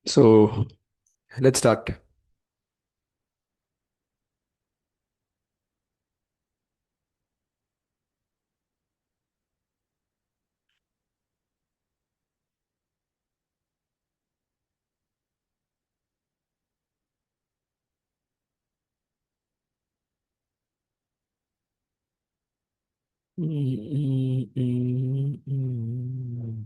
So let's start. Mm, mm, mm.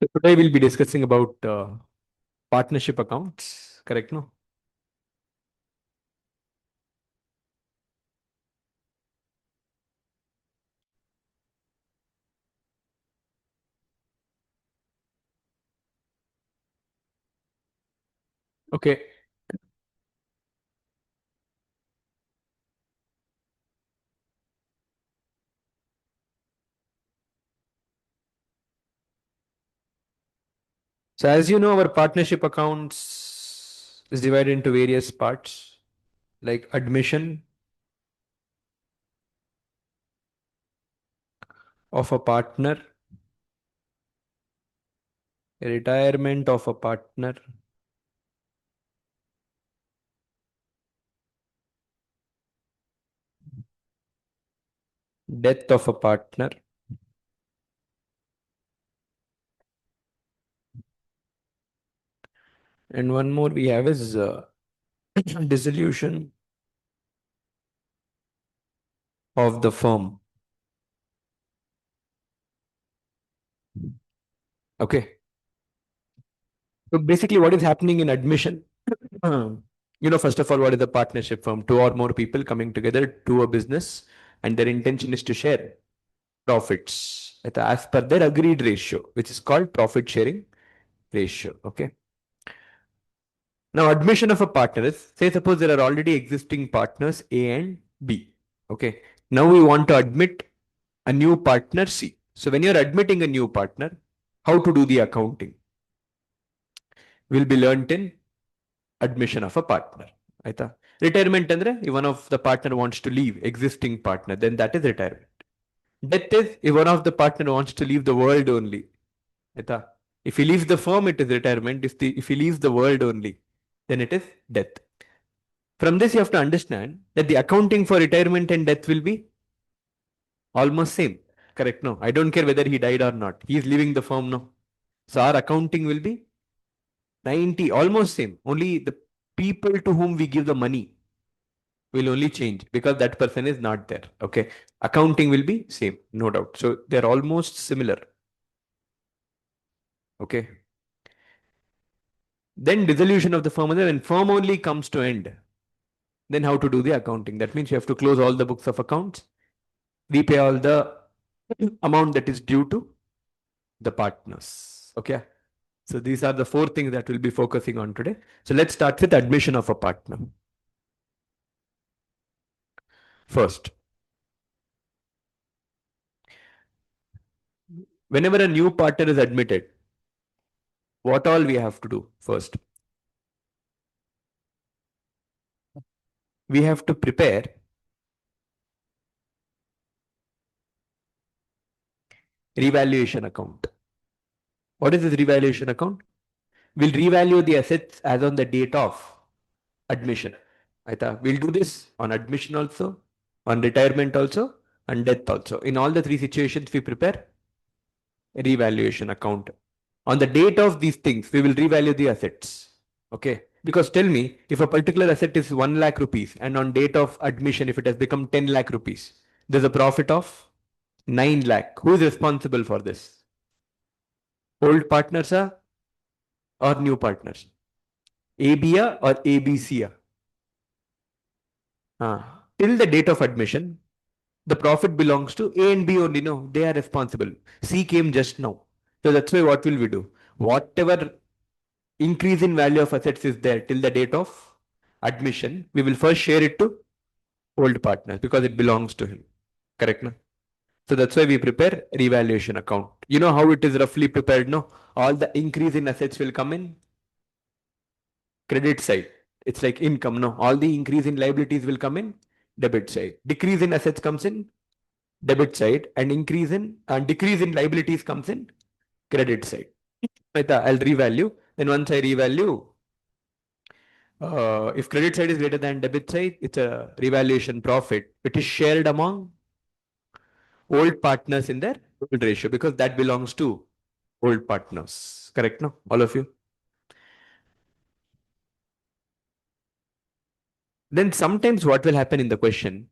So today we'll be discussing about partnership accounts, correct? No? Okay. So as you know, our partnership accounts is divided into various parts like admission of a partner, retirement of a partner, death of a partner, and one more we have is dissolution of the firm. Okay. So basically, what is happening in admission? First of all, what is a partnership firm? Two or more people coming together to a business, and their intention is to share profits as per their agreed ratio, which is called profit sharing ratio. Okay. Now, admission of a partner is, say, suppose there are already existing partners A and B. Okay. Now we want to admit a new partner C. So when you're admitting a new partner, how to do the accounting will be learnt in admission of a partner. ಆಯ್ತಾ retirement ಅಂದ್ರೆ one of the partner wants to leave existing partner, then that is retirement. Death is if one of the partner wants to leave the world only. ಆಯ್ತಾ if he leaves the firm, it is retirement. If he leaves the world only, then it is death. From this, you have to understand that the accounting for retirement and death will be almost same. Correct? No, I don't care whether he died or not. He is leaving the firm now. So our accounting will be 90, almost same. Only the people to whom we give the money will only change because that person is not there. Okay. Accounting will be same, no doubt. So they're almost similar. Okay. Then dissolution of the firm, and then when firm only comes to end, then how to do the accounting? That means you have to close all the books of accounts, repay all the amount that is due to the partners. Okay. So these are the four things that we'll be focusing on today. So let's start with admission of a partner. First, whenever a new partner is admitted, what all we have to do first? We have to prepare revaluation account. What is this revaluation account? We'll revalue the assets as on the date of admission. We'll do this on admission also, on retirement also, and death also. In all the three situations, we prepare a revaluation account. On the date of these things, we will revalue the assets. Okay. Because tell me, if a particular asset is 1 lakh rupees and on date of admission, if it has become 10 lakh rupees, there's a profit of 9 lakh. Who is responsible for this? Old partners or new partners? AB or ABC? Till the date of admission, the profit belongs to A and B only. No, they are responsible. C came just now. So that's why what will we do? Whatever increase in value of assets is there till the date of admission, we will first share it to old partners because it belongs to him. Correct? No? So that's why we prepare revaluation account. You know how it is roughly prepared, no? All the increase in assets will come in credit side. It's like income, no? All the increase in liabilities will come in debit side. Decrease in assets comes in debit side, and increase in and decrease in liabilities comes in credit side. Right, I'll revalue. Then once I revalue, if credit side is greater than debit side, it's a revaluation profit. It is shared among old partners in their old ratio because that belongs to old partners. Correct, no? All of you. Then sometimes what will happen in the question?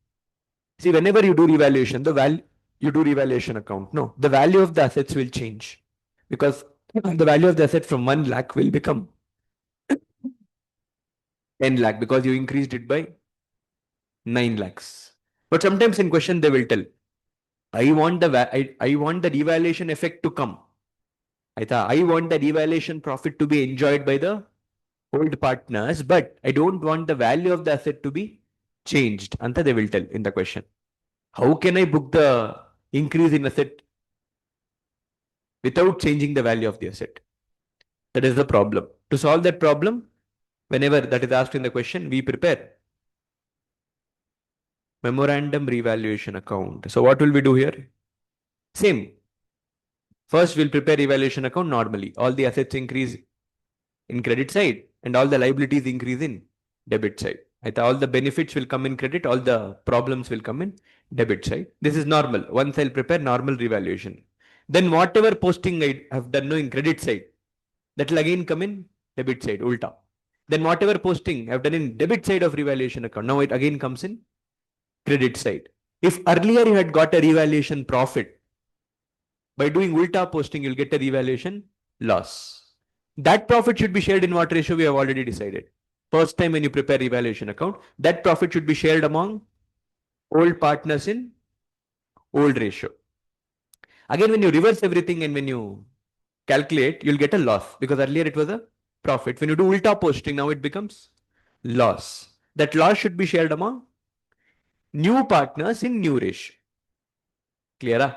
See, whenever you do revaluation, the value you do revaluation account. No, the value of the assets will change because the value of the asset from 1 lakh will become 10 lakh because you increased it by 9 lakhs. But sometimes in question they will tell, I want the revaluation effect to come. I want the revaluation profit to be enjoyed by the old partners, but I don't want the value of the asset to be changed. Anta they will tell in the question. How can I book the increase in asset without changing the value of the asset? That is the problem. To solve that problem, whenever that is asked in the question, we prepare memorandum revaluation account. So what will we do here? Same. First, we'll prepare evaluation account normally. All the assets increase in credit side and all the liabilities increase in debit side. All the benefits will come in credit, all the problems will come in debit side. This is normal. Once I'll prepare normal revaluation. Then whatever posting I have done in credit side, that will again come in debit side, ulta. Then whatever posting I've done in debit side of revaluation account, now it again comes in credit side. If earlier you had got a revaluation profit, by doing ulta posting, you'll get a revaluation loss. That profit should be shared in what ratio we have already decided. First time when you prepare revaluation account, that profit should be shared among old partners in old ratio. Again, when you reverse everything and when you calculate, you'll get a loss because earlier it was a profit. When you do ulta posting, now it becomes loss. That loss should be shared among new partners in new ratio. Clear?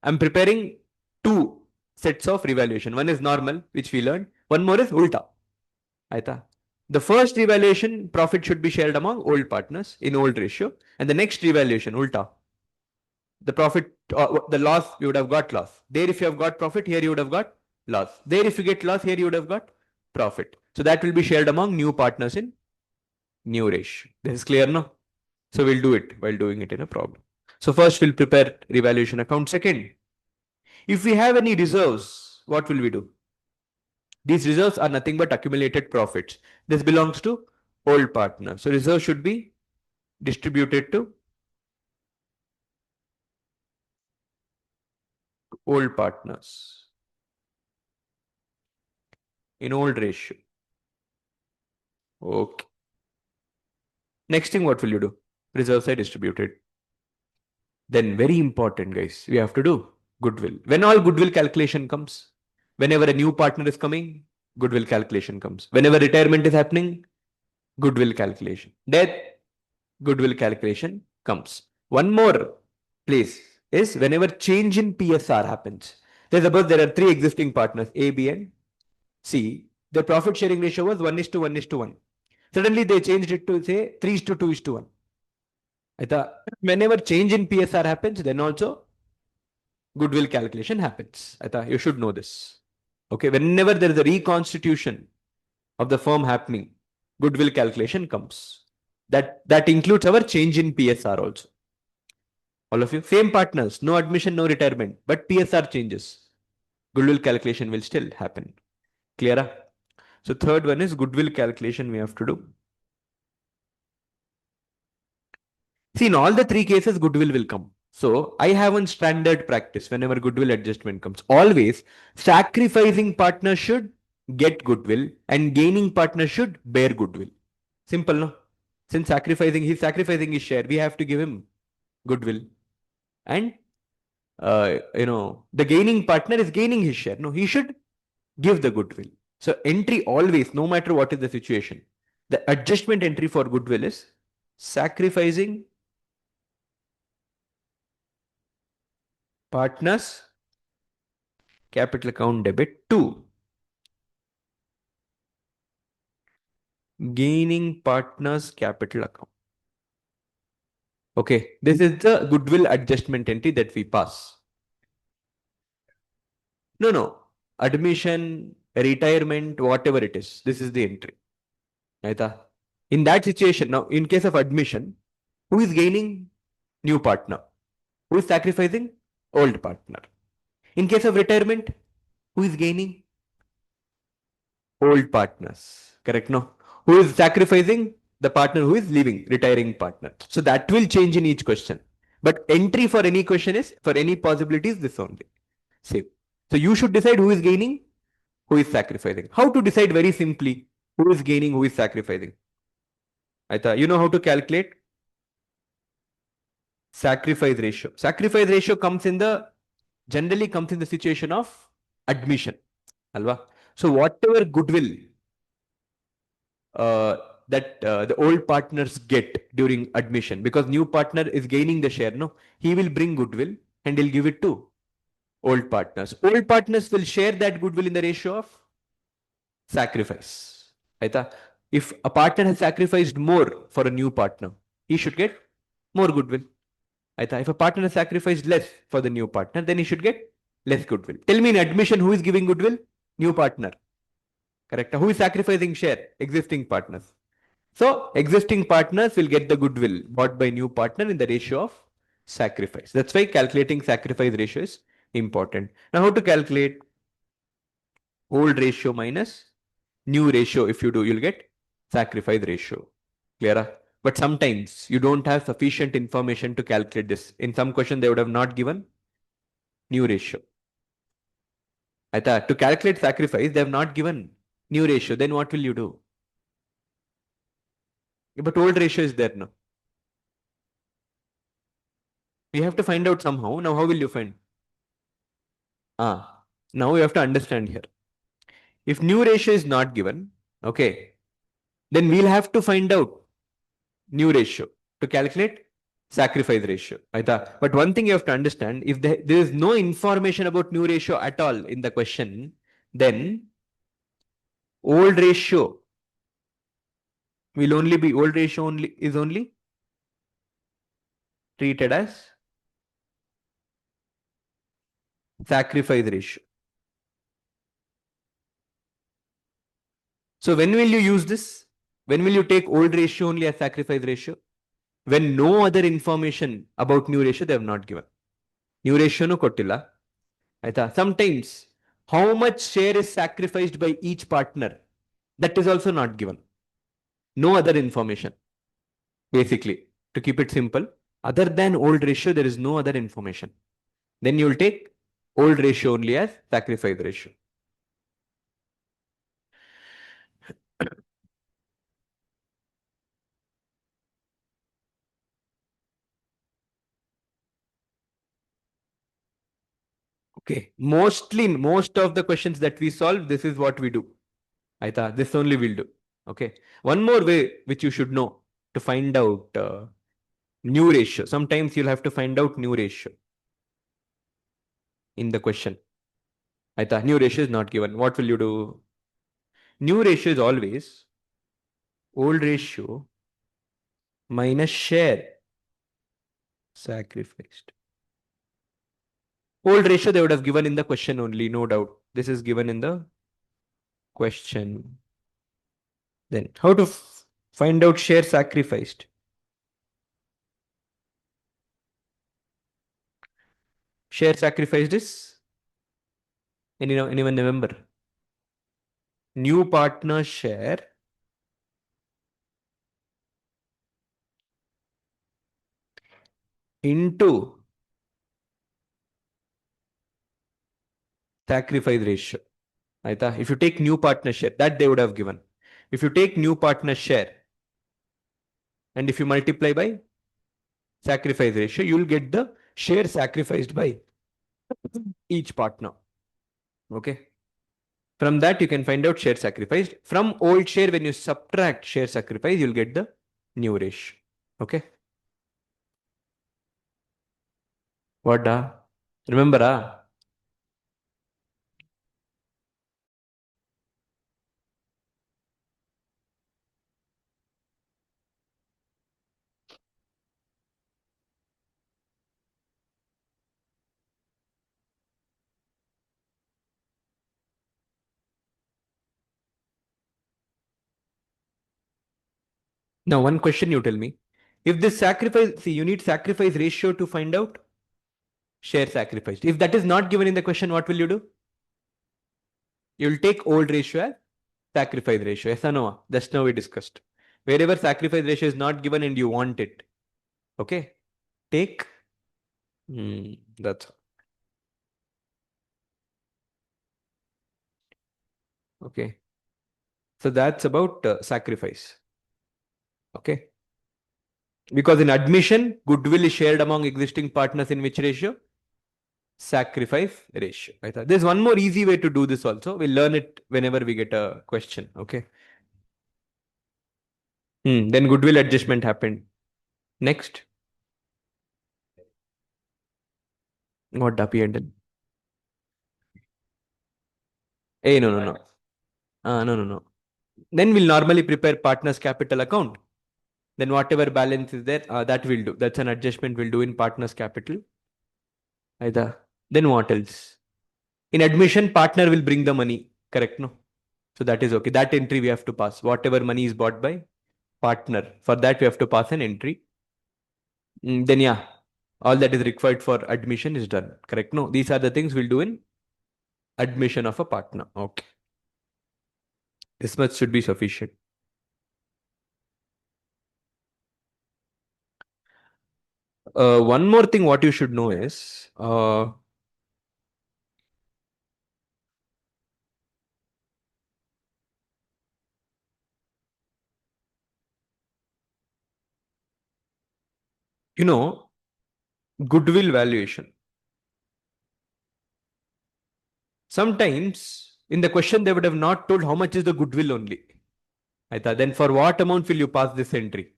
I'm preparing two sets of revaluation. One is normal, which we learned. One more is ulta. Aita. The first revaluation profit should be shared among old partners in old ratio. And the next revaluation, ulta. The profit, the loss, you would have got loss. There, if you have got profit, here you would have got loss. There, if you get loss, here you would have got profit. So that will be shared among new partners in new ratio. This is clear, no? So we'll do it while doing it in a problem. So first we'll prepare revaluation account. Second, if we have any reserves, what will we do? These reserves are nothing but accumulated profits. This belongs to old partner. So reserve should be distributed to old partners in old ratio. Okay. Next thing, what will you do? Reserves are distributed. Then very important, guys, we have to do goodwill. When all goodwill calculation comes, whenever a new partner is coming, goodwill calculation comes. Whenever retirement is happening, goodwill calculation. Death, goodwill calculation comes. One more place is whenever change in PSR happens. Suppose there are three existing partners, A, B, and C. The profit sharing ratio was 1:1:1. Suddenly they changed it to say 3:2:1. Whenever change in PSR happens, then also goodwill calculation happens. You should know this. Okay, whenever there is a reconstitution of the firm happening, goodwill calculation comes. That includes our change in PSR also. All of you, same partners, no admission, no retirement, but PSR changes. Goodwill calculation will still happen. Clear? So third one is goodwill calculation we have to do. See, in all the three cases, goodwill will come. So I have one standard practice whenever goodwill adjustment comes. Always sacrificing partner should get goodwill and gaining partner should bear goodwill. Simple, no? Since he's sacrificing his share, we have to give him goodwill. And, the gaining partner is gaining his share. No, he should give the goodwill. So entry always, no matter what is the situation, the adjustment entry for goodwill is sacrificing Partners capital account debit to gaining partners capital account. Okay, this is the goodwill adjustment entry that we pass. No. Admission, retirement, whatever it is. This is the entry. Aita. In that situation, now in case of admission, who is gaining? New partner. Who is sacrificing? Old partner. In case of retirement, who is gaining? Old partners. Correct? No. Who is sacrificing? The partner who is leaving, retiring partner. So that will change in each question. But entry for any question is, for any possibility is this only. Same. So you should decide who is gaining, who is sacrificing. How to decide? Very simply, who is gaining, who is sacrificing. Aita, you know how to calculate sacrifice ratio. Sacrifice ratio generally comes in the situation of admission. Alva. So whatever goodwill that the old partners get during admission, because new partner is gaining the share, no, he will bring goodwill and he'll give it to old partners. Old partners will share that goodwill in the ratio of sacrifice. Aita? If a partner has sacrificed more for a new partner, he should get more goodwill. Aita? If a partner has sacrificed less for the new partner, then he should get less goodwill. Tell me in admission, who is giving goodwill? New partner. Correct. Who is sacrificing share? Existing partners. So existing partners will get the goodwill bought by new partner in the ratio of sacrifice. That's why calculating sacrifice ratio is important. Now how to calculate old ratio minus new ratio? If you do, you'll get sacrifice ratio. Clear? But sometimes you don't have sufficient information to calculate this. In some question, they would have not given new ratio. To calculate sacrifice, they have not given new ratio. Then what will you do? But old ratio is there now. You have to find out somehow. Now, how will you find? Now you have to understand here. If new ratio is not given, okay, then we'll have to find out new ratio to calculate sacrifice ratio. But one thing you have to understand, if there is no information about new ratio at all in the question, then old ratio will only be, old ratio is only treated as sacrifice ratio. So when will you use this? When will you take old ratio only as sacrifice ratio? When no other information about new ratio they have not given. New ratio no kottilla. Sometimes how much share is sacrificed by each partner, that is also not given. No other information. Basically, to keep it simple, other than old ratio, there is no other information. Then you will take old ratio only as sacrifice ratio. Okay. Most of the questions that we solve, this is what we do. This only we'll do. Okay. One more way which you should know to find out new ratio. Sometimes you'll have to find out new ratio in the question. New ratio is not given. What will you do? New ratio is always old ratio minus share sacrificed. Old ratio they would have given in the question only, no doubt. This is given in the question. Then how to find out share sacrificed? Share sacrificed is, anyone remember? New partner share into sacrifice ratio. If you take new partner share, that they would have given. If you take new partner share and if you multiply by sacrifice ratio, you will get the share sacrificed by each partner. Okay. From that, you can find out share sacrificed. From old share, when you subtract share sacrifice, you'll get the new ratio. Okay. What? Remember, ah? Now, one question you tell me. If this sacrifice, see, you need sacrifice ratio to find out share sacrificed. If that is not given in the question, what will you do? You'll take old ratio as sacrifice ratio. Yes or no? Just now we discussed. Wherever sacrifice ratio is not given and you want it, okay? Take. That's okay. So that's about sacrifice. Okay. Because in admission, goodwill is shared among existing partners in which ratio? Sacrifice ratio. I thought there's one more easy way to do this also. We'll learn it whenever we get a question. Okay. Then goodwill adjustment happened. Next. What the P&L? Hey, no, no, no. No, no, no. Then we'll normally prepare partners capital account. Then whatever balance is there, that we'll do. That's an adjustment we'll do in partners capital. Either. Then what else? In admission, partner will bring the money. Correct, no? So that is okay. That entry we have to pass. Whatever money is bought by partner. For that, we have to pass an entry. Then yeah, all that is required for admission is done. Correct? No, these are the things we'll do in admission of a partner. Okay. This much should be sufficient. One more thing what you should know is, you know, goodwill valuation. Sometimes in the question they would have not told how much is the goodwill only. I thought then for what amount will you pass this entry?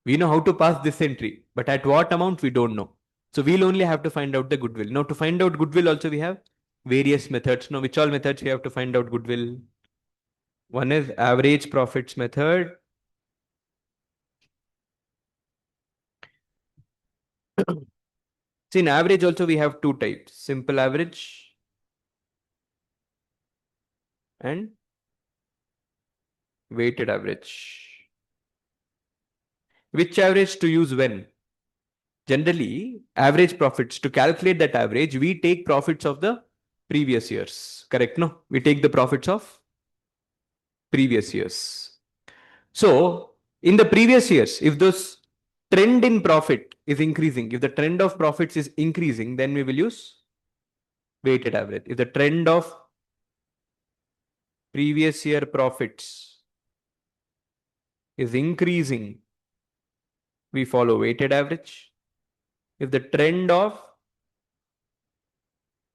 We know how to pass this entry, but at what amount we don't know. So we'll only have to find out the goodwill. Now to find out goodwill also we have various methods. Now which all methods we have to find out goodwill? One is average profits method. See in average also we have two types, simple average and weighted average. Which average to use when? Generally, average profits, to calculate that average, we take profits of the previous years. Correct? No? We take the profits of previous years. So, in the previous years, if those trend in profit is increasing, if the trend of profits is increasing, then we will use weighted average. If the trend of previous year profits is increasing, we follow weighted average. If the trend of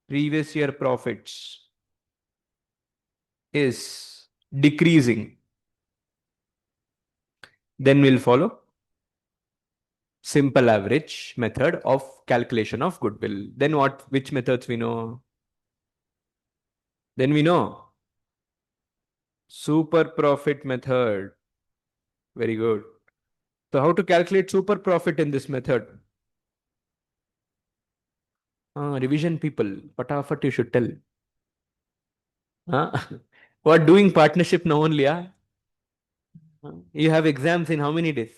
previous year profits is decreasing, then we'll follow simple average method of calculation of goodwill. Then what, which methods we know? Then we know super profit method. Very good. So how to calculate super profit in this method? Revision people, patafat you should tell. What doing partnership now only? You have exams in how many days?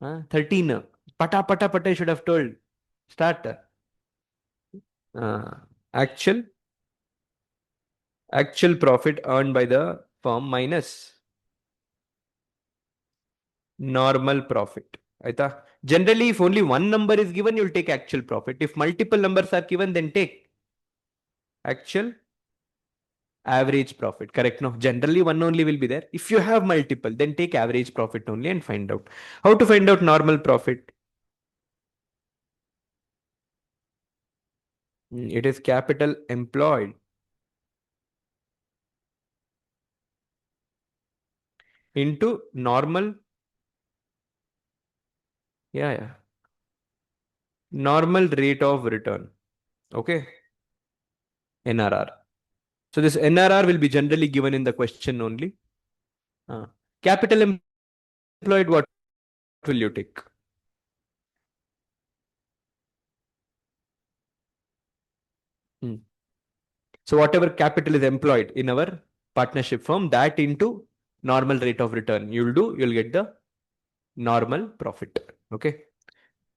13. Pata pata pata you should have told. Start. Uh, actual actual profit earned by the firm minus normal profit. Aita. Generally, if only one number is given, you'll take actual profit. If multiple numbers are given, then take actual average profit. Correct? No. Generally, one only will be there. If you have multiple, then take average profit only and find out. How to find out normal profit? It is capital employed into normal. Yeah, yeah. Normal rate of return. Okay, NRR. So this NRR will be generally given in the question only. Capital employed, what will you take? Hmm. So whatever capital is employed in our partnership firm, that into normal rate of return you'll do, you'll get the normal profit. Okay.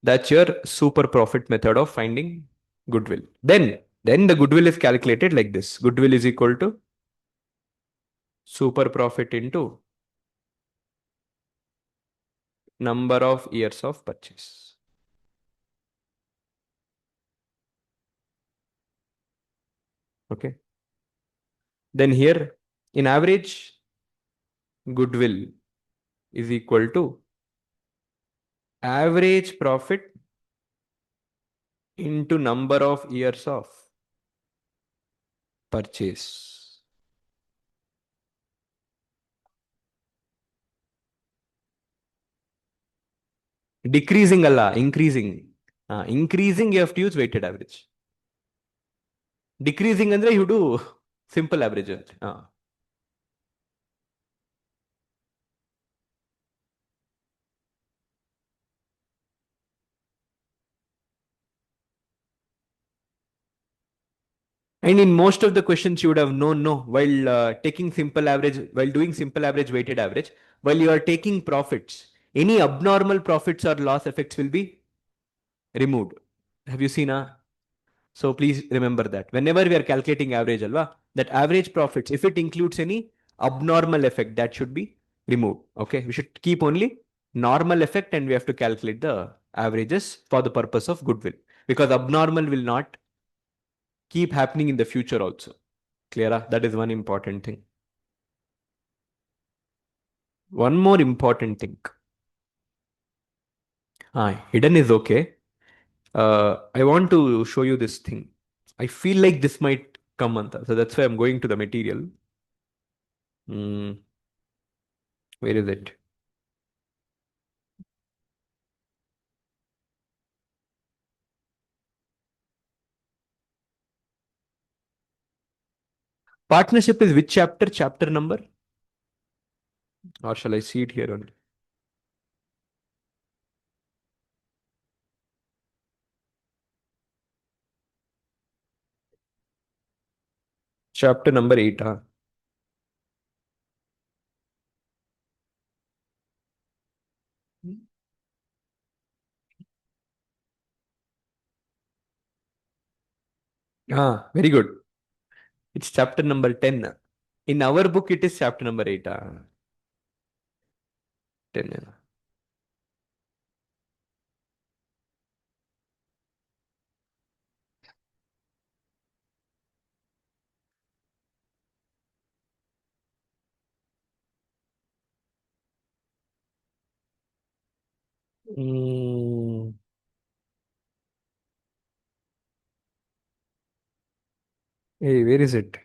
That's your super profit method of finding goodwill. Then the goodwill is calculated like this. Goodwill is equal to super profit into number of years of purchase. Okay. Then here in average, goodwill is equal to average profit into number of years of purchase. Decreasing Allah, increasing. Increasing, you have to use weighted average. Decreasing andre you do simple average. And in most of the questions, you would have known, no, while taking simple average, while doing simple average, weighted average, while you are taking profits, any abnormal profits or loss effects will be removed. Have you seen? So please remember that whenever we are calculating average, alva, that average profits, if it includes any abnormal effect, that should be removed. Okay, we should keep only normal effect, and we have to calculate the averages for the purpose of goodwill, because abnormal will not keep happening in the future also. Clear? That is one important thing. One more important thing. Hidden is okay. I want to show you this thing. I feel like this might come, Anta. So that's why I'm going to the material. Hmm, where is it? Partnership is which chapter? Chapter number? Or shall I see it here only? Chapter number 8. Very good. It's chapter number 10. In our book, it is chapter number 8. 10. Hmm. Hey, where is it?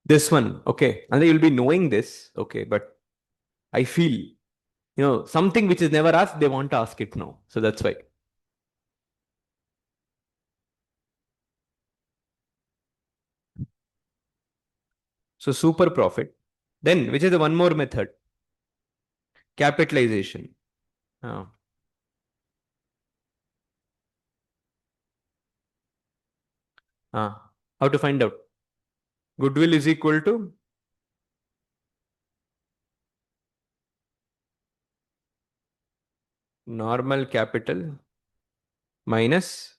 This one. Okay. And you'll be knowing this. Okay. But I feel, something which is never asked, they want to ask it now. So that's why. So super profit. Then, which is the one more method? Capitalization. How to find out? Goodwill is equal to normal capital minus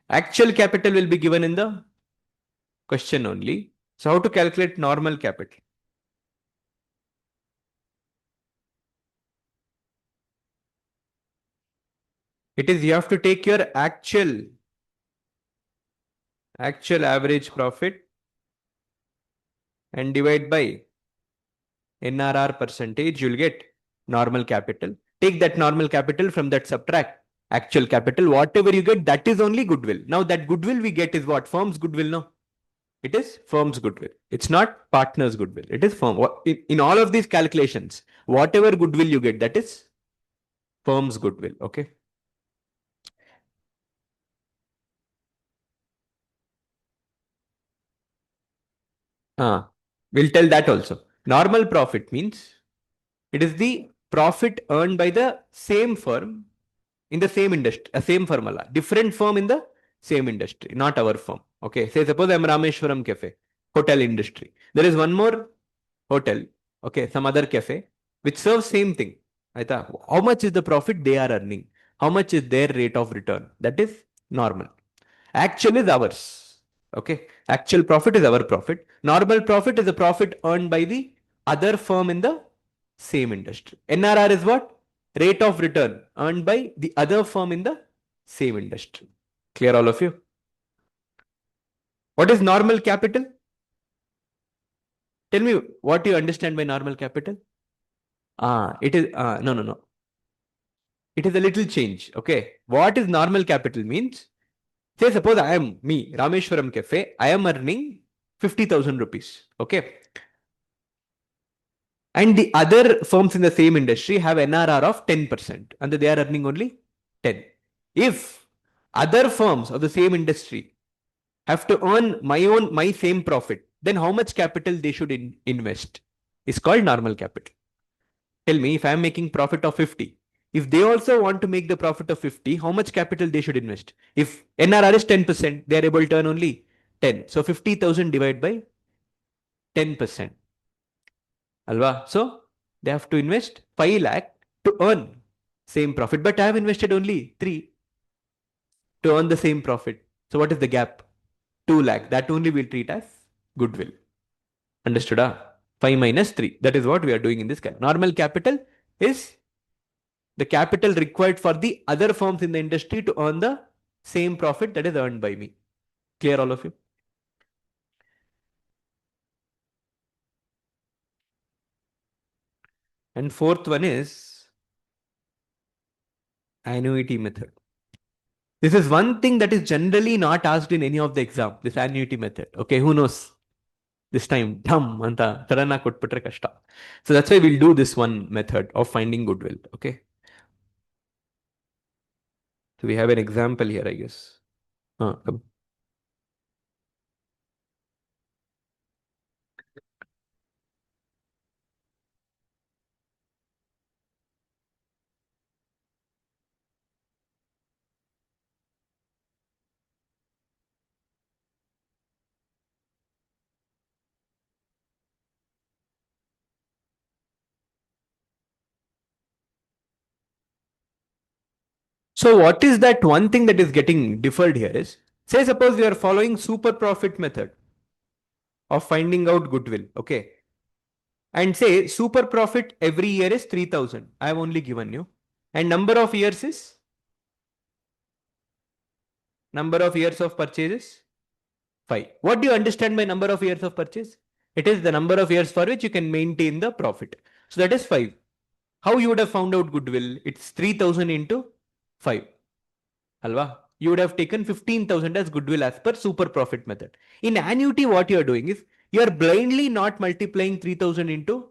actual capital will be given in the question only. So how to calculate normal capital? It is you have to take your actual average profit and divide by NRR percentage, you'll get normal capital. Take that normal capital, from that subtract actual capital. Whatever you get, that is only goodwill. Now that goodwill we get is what? Firm's goodwill, no? It is firm's goodwill. It's not partner's goodwill. It is firm. In all of these calculations, whatever goodwill you get, that is firm's goodwill. Okay. We'll tell that also. Normal profit means it is the profit earned by the same firm in the same industry, a same firm, different firm in the same industry, not our firm. Okay. Say suppose I'm Rameshwaram Cafe, hotel industry. There is one more hotel, okay, some other cafe, which serves same thing. How much is the profit they are earning? How much is their rate of return? That is normal. Actual is ours. Okay. Actual profit is our profit. Normal profit is the profit earned by the other firm in the same industry. NRR is what? Rate of return earned by the other firm in the same industry. Clear, all of you? What is normal capital? Tell me what you understand by normal capital. It is no. It is a little change. Okay. What is normal capital means? Say suppose I am me, Rameshwaram Cafe. I am earning 50,000 rupees. Okay. And the other firms in the same industry have NRR of 10%, and they are earning only 10. If other firms of the same industry have to earn my same profit, then how much capital they should invest is called normal capital. Tell me, if I am making profit of 50, if they also want to make the profit of 50, how much capital they should invest? If NRR is 10%, they are able to earn only 10. So 50,000 divided by 10%. Alva. So they have to invest 5 lakh to earn same profit. But I have invested only 3 to earn the same profit. So what is the gap? 2 lakh. That only we'll treat as goodwill. Understood? 5 minus 3. That is what we are doing in this case. Normal capital is the capital required for the other firms in the industry to earn the same profit that is earned by me. Clear, all of you? And fourth one is annuity method. This is one thing that is generally not asked in any of the exam, this annuity method. Okay, who knows? This time, dumb, anta, suddenly kotputre kashta. So that's why we'll do this one method of finding goodwill. Okay. So we have an example here, I guess. Come. So what is that one thing that is getting deferred here is, say suppose you are following super profit method of finding out goodwill. Okay. And say super profit every year is 3,000. I have only given you. And number of years is? Number of years of purchases? 5. What do you understand by number of years of purchase? It is the number of years for which you can maintain the profit. So that is 5. How you would have found out goodwill? It's 3,000 into 5. Alva? You would have taken 15,000 as goodwill as per super profit method. In annuity, what you are doing is you are blindly not multiplying 3,000 into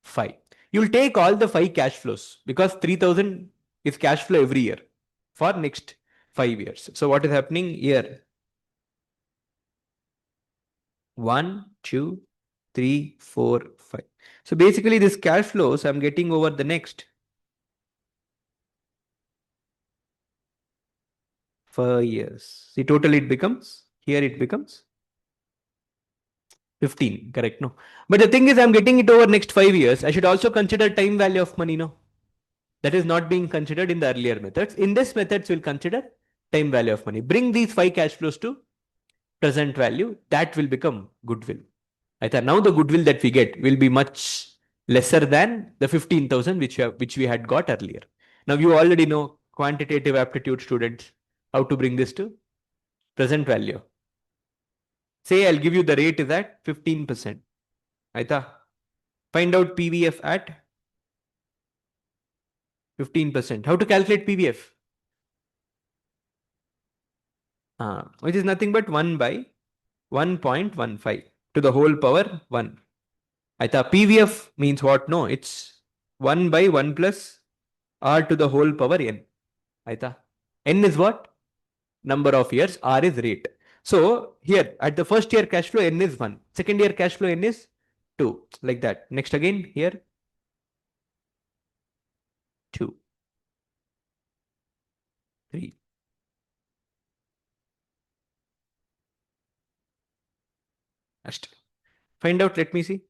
5. You'll take all the 5 cash flows because 3,000 is cash flow every year for next 5 years. So what is happening here? 1, 2, 3, 4, 5. So basically this cash flows I'm getting over the next 4 years. See, total it becomes, here it becomes 15, correct? No. But the thing is, I'm getting it over next 5 years. I should also consider time value of money, no? That is not being considered in the earlier methods. In this methods, we'll consider time value of money. Bring these 5 cash flows to present value. That will become goodwill. I thought now the goodwill that we get will be much lesser than the 15,000 which we had got earlier. Now you already know, quantitative aptitude students, how to bring this to present value. Say I'll give you the rate is at 15%. Aita. Find out PVF at 15%. How to calculate PVF? Which is nothing but 1 by 1.15 to the whole power 1. Aita. PVF means what? No, it's 1 by 1 plus R to the whole power n. Aita. N is what? Number of years. R is rate. So here at the first year cash flow n is 1. Second year cash flow n is 2. Like that. Next again here 2. 3. Find out, let me see.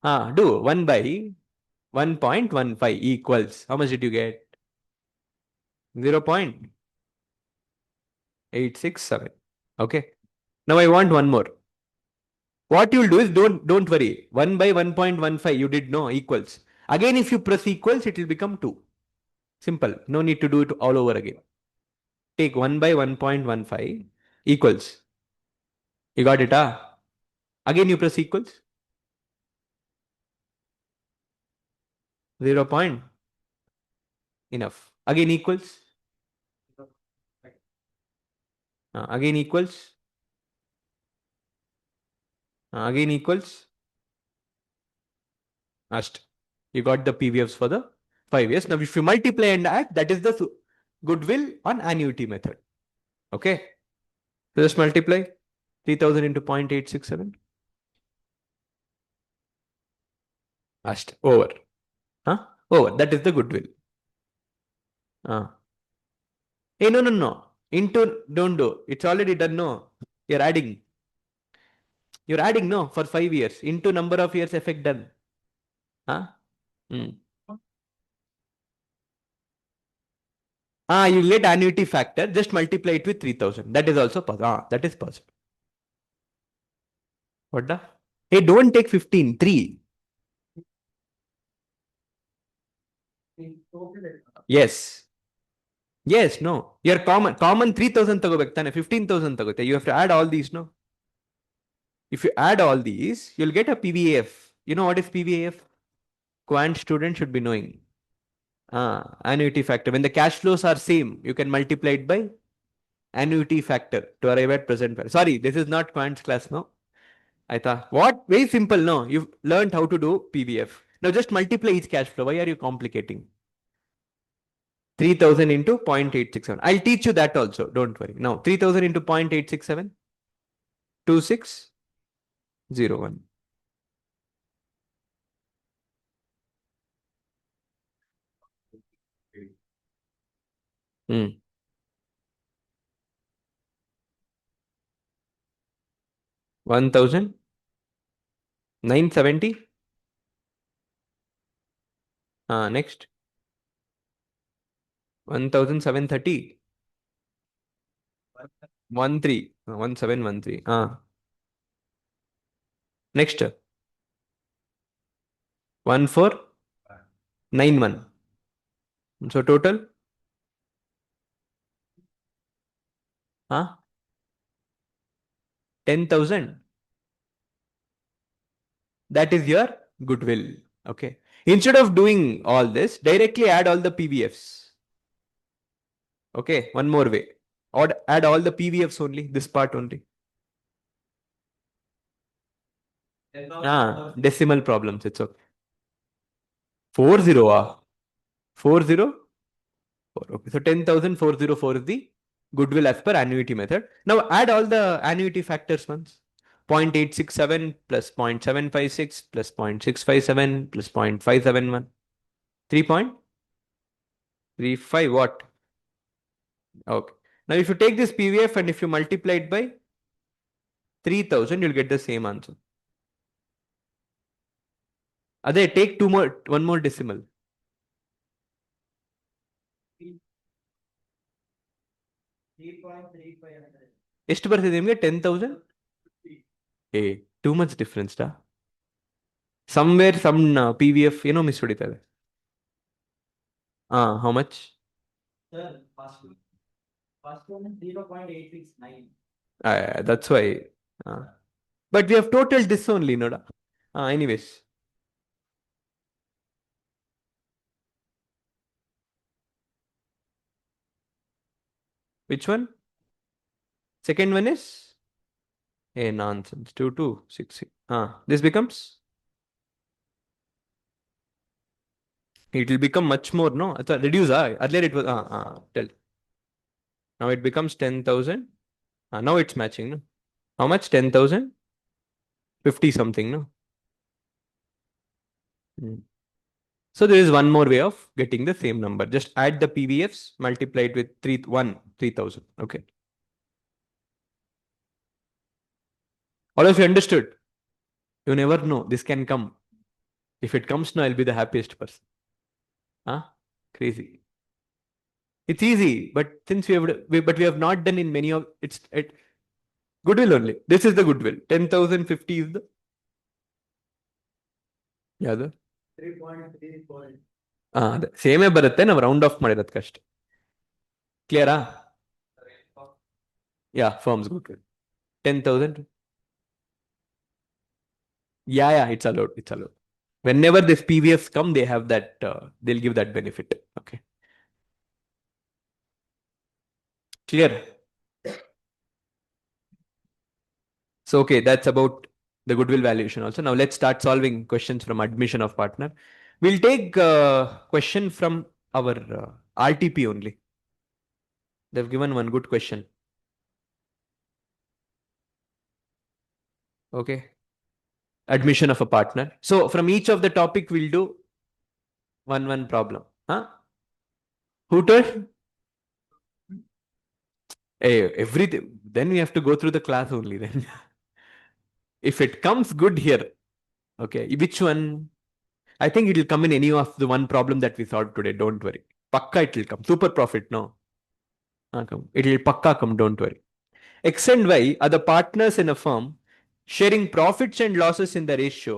Do 1 by 1.15 equals. How much did you get? 0.867. Okay. Now I want one more. What you'll do is don't worry. 1 by 1.15 you did know equals. Again, if you press equals, it will become 2. Simple. No need to do it all over again. Take 1 by 1.15 equals. You got it, Again you press equals. 0 point. Enough. Again equals. Again equals. Again equals. Ast. You got the PVFs for the 5 years. Now if you multiply and add, that is the goodwill on annuity method. Okay. So just multiply 3000 into 0.867. Ast. Over. Over. That is the goodwill. Hey, no. Into, don't do. It's already done, no. You're adding. You're adding, no, for 5 years. Into number of years effect done. You get annuity factor. Just multiply it with 3000. That is also possible. That is possible. What the? Hey, don't take 15. 3. Yes. Yes, no. Your common 3000 tagobek tane 15,000 tagote. You have to add all these, no? If you add all these, you'll get a PVAF. You know what is PVAF? Quant student should be knowing. Annuity factor. When the cash flows are same, you can multiply it by annuity factor to arrive at present value. Sorry, this is not quant's class, no? I thought, what? Very simple, no? You've learned how to do PVF. Now just multiply each cash flow. Why are you complicating? 3000 into 0.867. I'll teach you that also. Don't worry. Now, 3000 into 0.867. 2601. Hmm. 1970. Next. 1730. 13. 1713. Next. 1491. So total? 10,000. That is your goodwill. Okay. Instead of doing all this, directly add all the PVFs. Okay. One more way. Or add all the PVFs only, this part only. Decimal problems. It's okay. 40. 40. Okay. So 10,404 is the goodwill as per annuity method. Now add all the annuity factors once. 0.867 plus 0.756 plus 0.657 plus 0.571. 3.35 what? Okay. Now if you take this PVF and if you multiply it by 3000, you'll get the same answer. Adhe, take one more decimal. ಎಷ್ಟು ಬರ್ತದೆ ನಿಮಗೆ 10,000? Hey, too much difference da. Somewhere some PVF miss ಹೊಡಿತಾರೆ. How much? Sir, first one is 0.869. That's why. But we have totaled this only, no? Anyways. Which one? Second one is? Hey, nonsense. 2266. This becomes? It will become much more, no? Reduce. Earlier it was. Tell. Now it becomes 10,000. Now it's matching, no? How much? 10,000? 50 something, no? So there is one more way of getting the same number. Just add the PVFs, multiply it with 3,000. Okay. All of you understood? You never know. This can come. If it comes now, I'll be the happiest person. Crazy. It's easy, but since we have not done in many of it. Goodwill only. This is the goodwill. 10,050 is the. Yeah, the 3.3. Same ಬರುತ್ತೆ ನಾವು round of ಮಾಡಿರೋದು ಕಷ್ಟ. Clear? Yeah, firms goodwill. 10,000. Yeah, it's allowed. It's allowed. Whenever this PVFs come, they have that. They'll give that benefit. Okay. Clear? So okay, that's about the goodwill valuation also. Now let's start solving questions from admission of partner. We'll take question from our RTP only. They've given one good question. Okay. Admission of a partner. So from each of the topic, we'll do one problem. Who told? Hey, everything. Then we have to go through the class only then. If it comes good here, okay, which one? I think it will come in any of the one problem that we solved today. Don't worry. Pakka it will come. Super profit, no. It will pakka come, don't worry. X and Y are the partners in a firm sharing profits and losses in the ratio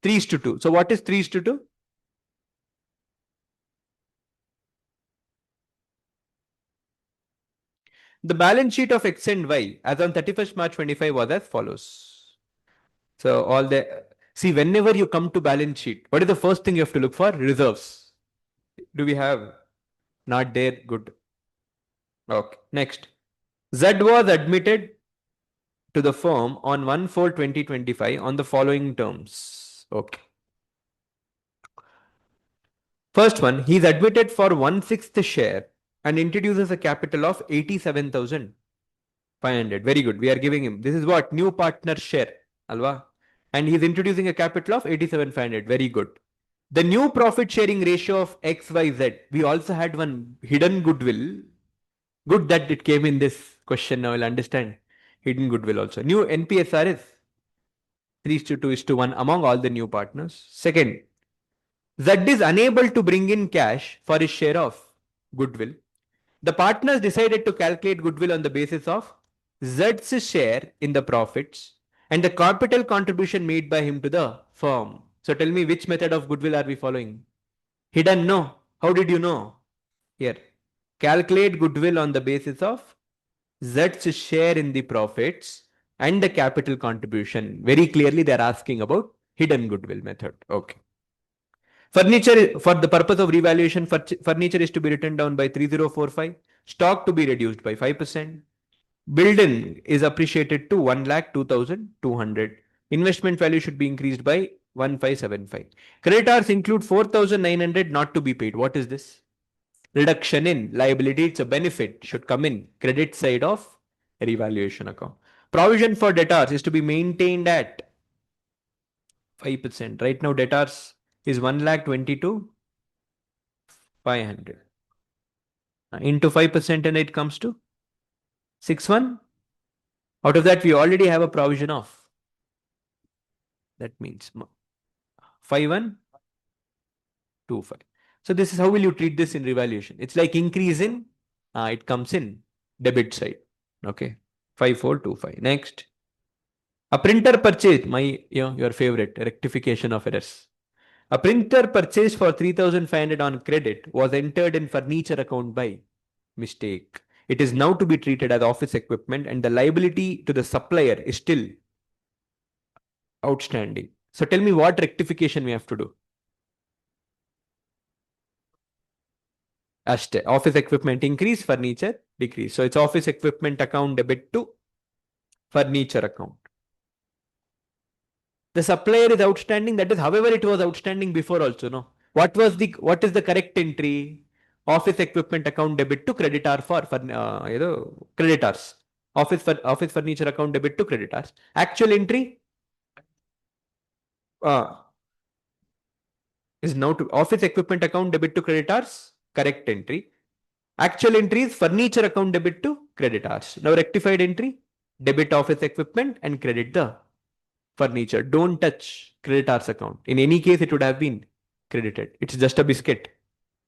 3:2. So what is 3:2? The balance sheet of X and Y as on 31st March 25 was as follows. So see, whenever you come to balance sheet, what is the first thing you have to look for? Reserves. Do we have? Not there. Good. Okay. Next. Z was admitted to the firm on 1/4/2025 on the following terms. Okay. First one, he is admitted for 1/6 share and introduces a capital of 87,500. Very good. We are giving him. This is what? New partner share. Alva. And he is introducing a capital of 87,500. Very good. The new profit sharing ratio of XYZ. We also had one hidden goodwill. Good that it came in this question. Now you'll understand. Hidden goodwill also. New NPSR is 3:2:1 among all the new partners. Second, Z is unable to bring in cash for his share of goodwill. The partners decided to calculate goodwill on the basis of Z's share in the profits and the capital contribution made by him to the firm. So tell me, which method of goodwill are we following? Hidden, no. How did you know? Here. Calculate goodwill on the basis of Z's share in the profits and the capital contribution. Very clearly, they are asking about hidden goodwill method. Okay. Furniture, for the purpose of revaluation, furniture is to be written down by 3,045. Stock to be reduced by 5%. Building is appreciated to 1,02,200. Investment value should be increased by 1,575. Creditors include 4,900 not to be paid. What is this? Reduction in liability. It's a benefit. Should come in credit side of revaluation account. Provision for debtors is to be maintained at 5%. Right now, debtors is 1,22,500. Into 5%, and it comes to 6,1. Out of that, we already have a provision of. That means 5,125. So this is how will you treat this in revaluation? It's like increase in, it comes in debit side. Okay. 5,425. Next. A printer purchase, your favorite rectification of errors. A printer purchased for 3,500 on credit was entered in furniture account by mistake. It is now to be treated as office equipment, and the liability to the supplier is still outstanding. So tell me what rectification we have to do. Office equipment increase, furniture decrease. So it's office equipment account debit to furniture account. The supplier is outstanding. That is, however, it was outstanding before also. No. What is the correct entry? Office equipment account debit to creditor for creditors. Office furniture account debit to creditors. Actual entry is now to office equipment account debit to creditors. Correct entry. Actual entry is furniture account debit to creditors. Now rectified entry, debit office equipment and credit the furniture. Don't touch creditors account. In any case, it would have been credited. It's just a biscuit.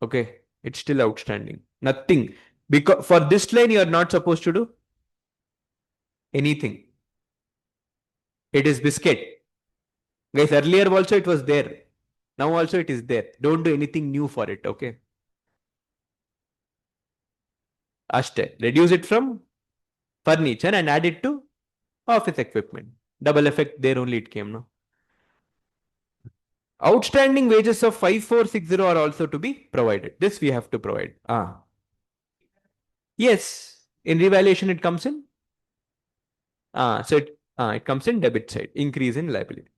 Okay. It's still outstanding. Nothing. Because for this line, you are not supposed to do anything. It is biscuit. Guys, earlier also it was there. Now also it is there. Don't do anything new for it. Okay. Ashte. Reduce it from furniture and add it to office equipment. Double effect there only it came. No. Outstanding wages of 5,460 are also to be provided. This we have to provide. Yes. In revaluation it comes in. So it comes in debit side. Increase in liability.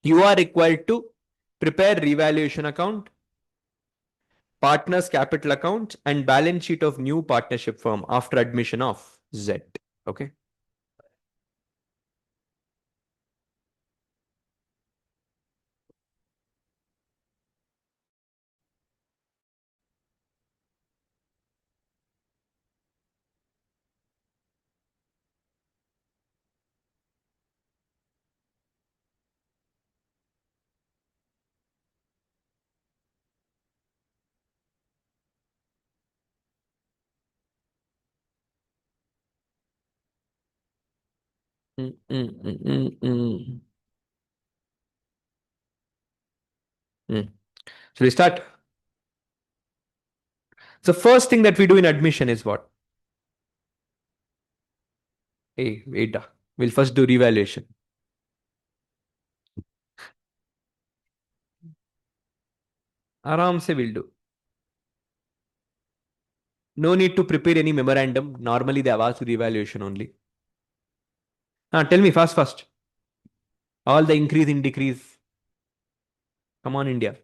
You are required to prepare revaluation account, partners capital account, and balance sheet of new partnership firm after admission of Z. Okay. So we start. So first thing that we do in admission is what? Hey, wait. We'll first do revaluation. Aram se will do. No need to prepare any memorandum. Normally they have asked revaluation only. Tell me fast. All the increase in decrease. Come on, India.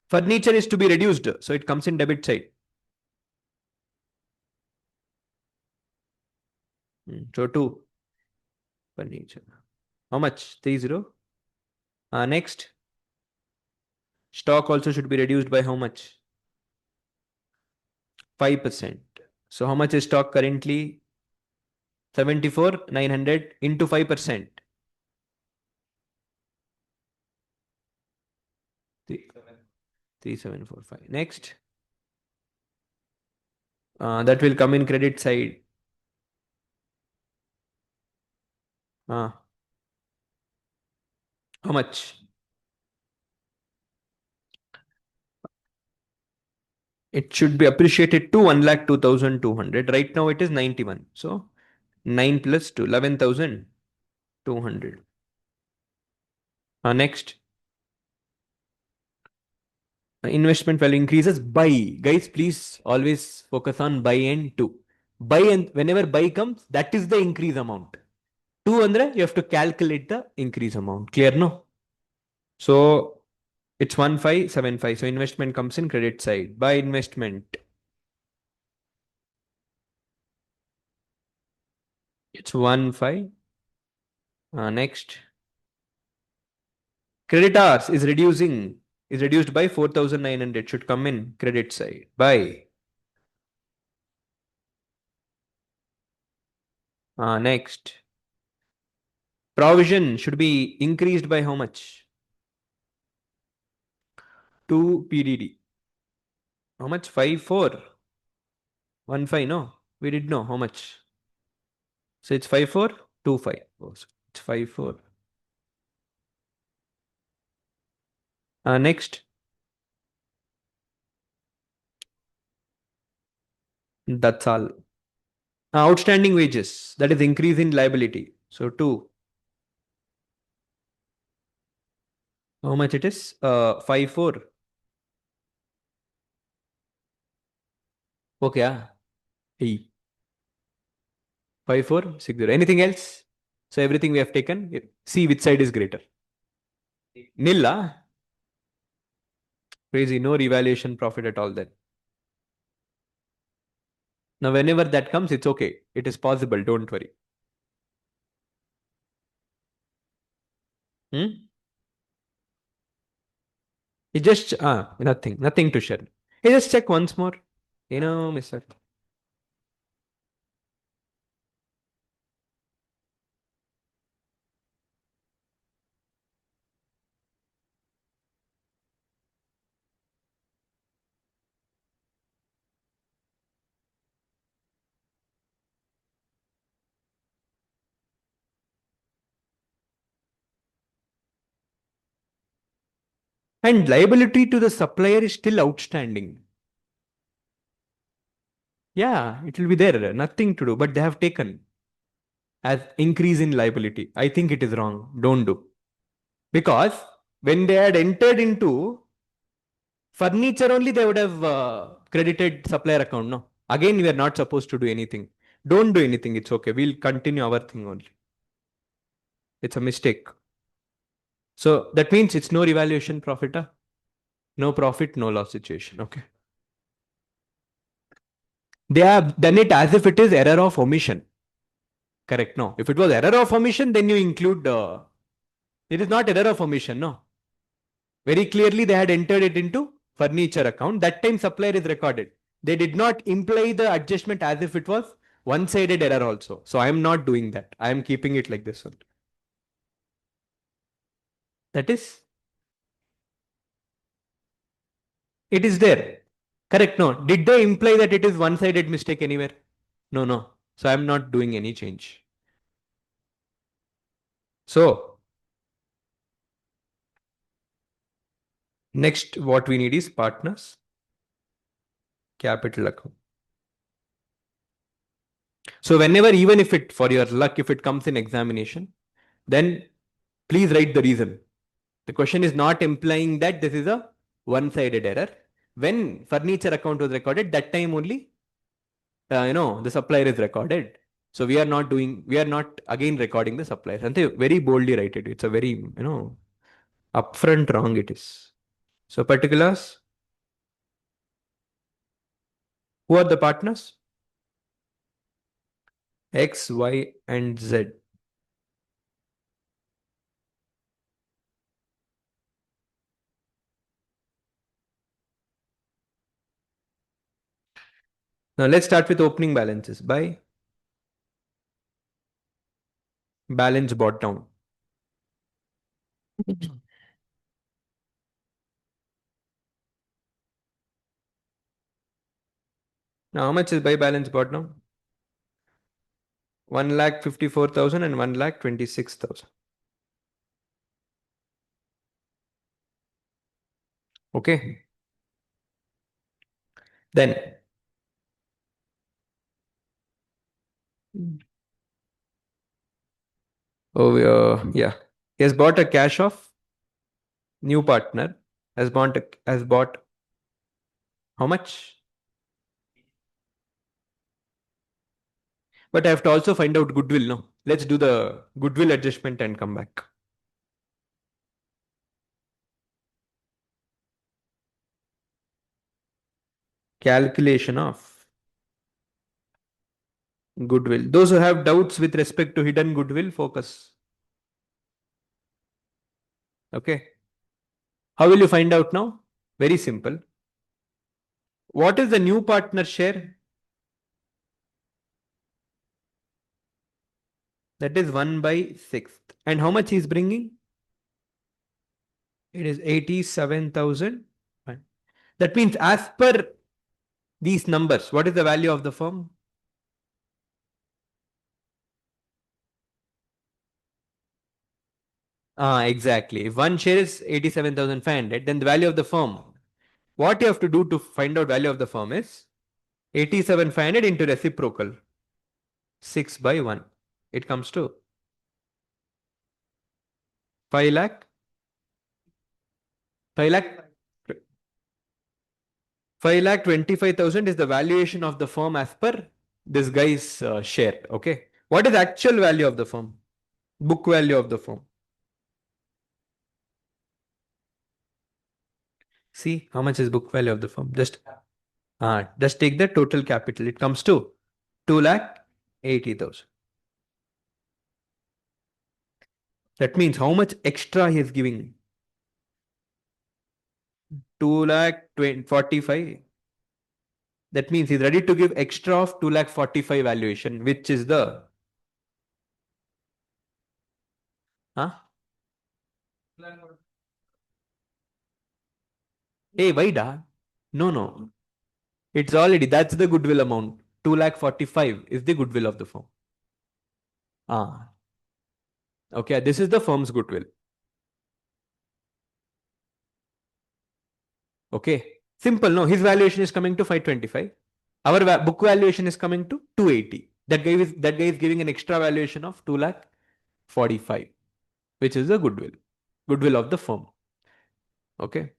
Furniture is to be reduced, so it comes in debit side. So 2. Furniture. How much? 30. Next. Stock also should be reduced by how much? 5%. So how much is stock currently? 74,900 into 5%. 3,745. Next. That will come in credit side. How much? It should be appreciated to 1,02,200. Right now it is 91. So 9 plus 2, 11,200. Next. Investment value increases by. Guys, please always focus on buy and to. Buy, and whenever buy comes, that is the increase amount. 2 andre, you have to calculate the increase amount. Clear, no? So It's 1575. So investment comes in credit side. Buy investment. It's 15. Next. Creditors is reduced by 4,900. Should come in credit side. Buy. Next. Provision should be increased by how much? 2 PDD. How much? 54. 15, no? We did know how much. So it's 54, 25. Oh, so it's 54. Next. That's all. Outstanding wages. That is increase in liability. So 2. How much it is? 54. Okay. 5460. Anything else? So everything we have taken. See which side is greater. Nil. Crazy. No revaluation profit at all then. Now, whenever that comes, it's okay. It is possible. Don't worry. Hmm? It just nothing to share. Hey, just check once more. Mr. And liability to the supplier is still outstanding. Yeah, it will be there. Nothing to do, but they have taken as increase in liability. I think it is wrong. Don't do. Because when they had entered into furniture only, they would have credited supplier account. No. Again, we are not supposed to do anything. Don't do anything. It's okay. We'll continue our thing only. It's a mistake. So that means it's no revaluation profit. No profit, no loss situation. Okay. They have done it as if it is error of omission. Correct. No. If it was error of omission, then you include. It is not error of omission. No. Very clearly, they had entered it into furniture account. That time, supplier is recorded. They did not imply the adjustment as if it was one-sided error also. So I am not doing that. I am keeping it like this one. That is, it is there. Correct. No. Did they imply that it is one-sided mistake anywhere? No, no. So I am not doing any change. So next, what we need is partners, capital account. So whenever, even if it, for your luck, if it comes in examination, then please write the reason. The question is not implying that this is a one-sided error. When furniture account was recorded, that time only, the supplier is recorded. So we are not again recording the supplier. And they very boldly write it. It's a very, upfront wrong it is. So particulars, who are the partners? X, Y, and Z. Now let's start with opening balances. By balance brought down. Now how much is by balance brought down? 1,54,000 and 1,26,000. Okay. Then yeah, he has bought a cash of new partner has bought how much? But I have to also find out goodwill. No, let's do the goodwill adjustment and come back. Calculation of goodwill. Those who have doubts with respect to hidden goodwill, focus. Okay. How will you find out now? Very simple. What is the new partner share? That is 1 by 6. And how much he is bringing? It is 87,000. That means as per these numbers, what is the value of the firm? Exactly. If one share is 87,500, then the value of the firm. What you have to do to find out value of the firm is 87,500 into reciprocal 6 by 1. It comes to 5 lakh. 5 lakh. 5,25,000 is the valuation of the firm as per this guy's share. Okay. What is the actual value of the firm? Book value of the firm. See how much is book value of the firm. Just take the total capital. It comes to 2,80,000. That means how much extra he is giving? 2,45,000. That means he's ready to give extra of 2,45,000 valuation, which is the Hey, why da? No. It's already, that's the goodwill amount. 2,45,000 is the goodwill of the firm. Okay, this is the firm's goodwill. Okay. Simple, no? His valuation is coming to 525. Our book valuation is coming to 280. That guy is giving an extra valuation of 2,45,000, which is the goodwill of the firm. Okay.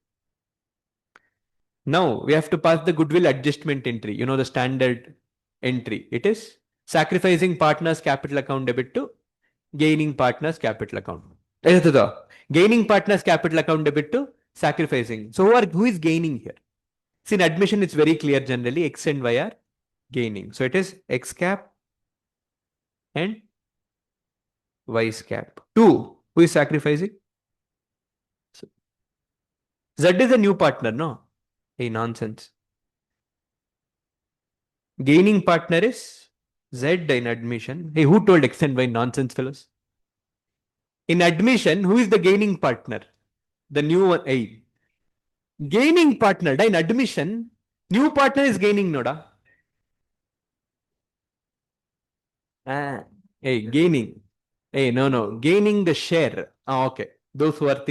Now we have to pass the goodwill adjustment entry. You know the standard entry. It is sacrificing partners capital account debit to gaining partners capital account. Gaining partners capital account debit to sacrificing. So who is gaining here? See, in admission, it's very clear generally X and Y are gaining. So it is X cap and Y cap. 2. Who is sacrificing? So, Z is a new partner, no? Hey, nonsense. Gaining partner is Z in admission. Hey, who told X and Y nonsense, fellows? In admission, who is the gaining partner? The new one. Hey, gaining partner. In admission, new partner is gaining, Noda. Hey, gaining. Hey, no. Gaining the share. Okay. Those who are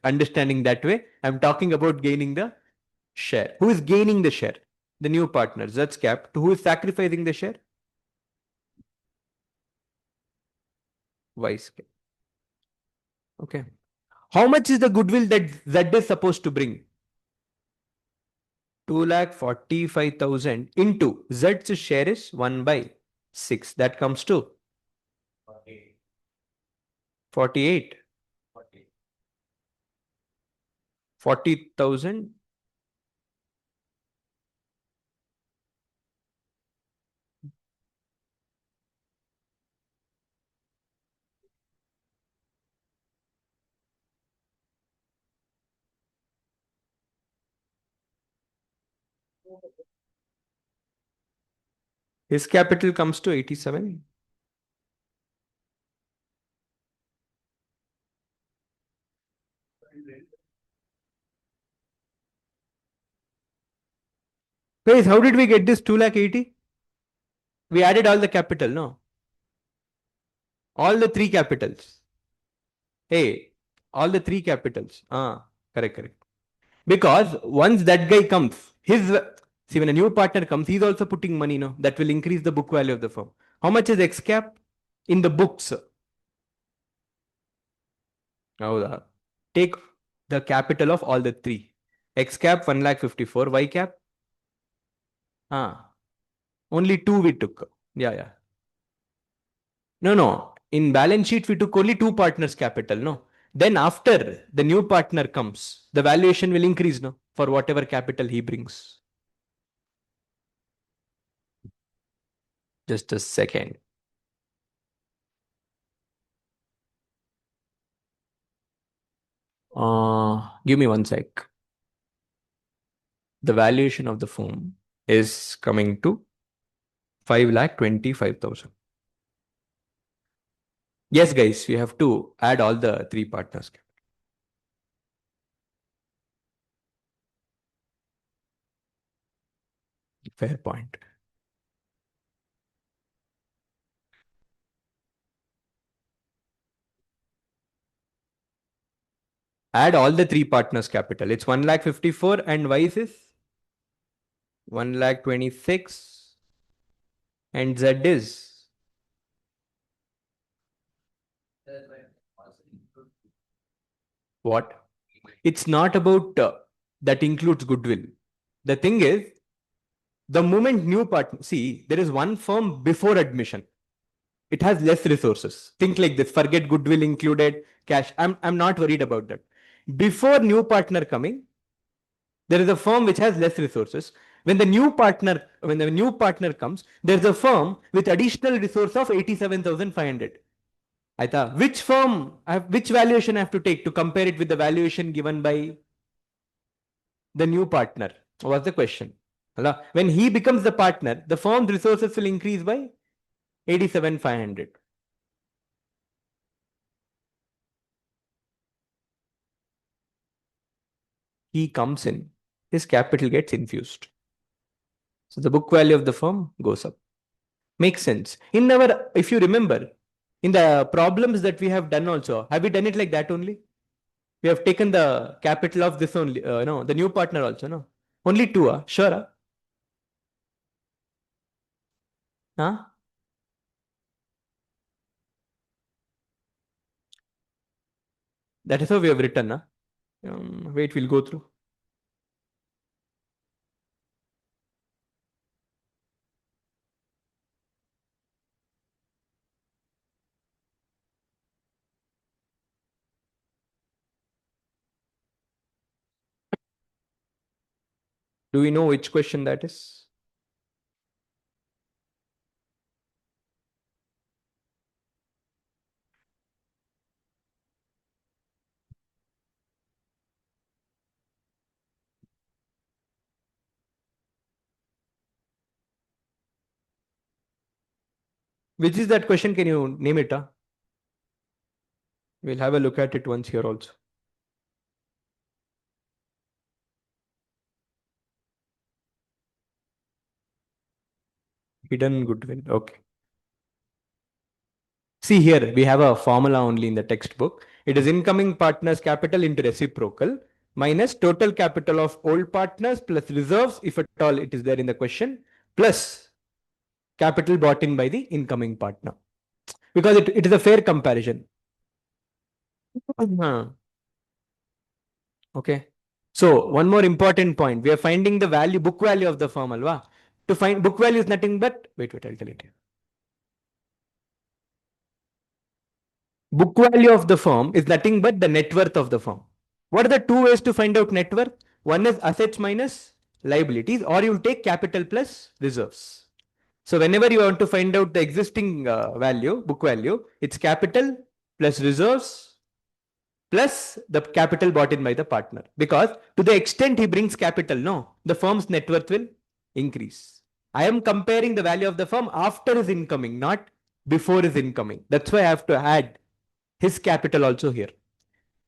understanding that way, I'm talking about gaining the share. Who is gaining the share? The new partner. Z's cap. Who is sacrificing the share? Y's cap. Okay. How much is the goodwill that Z is supposed to bring? 2,45,000 into Z's share is 1 by 6. That comes to 48. 40,000. His capital comes to 87. Guys, how did we get this 2,80,000? We added all the capital, no? All the three capitals. Hey, all the three capitals. Correct. Because once that guy comes, when a new partner comes, he's also putting money, no? That will increase the book value of the firm. How much is X cap in the books? Take the capital of all the three. X cap 1,54,000, Y cap. Only 2 we took. Yeah. No. In balance sheet, we took only 2 partners capital, no? Then after the new partner comes, the valuation will increase, no? For whatever capital he brings. Just a second. Give me one sec. The valuation of the firm is coming to 5,25,000. Yes, guys, we have to add all the three partners. Fair point. Add all the three partners' capital. It's 1,54,000 and Y's is 1,26,000 and Z is what? It's not about that includes goodwill. The thing is, the moment new partner, see, there is one firm before admission. It has less resources. Think like this, forget goodwill included, cash. I'm not worried about that. Before new partner coming, there is a firm which has less resources. When the new partner comes, there's a firm with additional resource of 87,500. Aita, which valuation I have to take to compare it with the valuation given by the new partner? Was the question. When he becomes the partner, the firm's resources will increase by 87,500. He comes in, his capital gets infused. So the book value of the firm goes up. Makes sense. If you remember, in the problems that we have done also, have we done it like that only? We have taken the capital of this only, no, the new partner also, no? Only two, sure. Huh? That is how we have written, huh? Wait, we'll go through. Do we know which question that is? Which is that question? Can you name it? We'll have a look at it once here also. Hidden goodwill. Okay. See here, we have a formula only in the textbook. It is incoming partners capital into reciprocal minus total capital of old partners plus reserves, if at all it is there in the question, plus capital brought in by the incoming partner. Because it is a fair comparison. Okay. So one more important point. We are finding the book value of the firm, alwa. To find book value is nothing but, wait, I'll tell it here. Book value of the firm is nothing but the net worth of the firm. What are the two ways to find out net worth? One is assets minus liabilities, or you'll take capital plus reserves. So whenever you want to find out the existing book value, it's capital plus reserves plus the capital brought in by the partner. Because to the extent he brings capital, no, the firm's net worth will increase. I am comparing the value of the firm after his incoming, not before his incoming. That's why I have to add his capital also here.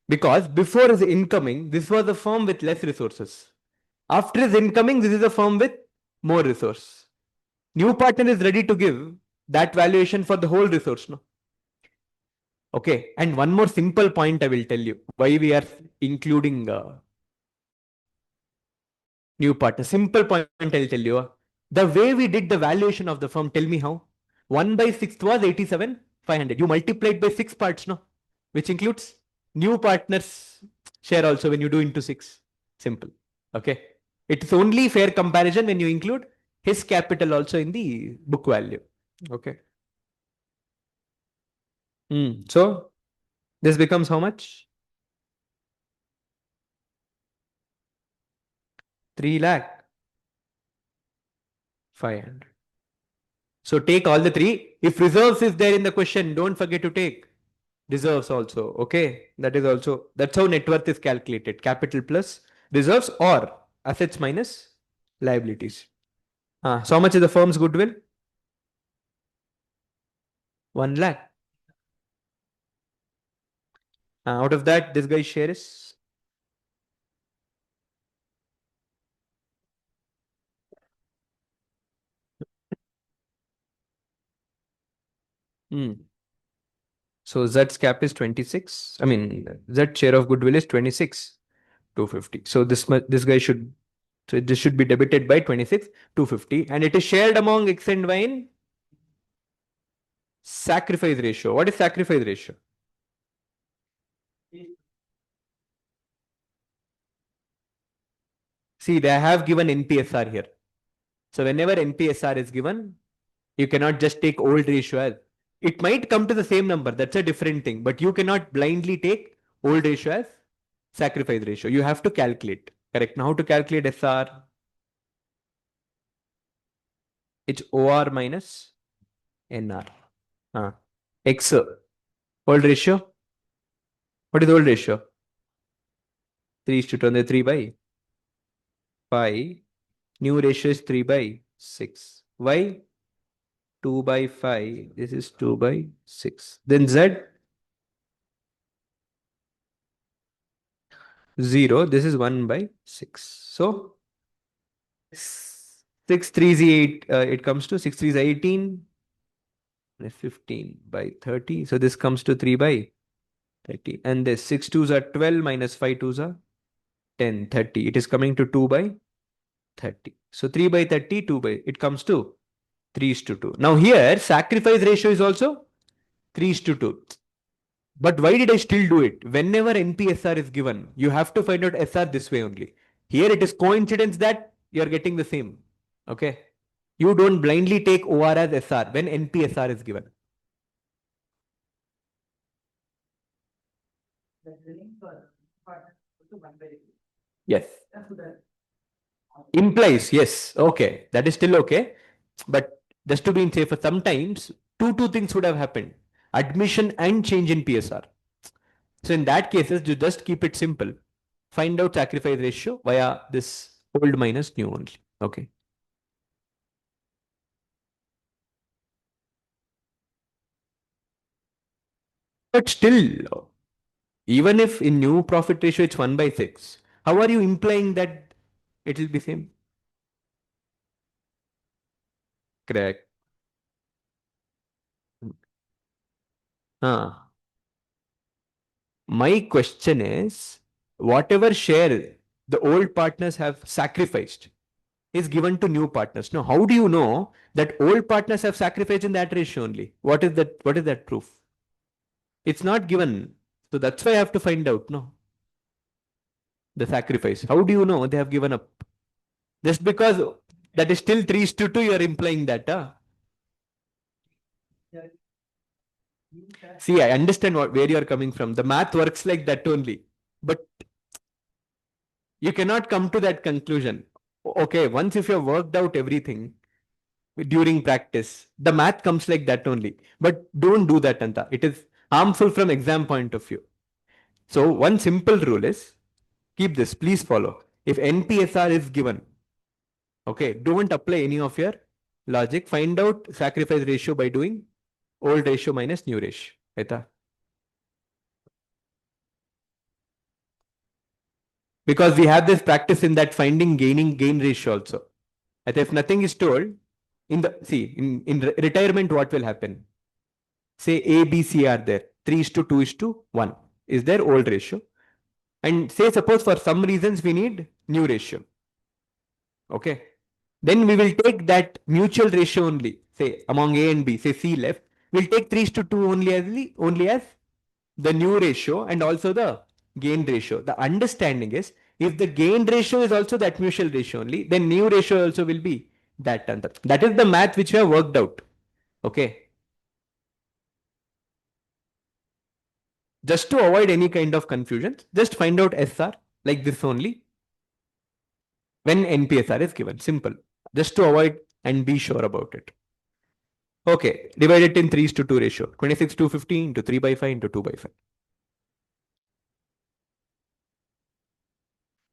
Because before his incoming, this was a firm with less resources. After his incoming, this is a firm with more resource. New partner is ready to give that valuation for the whole resource. No? Okay. And one more simple point I will tell you why we are including new partner. Simple point I'll tell you. The way we did the valuation of the firm, tell me how. 1/6 was 87,500. You multiplied by 6 parts, no? Which includes new partners share also when you do into 6. Simple. Okay. It's only fair comparison when you include his capital also in the book value. Okay. So this becomes how much? 3,05,000. So take all the three. If reserves is there in the question, don't forget to take reserves also. Okay. That's how net worth is calculated. Capital plus reserves or assets minus liabilities. So how much is the firm's goodwill? 1 lakh. Out of that, this guy's share is hmm. So Z's cap is 26. I mean, Z share of goodwill is 26, 250. So this guy should, so this should be debited by 26, 250, and it is shared among X and Y in sacrifice ratio. What is sacrifice ratio? See, they have given NPSR here. So whenever NPSR is given, you cannot just take old ratio as it might come to the same number. That's a different thing. But you cannot blindly take old ratio as sacrifice ratio. You have to calculate. Correct. Now how to calculate SR? It's OR minus NR. X old ratio. What is old ratio? 3 is to 2, 3 by 5. New ratio is 3 by 6. Why? 2 by 5. This is 2 by 6. Then Z 0. This is 1 by 6. So 6 3 is 8. It comes to 6 3 is 18. 15 by 30. So this comes to 3 by 30. And this 6 2s are 12 minus 5 2s are 10, 30. It is coming to 2 by 30. So 3 by 30, 2 by, it comes to 3 is to 2. Now here, sacrifice ratio is also 3 is to 2. But why did I still do it? Whenever NPSR is given, you have to find out SR this way only. Here it is coincidence that you're getting the same. Okay. You don't blindly take OR as SR when NPSR is given. Yes. Implies, yes. Okay. That is still okay. But just to be in safer, sometimes two things would have happened. Admission and change in PSR. So in that cases, you just keep it simple. Find out sacrifice ratio via this old minus new only. Okay. But still, even if in new profit ratio it's 1 by 6, how are you implying that it will be same? Correct. My question is, whatever share the old partners have sacrificed is given to new partners. Now, how do you know that old partners have sacrificed in that ratio only? What is that? What is that proof? It's not given. So that's why I have to find out, no? The sacrifice. How do you know they have given up? Just because that is still 3 to 2, you are implying that. See, I understand where you are coming from. The math works like that only. But you cannot come to that conclusion. Okay, once if you have worked out everything during practice, the math comes like that only. But don't do that, Anta. It is harmful from exam point of view. So one simple rule is, keep this, please follow. If NPSR is given, okay, don't apply any of your logic. Find out sacrifice ratio by doing old ratio minus new ratio. Aita? Because we have this practice in that finding gain ratio also. And if nothing is told, in retirement, what will happen? Say A, B, C are there. 3 is to 2 is to 1 is their old ratio. And say suppose for some reasons we need new ratio. Okay. Then we will take that mutual ratio only. Say among A and B, say C left. We'll take 3 is to 2 only as the new ratio and also the gain ratio. The understanding is, if the gain ratio is also that mutual ratio only, then new ratio also will be that. That is the math which we have worked out. Okay. Just to avoid any kind of confusion, just find out SR like this only when NPSR is given. Simple. Just to avoid and be sure about it. Okay, divide it in 3:2 ratio. 26,250 into 3 by 5 into 2 by 5.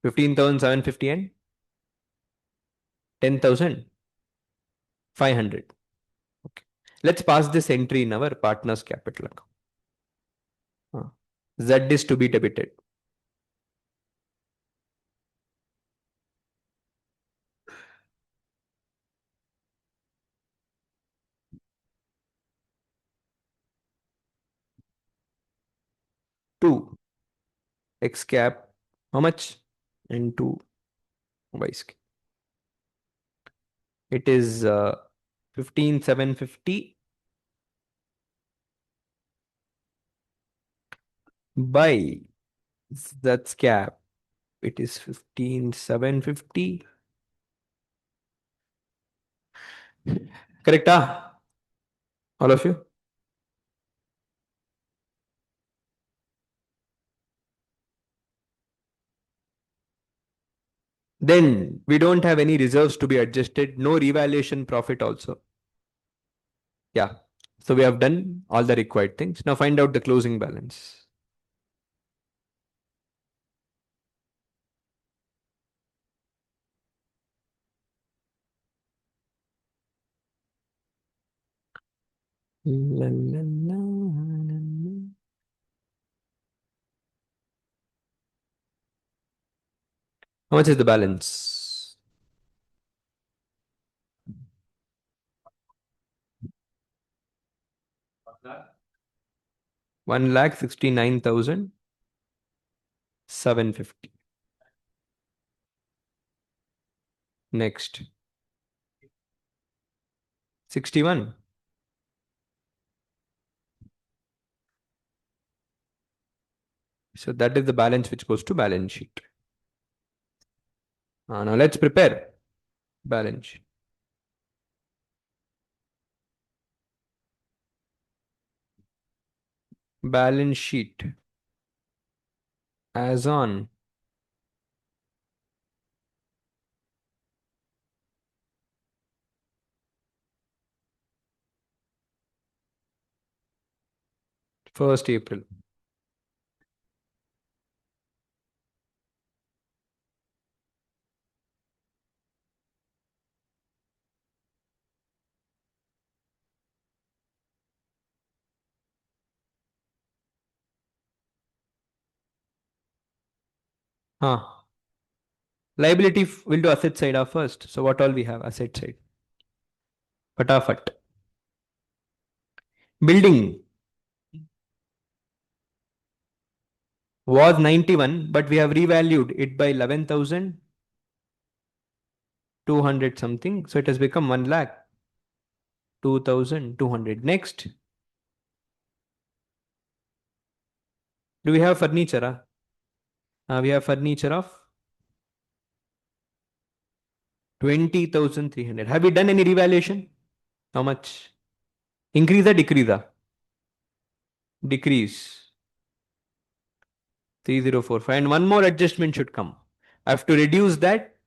15,750 and 10,500. Okay. Let's pass this entry in our partner's capital account. Z is to be debited. Two x cap. How much? Into y cap. It is 15,750 by Z cap. It is 15,750. Correct? All of you? Then we don't have any reserves to be adjusted, no revaluation profit also. Yeah. So we have done all the required things. Now find out the closing balance. La, la, la, la, la. How much is the balance? 1,69,750. Next. 61. So that is the balance which goes to balance sheet. Now let's prepare balance sheet. Balance sheet as on first April. Liability will do asset side first. So what all we have? Asset side. Fatafat. Building was 91, but we have revalued it by 11,200 something. So it has become 1 lakh 2,200. Next. Do we have furniture? We have furniture of 20,300. Have we done any revaluation? How much? Increase or decrease? Decrease. 3045. And one more adjustment should come. I have to reduce that,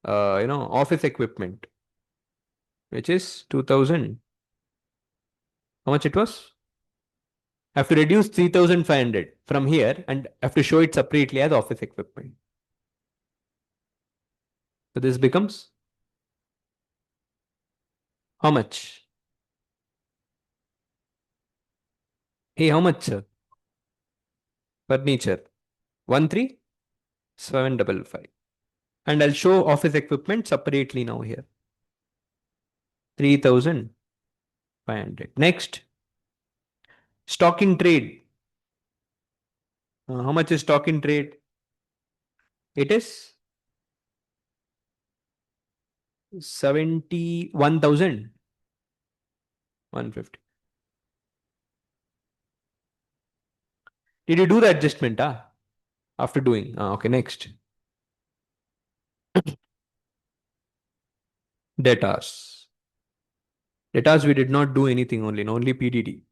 office equipment, which is 2,000. How much it was? I have to reduce 3,500 from here and I have to show it separately as office equipment. So this becomes how much? Hey, how much, sir? Furniture. 13,755. And I'll show office equipment separately now here. 3,500. Next. Stock in trade. How much is stock in trade? It is 71,150. Did you do the adjustment? After doing. Okay, next. Debtors. Debtors, we did not do anything only PDD.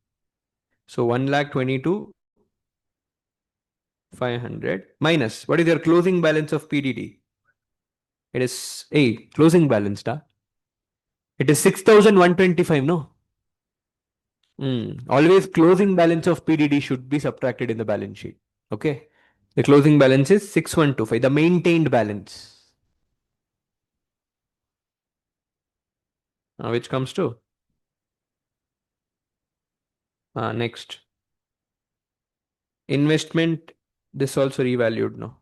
So 1,22,500 minus. What is your closing balance of PDD? It is 8. Closing balance, It is 6,125, no? Always closing balance of PDD should be subtracted in the balance sheet. Okay. The closing balance is 6125, the maintained balance, which comes to next. Investment, this also revalued, no?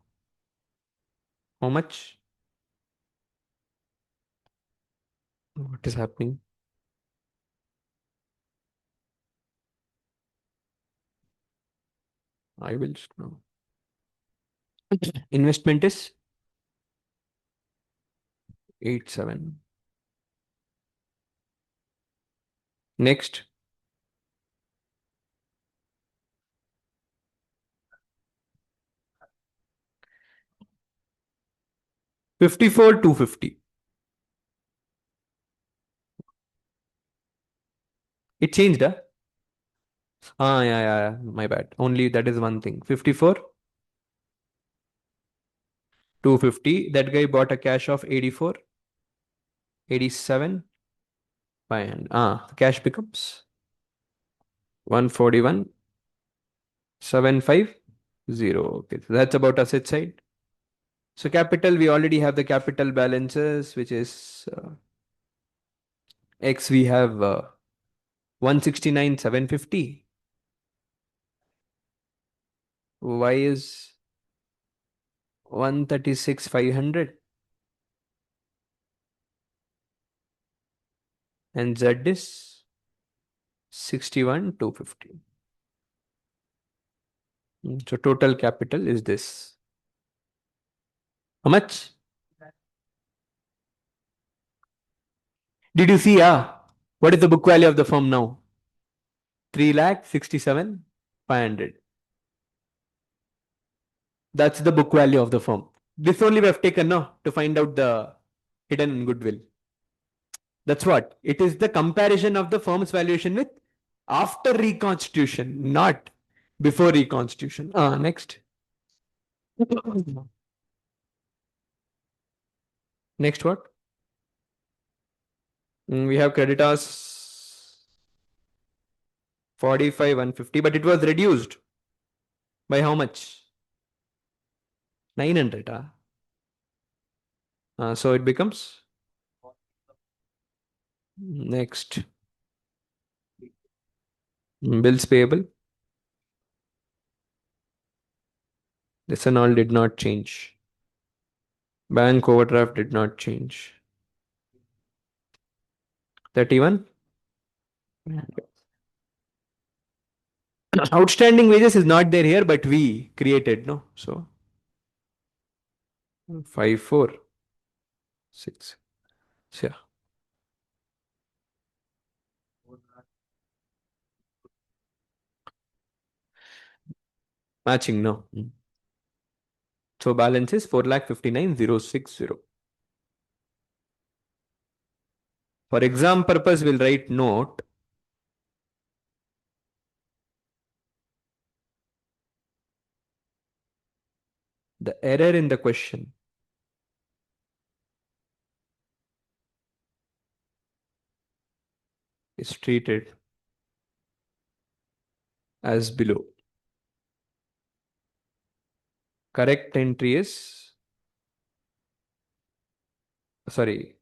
How much? What is happening? I will just know. Investment is 87. Next, 54 250. It changed, huh? Yeah, yeah, yeah. My bad. Only that is one thing. 54 250. That guy bought a cash of 84, 87, 500. The cash becomes 141, 750. Okay, so that's about asset side. So capital, we already have the capital balances, which is X, we have 169, 750. Y is 136, 500. And Z is 61, 250. So total capital is this. How much? Did you see? What is the book value of the firm now? 3 lakh 67, 500. That's the book value of the firm. This only we have taken now to find out the hidden goodwill. That's what. It is the comparison of the firm's valuation with after reconstitution, not before reconstitution. Next. Next what? We have creditors 45, 150, but it was reduced by how much? 900. So it becomes next. Bills payable. This and all did not change. Bank overdraft did not change. 31. Outstanding wages is not there here, but we created, no? So 5, 4, 6. So, yeah. Matching, no? So balance is 4,59,060. For exam purpose, we'll write note. The error in the question is treated as below. Correct entry is, sorry,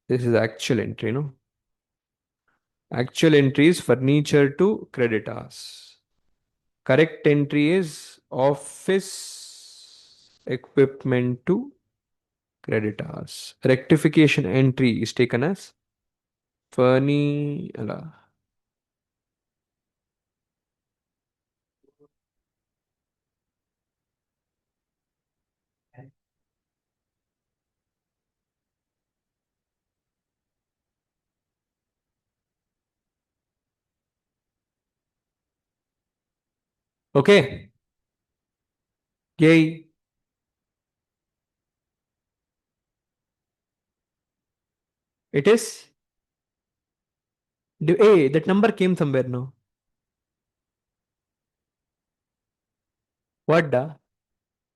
this is actual entry, no? Actual entry is furniture to creditors. Correct entry is office equipment to creditors. Rectification entry is taken as furni. Okay. Yay. It is. Hey, that number came somewhere now. What the?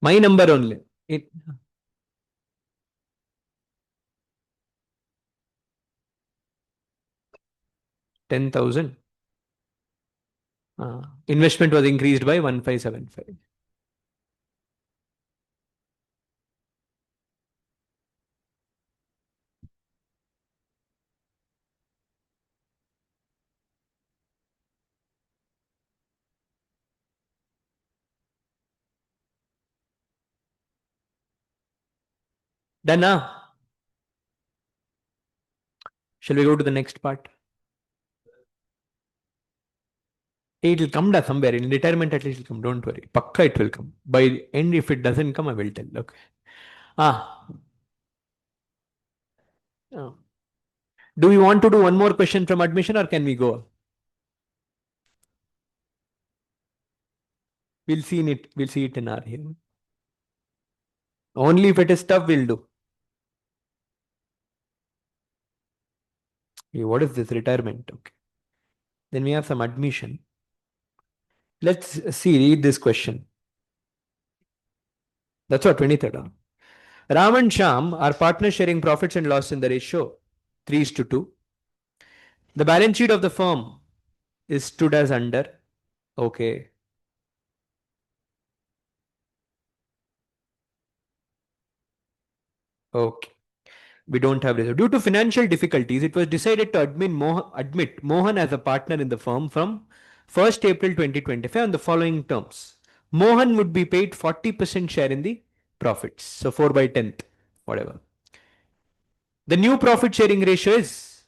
My number only. It 10,000. Investment was increased by 1575. Done now. Shall we go to the next part? It will come down somewhere. In retirement, at least it will come. Don't worry. Pakka it will come. By the end, if it doesn't come, I will tell. Okay. Ah. Oh. Do we want to do one more question from admission or can we go? We'll see it. We'll see it in our here. Only if it is tough, we'll do. Okay, what is this retirement? Okay. Then we have some admission. Let's see, read this question. That's what, 23rd. Huh? Ram and Sham are partners sharing profits and loss in the ratio 3:2. The balance sheet of the firm is stood as under. Okay. Okay. We don't have reserve. Due to financial difficulties, it was decided to admit Mohan as a partner in the firm from 1st April 2025 on the following terms. Mohan would be paid 40% share in the profits. So 4 by 10th, whatever. The new profit sharing ratio is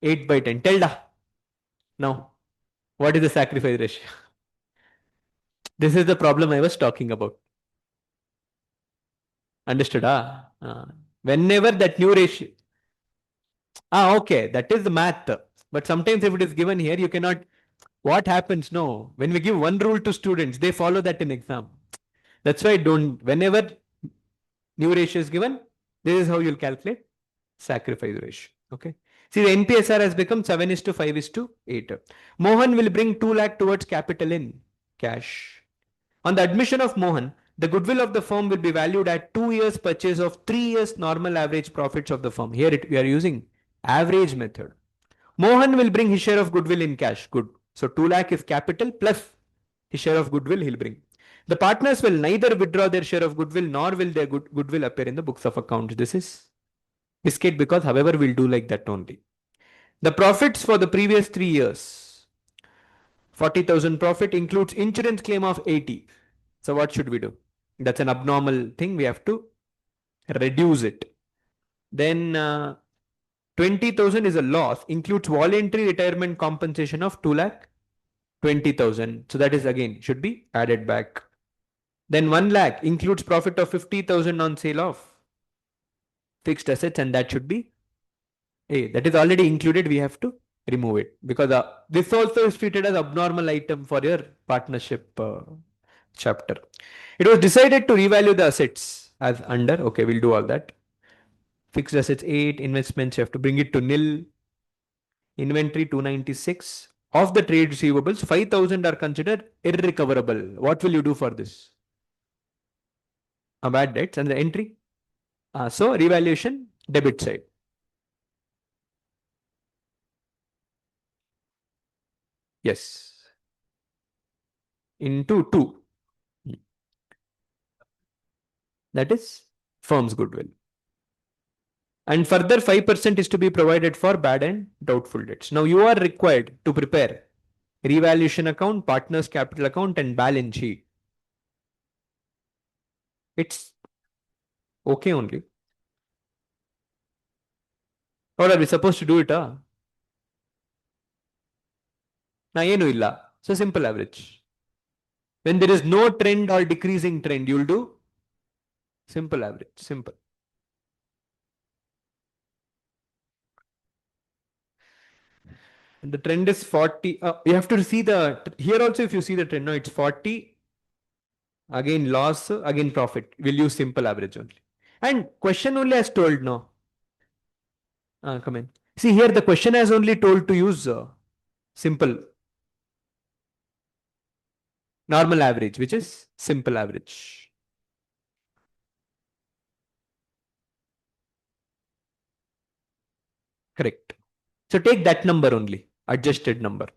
8 by 10. Tell da. Now, what is the sacrifice ratio? This is the problem I was talking about. Understood? Whenever that new ratio. Okay. That is the math. But sometimes if it is given here, you cannot. What happens? No. When we give one rule to students, they follow that in exam. That's why whenever new ratio is given, this is how you'll calculate sacrifice ratio. Okay. See, the NPSR has become 7:5:8. Mohan will bring 2 lakh towards capital in cash. On the admission of Mohan, the goodwill of the firm will be valued at 2 years purchase of 3 years normal average profits of the firm. Here we are using average method. Mohan will bring his share of goodwill in cash. Good. So 2 lakh is capital plus his share of goodwill he'll bring. The partners will neither withdraw their share of goodwill nor will their goodwill appear in the books of accounts. This is biscuit because however we'll do like that only. The profits for the previous 3 years, 40,000 profit includes insurance claim of 80. So what should we do? That's an abnormal thing. We have to reduce it. Then 20,000 is a loss, includes voluntary retirement compensation of 2 lakh 20,000. So that is again should be added back. Then 1 lakh includes profit of 50,000 on sale of fixed assets and that should be that is already included. We have to remove it because this also is treated as abnormal item for your partnership chapter. It was decided to revalue the assets as under. Okay, we'll do all that. Fixed assets 8, investments you have to bring it to nil. Inventory 296. Of the trade receivables, 5,000 are considered irrecoverable. What will you do for this? Bad debts and the entry. So revaluation debit side. Yes. Into 2. That is firm's goodwill. And further 5% is to be provided for bad and doubtful debts. Now you are required to prepare revaluation account, partners capital account and balance sheet. It's okay only. Or are we supposed to do it? Now ಏನು ಇಲ್ಲ. So simple average. When there is no trend or decreasing trend, you'll do simple average. Simple. And the trend is 40. You have to see here also if you see the trend, no, it's 40. Again loss, again profit. We'll use simple average only. And question only has told, no. Come in. See here the question has only told to use simple normal average, which is simple average. Correct. So take that number only. adjusted number.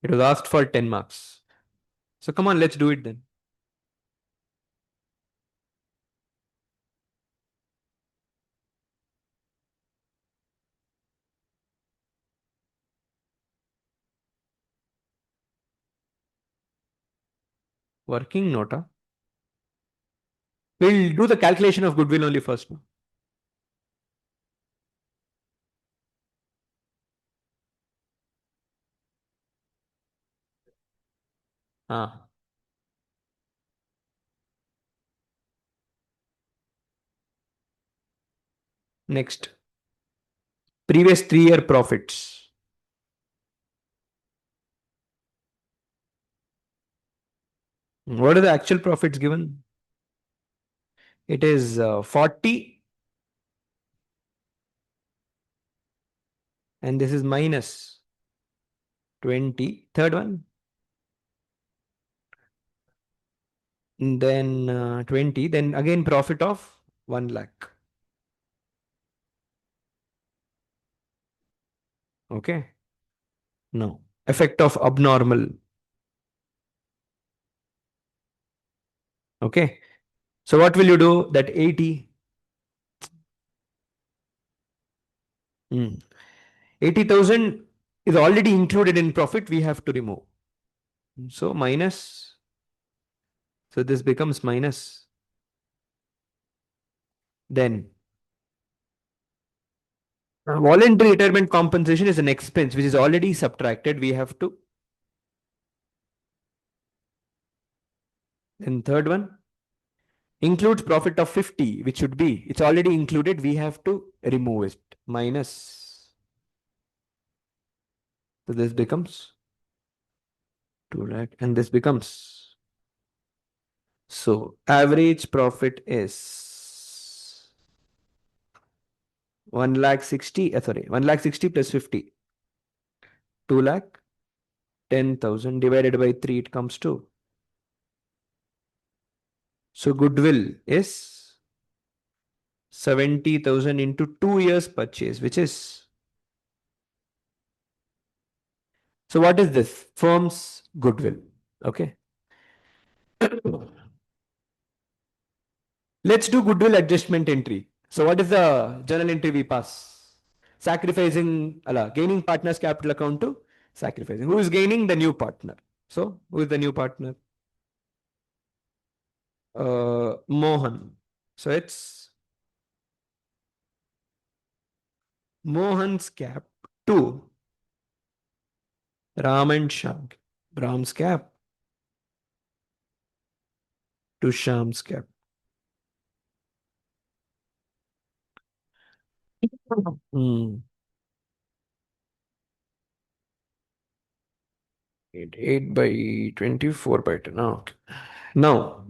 It was asked for 10 marks. So come on, let's do it then. Working nota. We'll do the calculation of goodwill only first. No? Ah, next. Previous 3-year profits. What are the actual profits given? It is 40 and this is minus 20. Third one. Then 20. Then again profit of 1 lakh. Okay. No. Effect of abnormal. Okay. So what will you do? That 80. 80,000 is already included in profit. We have to remove. So minus. So this becomes minus. Then voluntary retirement compensation is an expense which is already subtracted. We have to. Then third one includes profit of 50, which should be, it's already included. We have to remove it. Minus. So this becomes 2 lakh and this becomes. So average profit is 1 lakh 60, sorry, 1 lakh 60 plus 50. 2 lakh 10,000 divided by 3, it comes to. So goodwill is 70,000 into 2 years purchase, which is. So what is this? Firm's goodwill. Okay. Let's do goodwill adjustment entry. So what is the journal entry we pass? Sacrificing, gaining partner's capital account to sacrificing. Who is gaining? The new partner. So who is the new partner? Mohan. So it's Mohan's cap to Ram and Shyam. Ram's cap to Shyam's cap. Hmm. 8 by 24 by 10. Okay. Now,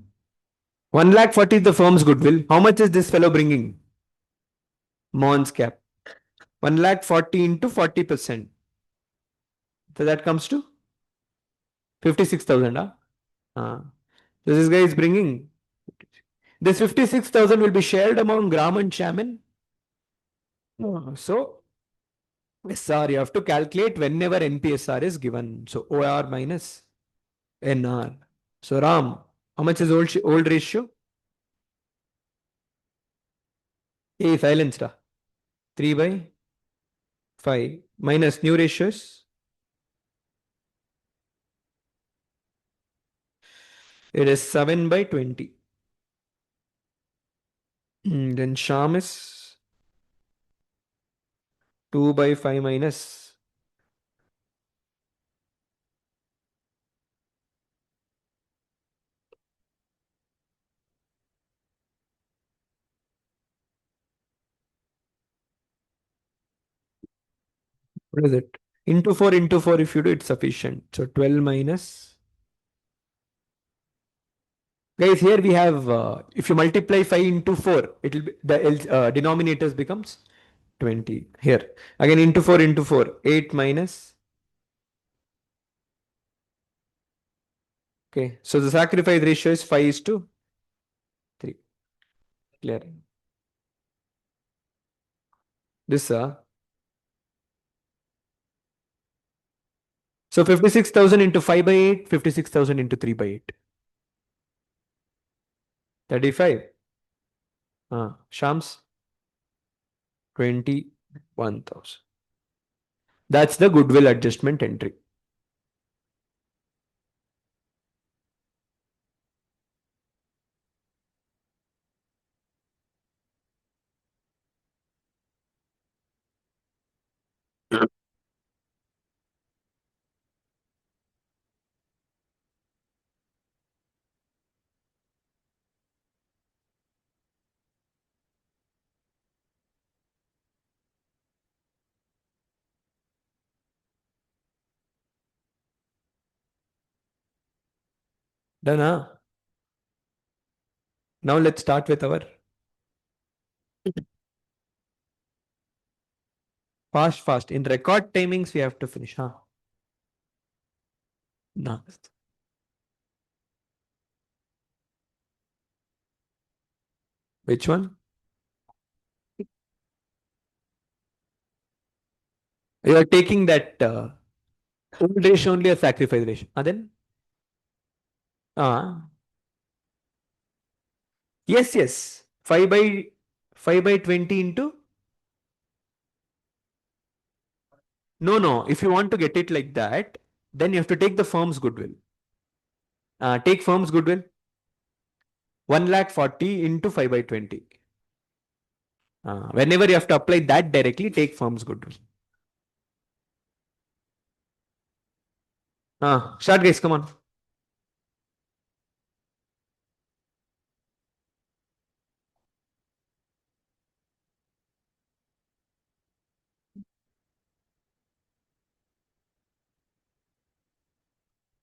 1 lakh 40 is the firm's goodwill. How much is this fellow bringing? Mohan's cap. 1 lakh 40 into 40%. So that comes to 56,000. Huh? So this guy is bringing. This 56,000 will be shared among Gram and Shaman. So SR, you have to calculate whenever NPSR is given. So OR minus NR. So Ram, how much is old ratio? A silence. 3 by 5 minus new ratios. It is 7 by 20. Then Sham is 2 by 5 minus. What is it? Into 4 into 4, if you do, it's sufficient. So 12 minus. Guys, here we have, if you multiply 5 into 4, it will be, the denominators becomes 20. Here, again into 4, 8 minus. Okay, so the sacrifice ratio is 5 is to 3. Clear. This, so 56,000 into 5 by 8, 56,000 into 3 by 8. 35. Shams, 21,000. That's the goodwill adjustment entry. Done, huh? Now let's start with our fast. In record timings, we have to finish, huh? No. Which one? You are taking that old ratio only a sacrifice ratio. Then? Uh, yes. 5 by 20 into. No. If you want to get it like that, then you have to take the firm's goodwill. Take firm's goodwill. 1,40,000 into 5 by 20. Whenever you have to apply that directly, take firm's goodwill. Start, guys. Come on.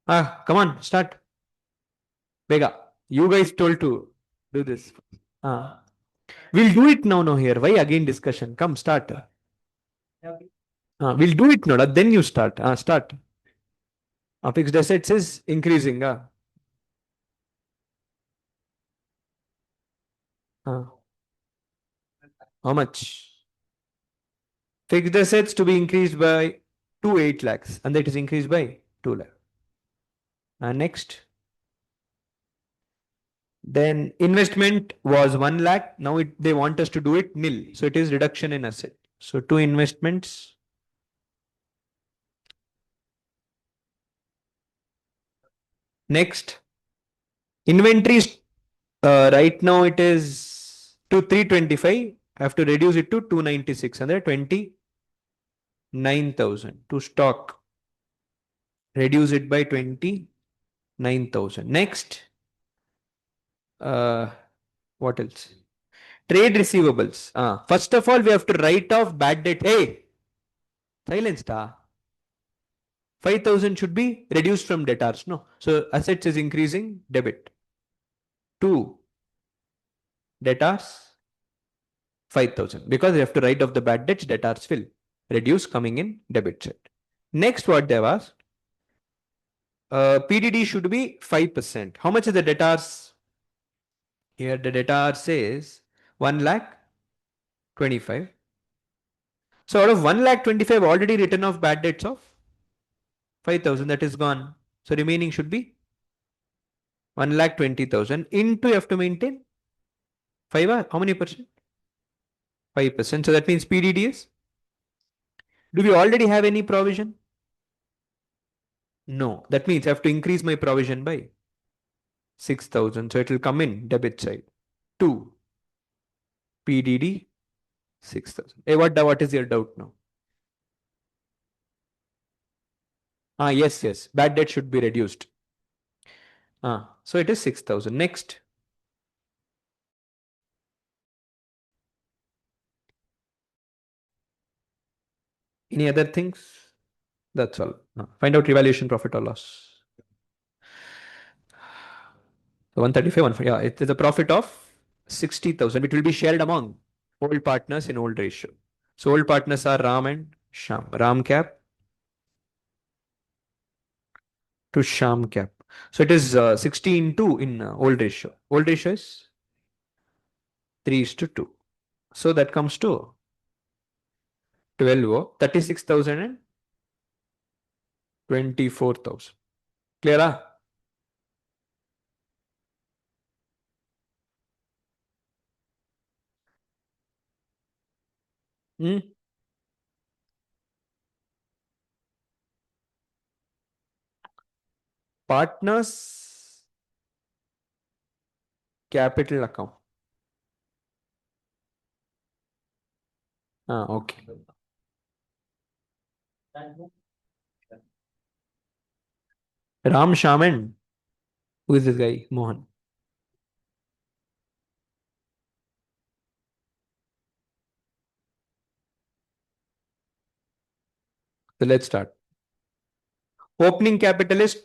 Come on. Start. Bega. You guys told to do this. We'll do it now. No, here. Why again discussion? Come, start. We'll do it now. Then you start. Start. Fixed assets is increasing. How much? Fixed assets to be increased by 8 lakhs, and that is increased by 2 lakhs. Next. Then investment was 1 lakh. Now they want us to do it nil. So it is reduction in asset. So 2 investments. Next. Inventories, right now it is to 325. I have to reduce it to 296. And 29,000 to stock. Reduce it by 29,000. Next. What else? Trade receivables. First of all, we have to write off bad debt. Hey, silence, 5,000 should be reduced from debtors. No. So assets is increasing, debit. 2 debtors, 5,000. Because they have to write off the bad debts, debtors will reduce coming in debit side. Next, what they have asked? PDD should be 5%. How much is the debtors? Here the debtor says 1,25,000. So out of 1,25,000 already written off bad debts of 5,000, that is gone. So remaining should be 1,20,000 into you have to maintain 5. How many percent? 5%. So that means PDD is. Do we already have any provision? No. That means I have to increase my provision by 6,000. So it will come in debit side. 2 PDD 6,000. Hey, what is your doubt now? Yes. Bad debt should be reduced. So it is 6,000. Next. Any other things? That's all. Find out revaluation profit or loss. So 135, yeah, it is a profit of 60,000, which will be shared among old partners in old ratio. So old partners are Ram and Sham. Ram cap to Sham cap. So it is 60 into in old ratio. Old ratio is 3:2. So that comes to 12 36,000 and 24,000. Clear? Hmm? Partners capital account. Okay. Ram Shaman. Who is this guy? Mohan. So let's start. Opening capital is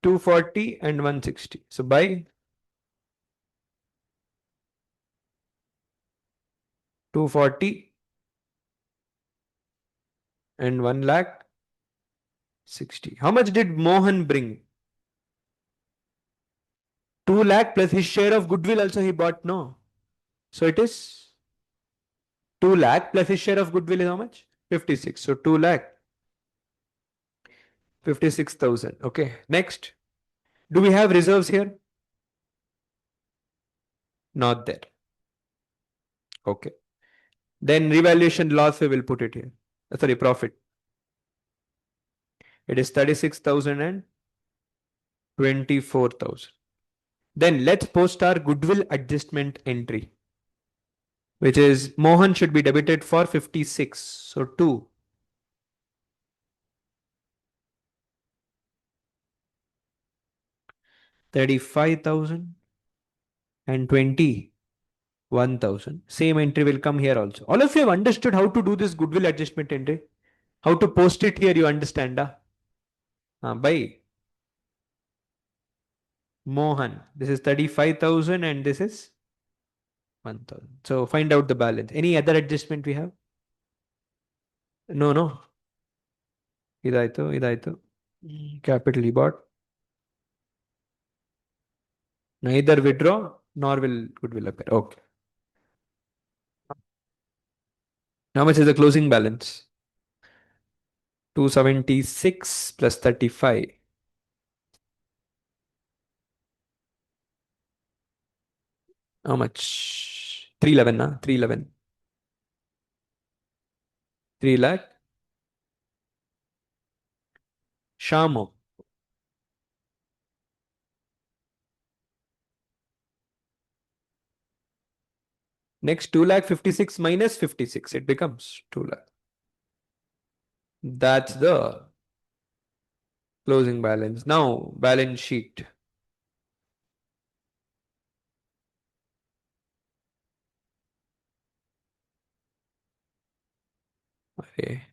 240 and 160. So buy 240 and 1 lakh 60. How much did Mohan bring? 2 lakh plus his share of goodwill also he bought. No. So it is 2 lakh plus his share of goodwill is how much? 56. So 2 lakh 56,000. Okay. Next. Do we have reserves here? Not there. Okay. Then revaluation loss we will put it here. Sorry, profit. It is 36,000 and 24,000. Then let's post our goodwill adjustment entry, which is Mohan should be debited for 56. So 2. 35,000 and 21,000. Same entry will come here also. All of you have understood how to do this goodwill adjustment entry. How to post it here, you understand? By Mohan. This is 35,000 and this is 1,000. So find out the balance. Any other adjustment we have? No, no. ಇದಾಯ್ತು. Capital he bought. Neither withdraw nor will goodwill appear. Okay. How much is the closing balance? 276 plus 35. How much? 311, na? 311. 3 lakh. Shamo. Next 2 lakh 56 minus 56. It becomes 2 lakh. That's the closing balance. Now, balance sheet. Okay.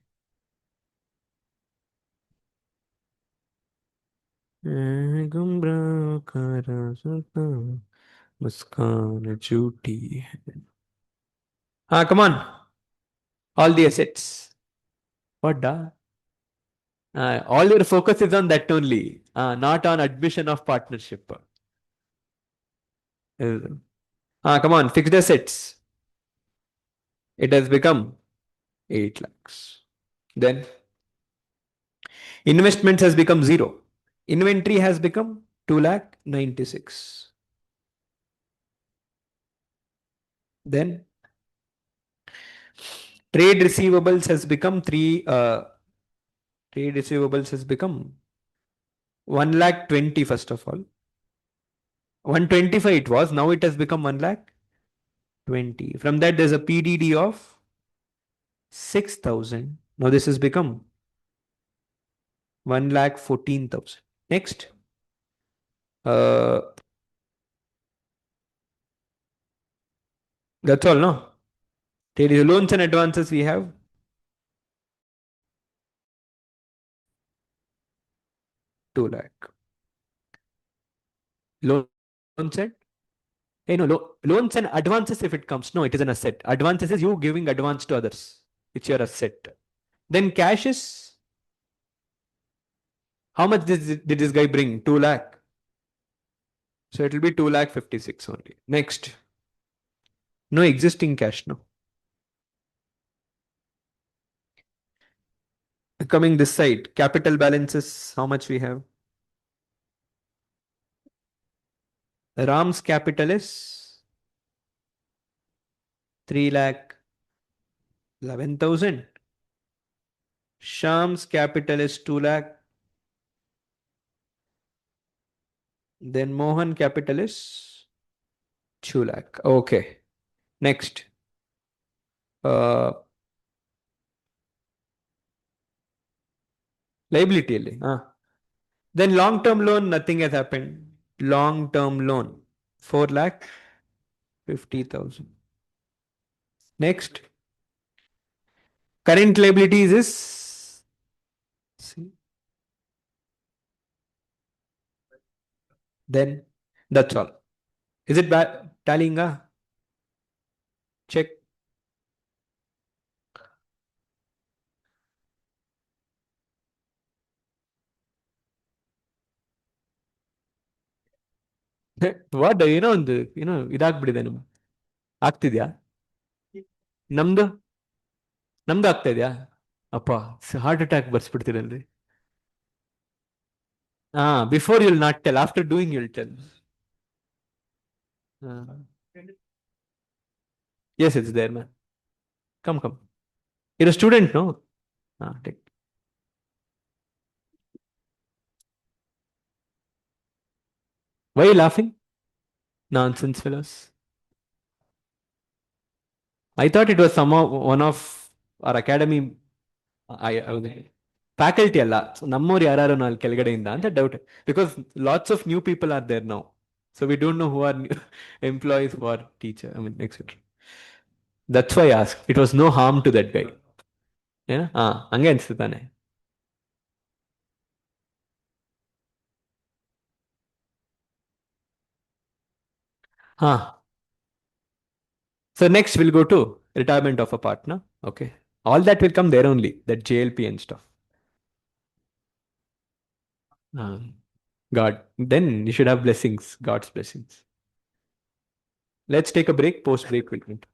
Muskan Chuti. Come on. All the assets. What da? All your focus is on that only, not on admission of partnership. Come on, fixed assets. It has become 8 lakhs. Then investments has become 0. Inventory has become 2 lakh 96. Then trade receivables has become 1 lakh 20 first of all. 125 it was, now it has become 1 lakh 20. From that there's a PDD of 6,000. Now this has become 1 lakh 14,000. Next. That's all, no? There is loans and advances we have. Two lakh. Loans and loans and advances if it comes. No, it is an asset. Advances is you giving advance to others. It's your asset. Then cash is how much did this guy bring? 2 lakh. So it will be 2 lakh 56 only. Next. No existing cash, no. Coming this side, capital balances, how much we have? Ram's capital is 3 lakh 11,000. Sham's capital is 2 lakh. Then Mohan capital is 2 lakh. Okay. Next. Uh, liability. Then long term loan, nothing has happened. Long term loan, 4 lakh 50,000. Next. Current liabilities is, see, then that's all. Is it bad? Tallying? Check. What do you know? ಇದಾಗ್ಬಿಟ್ಟಿದೆ ನಮ್ಗೆ ಆಗ್ತಿದ್ಯಾ ನಮ್ದು ನಮ್ದು ಆಗ್ತಾ ಇದೆಯಾ ಅಪ್ಪ heart attack ಬರ್ಸ್ಬಿಡ್ತೀರಲ್ರಿ ಹಾ before you'll not tell after doing you'll tell yes it's there man come come ಇರೋ ಸ್ಟೂಡೆಂಟ್ ನೋ ಹಾ tech why laughing nonsense fellows I thought it was someone of our academy faculty ಅಲ್ಲ ನಮ್ಮವ್ರು ಯಾರು ಅಲ್ಲಿ ಕೆಳಗಡೆಯಿಂದ ಅಂತ doubt because lots of new people are there now so we don't know who are employees who are teacher I mean etcetera that's why ask it was no harm to that guy ಏನ ಹಾ ಹಂಗೆ ಅನ್ಸುತ್ತಾನೆ ಹಾ so next we'll go to retirement of a partner okay all that will come there only that JLP and stuff God then you should have blessings God's blessings let's take a break post break we'll continue.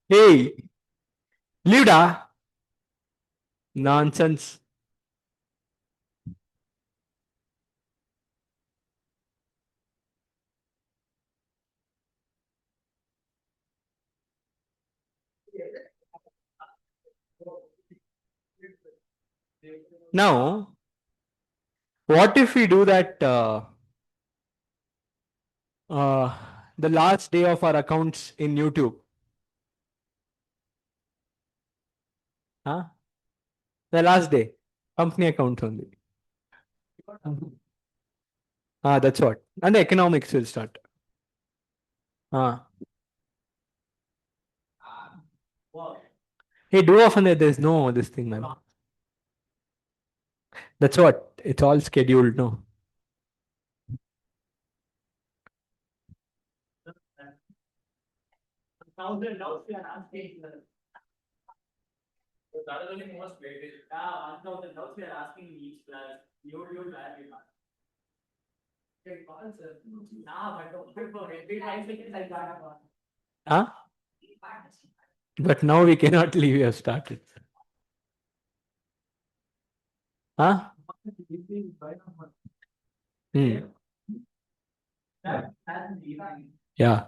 Hey, Luda. Nonsense. Now, what if we do that uh, the last day of our accounts in YouTube? Huh? The last day. Company account only. Ah, that's what. And the economics will start. Ah. Hey, do often there's no this thing, man. That's what. It's all scheduled, no? Huh? But now we cannot leave. We have started. Huh? Hmm. Yeah.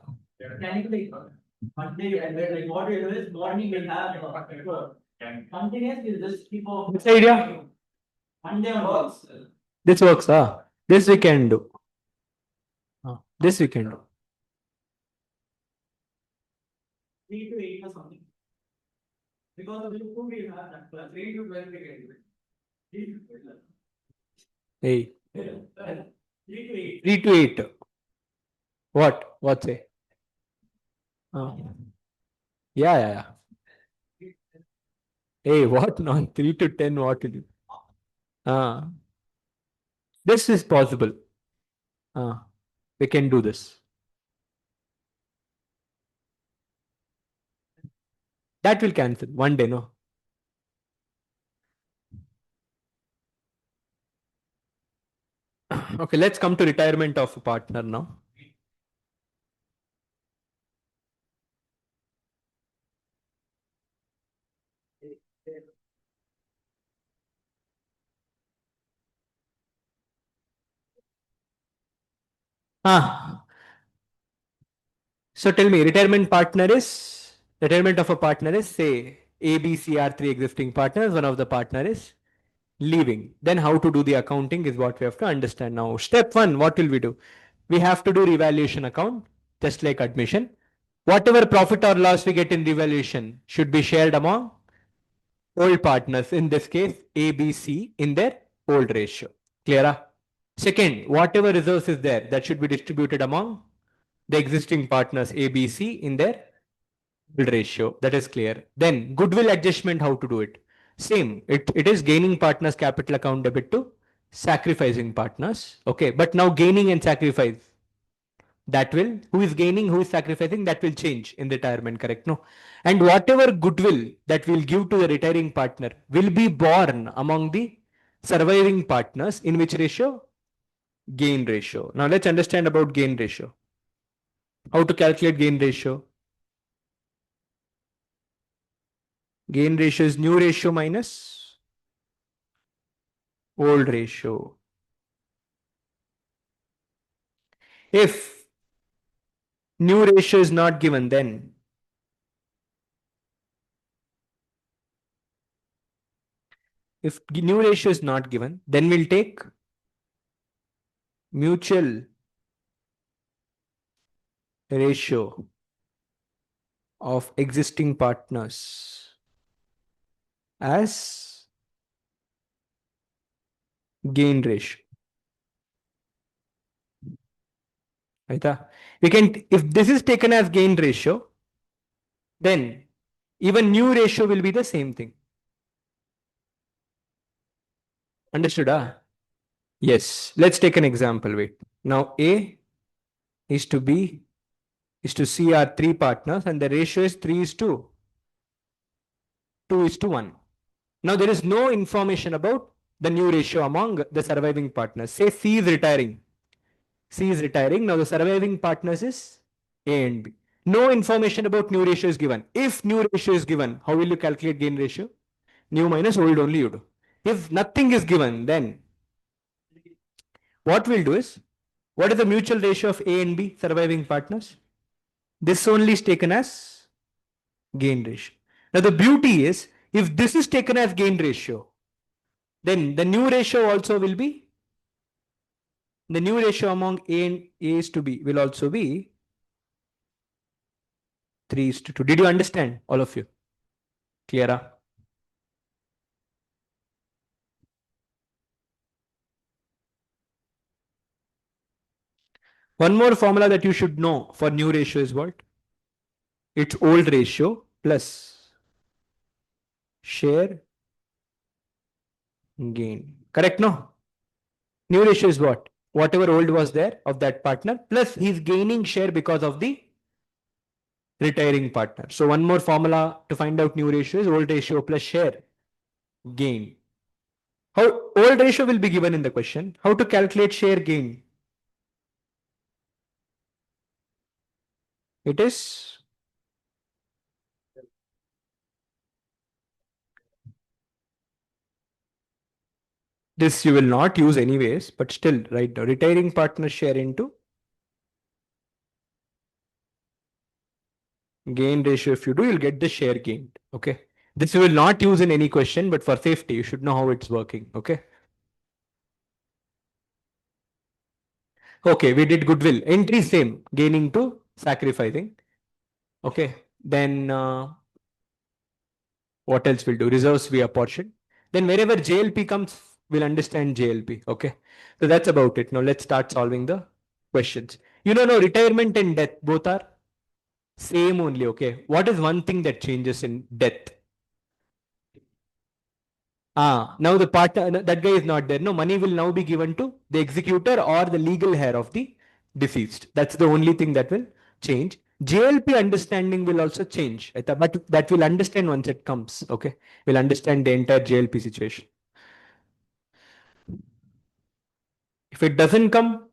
This idea? This works, huh? This we can do. This we can do. Hey. 3 to 8. What? What say? Yeah, yeah, yeah. Hey, what? No, 3 to 10, what to do? This is possible. We can do this. That will cancel one day, no? Okay, let's come to retirement of a partner now. So tell me, retirement of a partner is say A, B, C are three existing partners. One of the partner is leaving. Then how to do the accounting is what we have to understand now. Step one, what will we do? We have to do revaluation account, just like admission. Whatever profit or loss we get in revaluation should be shared among old partners. In this case, A, B, C in their old ratio. Clear? Second, whatever reserves is there, that should be distributed among the existing partners A, B, C in their old ratio. That is clear. Then goodwill adjustment, how to do it? Same. It is gaining partners capital account debit to sacrificing partners. Okay. But now gaining and sacrifice, that will, who is gaining, who is sacrificing, that will change in retirement, correct? No. And whatever goodwill that we'll give to the retiring partner will be born among the surviving partners in which ratio? Gain ratio. Now let's understand about gain ratio. How to calculate gain ratio? Gain ratio is new ratio minus old ratio. If new ratio is not given, then if new ratio is not given, then we'll take mutual ratio of existing partners as gain ratio. Right? We can, if this is taken as gain ratio, then even new ratio will be the same thing. Understood? Yes. Let's take an example. Wait. Now A is to B is to C are three partners and the ratio is 3 is to 2 is to 1. Now there is no information about the new ratio among the surviving partners. Say C is retiring. C is retiring. Now the surviving partners is A and B. No information about new ratio is given. If new ratio is given, how will you calculate gain ratio? New minus old only you do. If nothing is given, then what we'll do is, what is the mutual ratio of A and B surviving partners? This only is taken as gain ratio. Now the beauty is, if this is taken as gain ratio, then the new ratio also will be, the new ratio among A and A is to B will also be 3:2. Did you understand, all of you? Clear? One more formula that you should know for new ratio is what? It's old ratio plus share gain. Correct, no? New ratio is what? Whatever old was there of that partner, plus he's gaining share because of the retiring partner. So one more formula to find out new ratio is old ratio plus share gain. How old ratio will be given in the question. How to calculate share gain? It is this you will not use anyways, but still right now retiring partner share into gain ratio. If you do, you'll get the share gained. Okay. This you will not use in any question, but for safety, you should know how it's working. Okay. Okay, we did goodwill. Entry same, gaining to sacrificing. Okay. Then what else we'll do? Reserves we apportion. Then wherever JLP comes, we'll understand JLP. Okay. So that's about it. Now let's start solving the questions. You know, no, retirement and death both are same only. Okay. What is one thing that changes in death? Now the partner, that guy is not there. No, money will now be given to the executor or the legal heir of the deceased. That's the only thing that will change. JLP understanding will also change, but that will understand once it comes. Okay, we'll understand the entire JLP situation. If it doesn't come,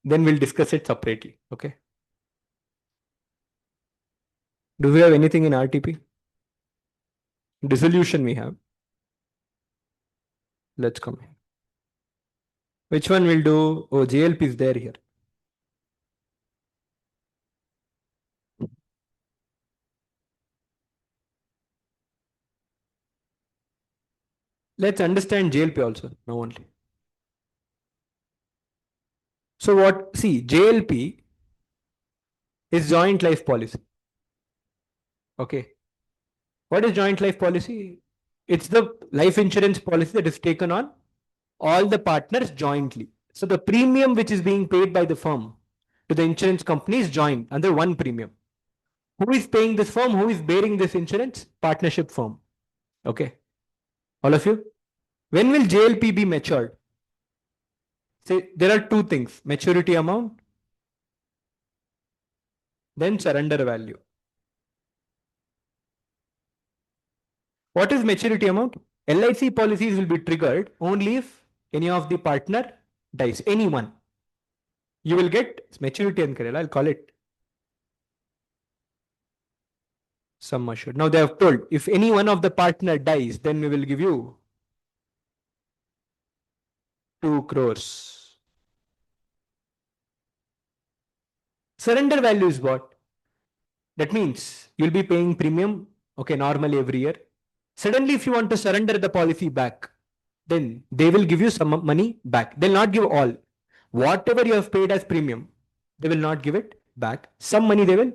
then we'll discuss it separately. Okay. Do we have anything in RTP? Dissolution we have. Let's come in. Which one will do? Oh, JLP is there here. Let's understand JLP also now only. So what? See, JLP is joint life policy. Okay. What is joint life policy? It's the life insurance policy that is taken on all the partners jointly. So the premium which is being paid by the firm to the insurance company is joint under one premium. Who is paying this firm? Who is bearing this insurance? Partnership firm. Okay. All of you? When will JLP be matured? Say there are two things: maturity amount, then surrender value. What is maturity amount? LIC policies will be triggered only if any of the partner dies. Anyone. You will get maturity and I'll call it sum assured. Now they have told if any one of the partner dies, then we will give you 2 crores. Surrender value is what? That means you'll be paying premium, okay, normally every year. Suddenly, if you want to surrender the policy back, then they will give you some money back. They'll not give all. Whatever you have paid as premium, they will not give it back. Some money they will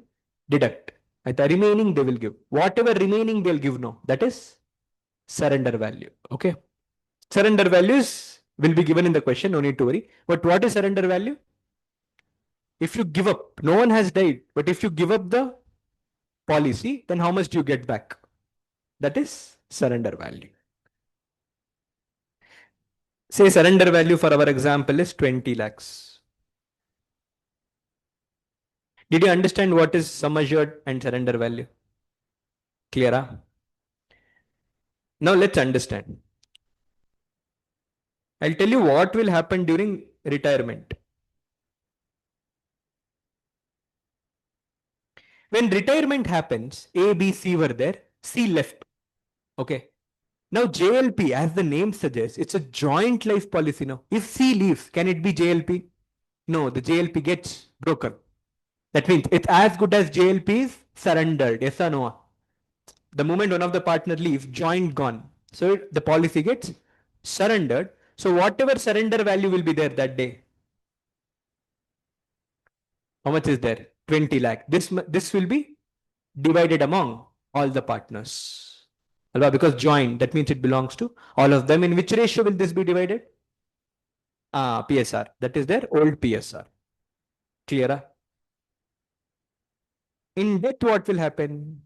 deduct. At the remaining, they will give. Whatever remaining they'll give now, that is surrender value. Okay. Surrender values will be given in the question, no need to worry. But what is surrender value? If you give up, no one has died, but if you give up the policy, then how much do you get back? That is surrender value. Say surrender value for our example is 20 lakhs. Did you understand what is sum assured and surrender value? Clear? Huh? Now let's understand. I'll tell you what will happen during retirement. When retirement happens, A, B, C were there, C left. Okay. Now JLP, as the name suggests, it's a joint life policy now. If C leaves, can it be JLP? No, the JLP gets broken. That means it's as good as JLP is surrendered. Yes or no? The moment one of the partner leaves, joint gone. So the policy gets surrendered. So whatever surrender value will be there that day. How much is there? 20 lakh. This will be divided among all the partners. Because joint, that means it belongs to all of them. In which ratio will this be divided? PSR. That is their old PSR. Clear? In death, what will happen?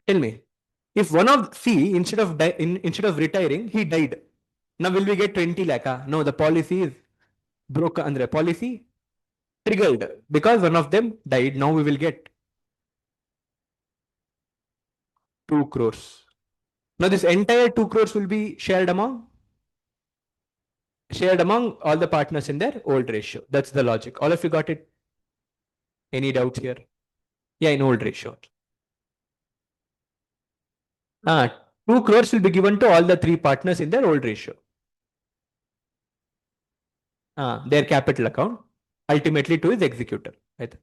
Tell me. If one of C instead of retiring, he died. Now will we get 20 lakh? No, the policy is broken. Andre policy triggered because one of them died. Now we will get 2 crores. Now this entire 2 crores will be shared among all the partners in their old ratio. That's the logic. All of you got it? Any doubts here? Yeah, in old ratio. 2 crores will be given to all the 3 partners in their old ratio. Their capital account. Ultimately to his executor. Right?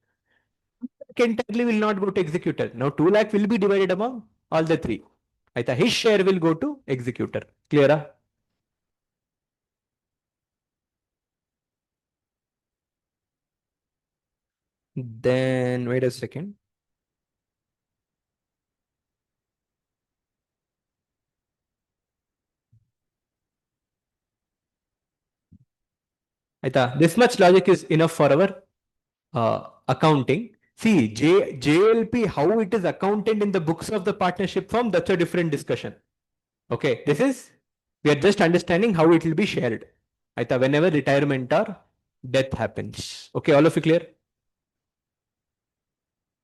Entirely will not go to executor. Now 2 lakh will be divided among all the 3. Right? His share will go to executor. Clear? Then wait a second. This much logic is enough for our accounting. See, JLP, how it is accounted in the books of the partnership firm, that's a different discussion. Okay, we are just understanding how it will be shared. Whenever retirement or death happens. Okay, all of you clear?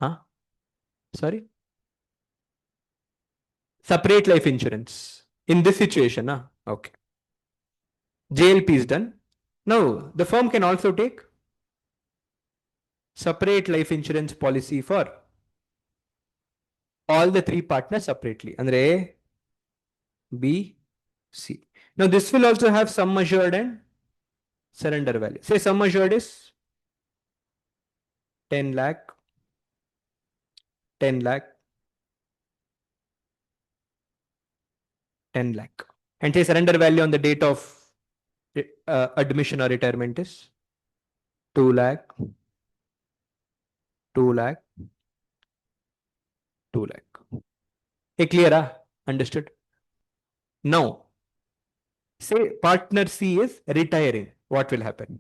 Huh? Sorry? Separate life insurance. In this situation, okay. JLP is done. Now, the firm can also take separate life insurance policy for all the 3 partners separately. Andre A, B, C. Now, this will also have sum assured and surrender value. Say sum assured is 10 lakh, 10 lakh, 10 lakh. And say surrender value on the date of admission or retirement is 2 lakh, 2 lakh, 2 lakh. Hey, clear? Understood? Now, say partner C is retiring. What will happen?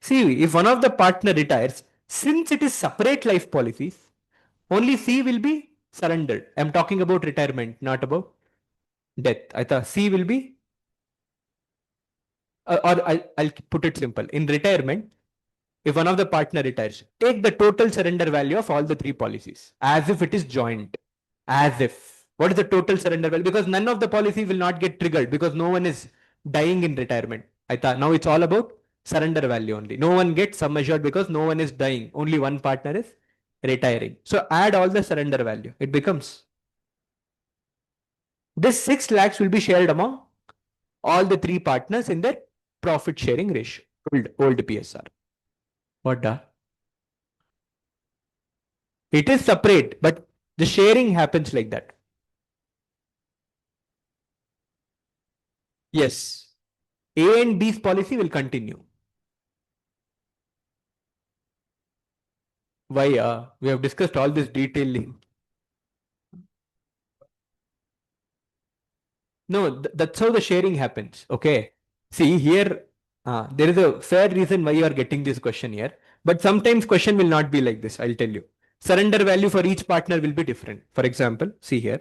See, if one of the partner retires, since it is separate life policies, only C will be surrendered. I'm talking about retirement, not about death. I thought C will be, or I'll put it simple. In retirement, if one of the partner retires, take the total surrender value of all the 3 policies as if it is joint. As if. What is the total surrender value? Because none of the policies will not get triggered because no one is dying in retirement. I thought now it's all about surrender value only. No one gets sum assured because no one is dying. Only one partner is retiring. So add all the surrender value. It becomes this 6 lakhs will be shared among all the 3 partners in their profit sharing ratio. Old PSR. What the? It is separate, but the sharing happens like that. Yes. A and B's policy will continue. Why? We have discussed all this detailedly. No, that's how the sharing happens. Okay. See here, there is a fair reason why you are getting this question here. But sometimes question will not be like this. I'll tell you. Surrender value for each partner will be different. For example, see here.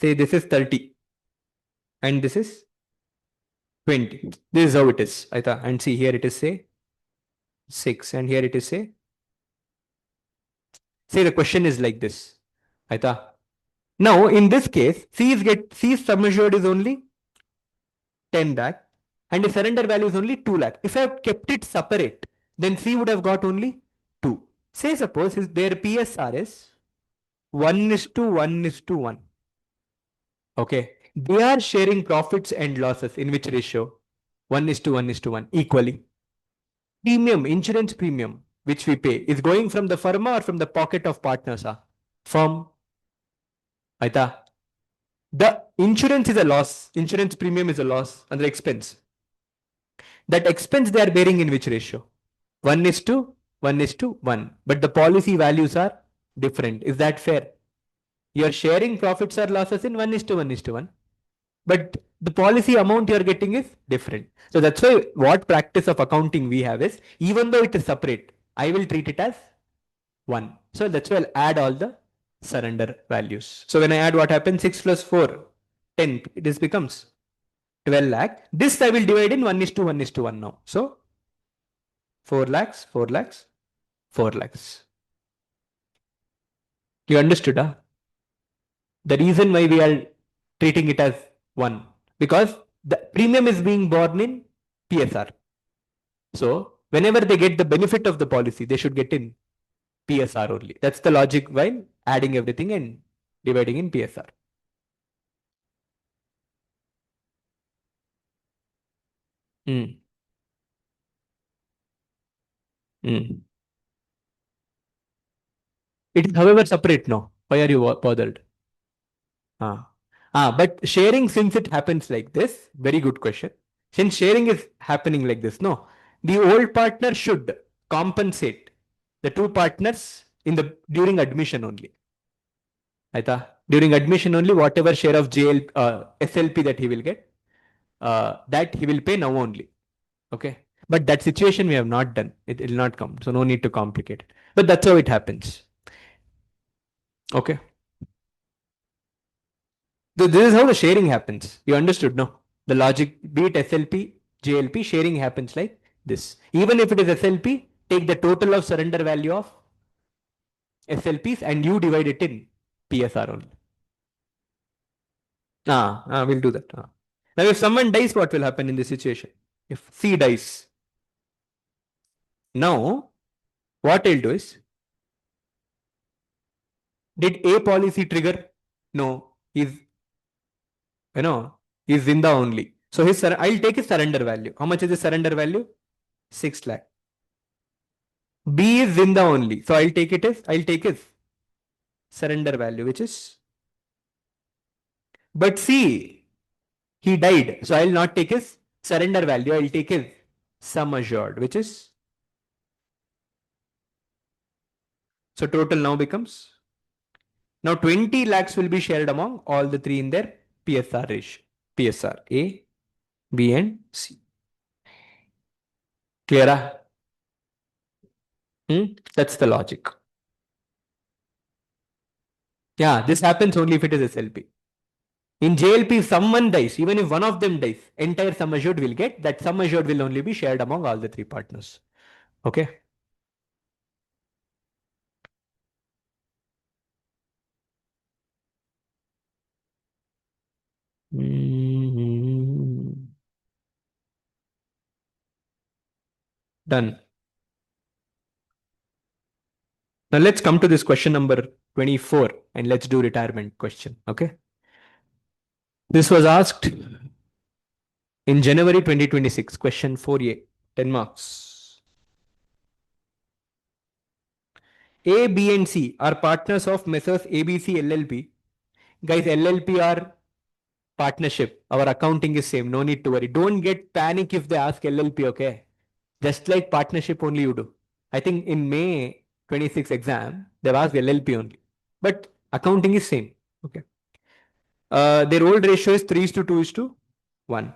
Say this is 30 and this is 20. This is how it is. And see here it is say 6 and here it is say the question is like this. Now in this case, C's sum assured is only 10 lakh and the surrender value is only 2 lakh. If I have kept it separate, then C would have got only 2. Say suppose their PSR is 1:1:1. Okay. They are sharing profits and losses in which ratio? 1:1:1 equally. Premium, insurance premium, which we pay, is going from the firm or from the pocket of partners? Firm. Aita. The insurance is a loss. Insurance premium is a loss and the expense. That expense they are bearing in which ratio? 1:1:1. But the policy values are different. Is that fair? You're sharing profits or losses in 1:1:1. But the policy amount you're getting is different. So that's why what practice of accounting we have is, even though it is separate, I will treat it as 1. So that's why I'll add all the surrender values. So when I add, what happens? 6 plus 4, 10. This becomes 12 lakh. This I will divide in 1:1:1 now. So 4 lakhs, 4 lakhs, 4 lakhs. You understood? Huh? The reason why we are treating it as 1, because the premium is being borne in PSR. So whenever they get the benefit of the policy, they should get in PSR only. That's the logic while adding everything and dividing in PSR. Mm. Mm. It is, however, separate now. Why are you bothered? But sharing, since it happens like this, very good question. Since sharing is happening like this, no, the old partner should compensate the two partners during admission only. Aita? During admission only, whatever share of SLP that he will get, that he will pay now only. Okay. But that situation we have not done. It will not come. So no need to complicate it. But that's how it happens. Okay. So this is how the sharing happens. You understood, no? The logic, be it SLP, JLP, sharing happens like this. Even if it is SLP, take the total of surrender value of SLPs and you divide it in PSR only. We'll do that. Now, if someone dies, what will happen in this situation? If C dies, now what I'll do is, did A policy trigger? No, he's Zinda only. So I'll take his surrender value. How much is his surrender value? 6 lakh. B is Zinda only. So I'll take his surrender value, which is, but see, he died. So I'll not take his surrender value. I'll take his sum assured, which is, so total now becomes, now 20 lakhs will be shared among all the three in their PSR ratio. PSR A, B and C. Clear? That's the logic. Yeah, this happens only if it is SLP. In JLP, if someone dies, even if one of them dies, entire sum assured will get. That sum assured will only be shared among all the three partners. Okay. Done. Now let's come to this question number 24 and let's do retirement question. Okay. This was asked in January 2026, question 4A, 10 marks. A, B and C are partners of Messrs. ABC LLP. Guys, LLP are partnership. Our accounting is same. No need to worry. Don't get panic if they ask LLP, okay? Just like partnership only you do. I think in May 26 exam, they've asked LLP only. But accounting is same. Okay. Their old ratio is 3:2:1.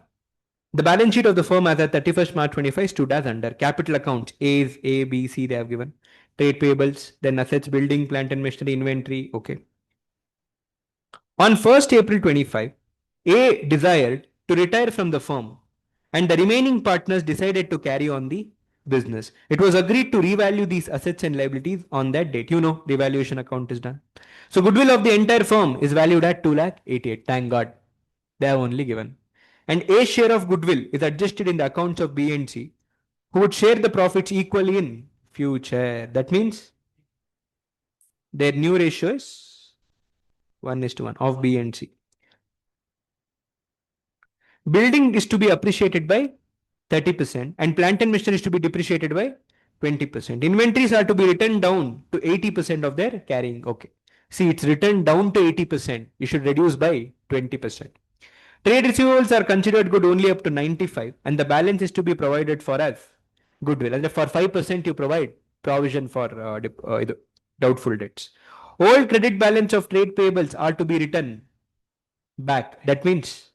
The balance sheet of the firm as at 31st March 25 stood as under capital accounts. A is A, B, C they have given. Trade payables, then assets, building, plant and machinery, inventory. Okay. On 1st April 25, A desired to retire from the firm and the remaining partners decided to carry on the business. It was agreed to revalue these assets and liabilities on that date. Revaluation account is done. So goodwill of the entire firm is valued at 2,88,000. Thank God. They have only given. and A share of goodwill is adjusted in the accounts of B and C, who would share the profits equally in future. That means their new ratio is 1:1 of B and C. Building is to be appreciated by 30% and plant and machinery is to be depreciated by 20%. Inventories are to be written down to 80% of their carrying. Okay. See, it's written down to 80%. You should reduce by 20%. Trade receivables are considered good only up to 95 and the balance is to be provided for as goodwill. And for 5% you provide provision for doubtful debts. All credit balance of trade payables are to be written back. That means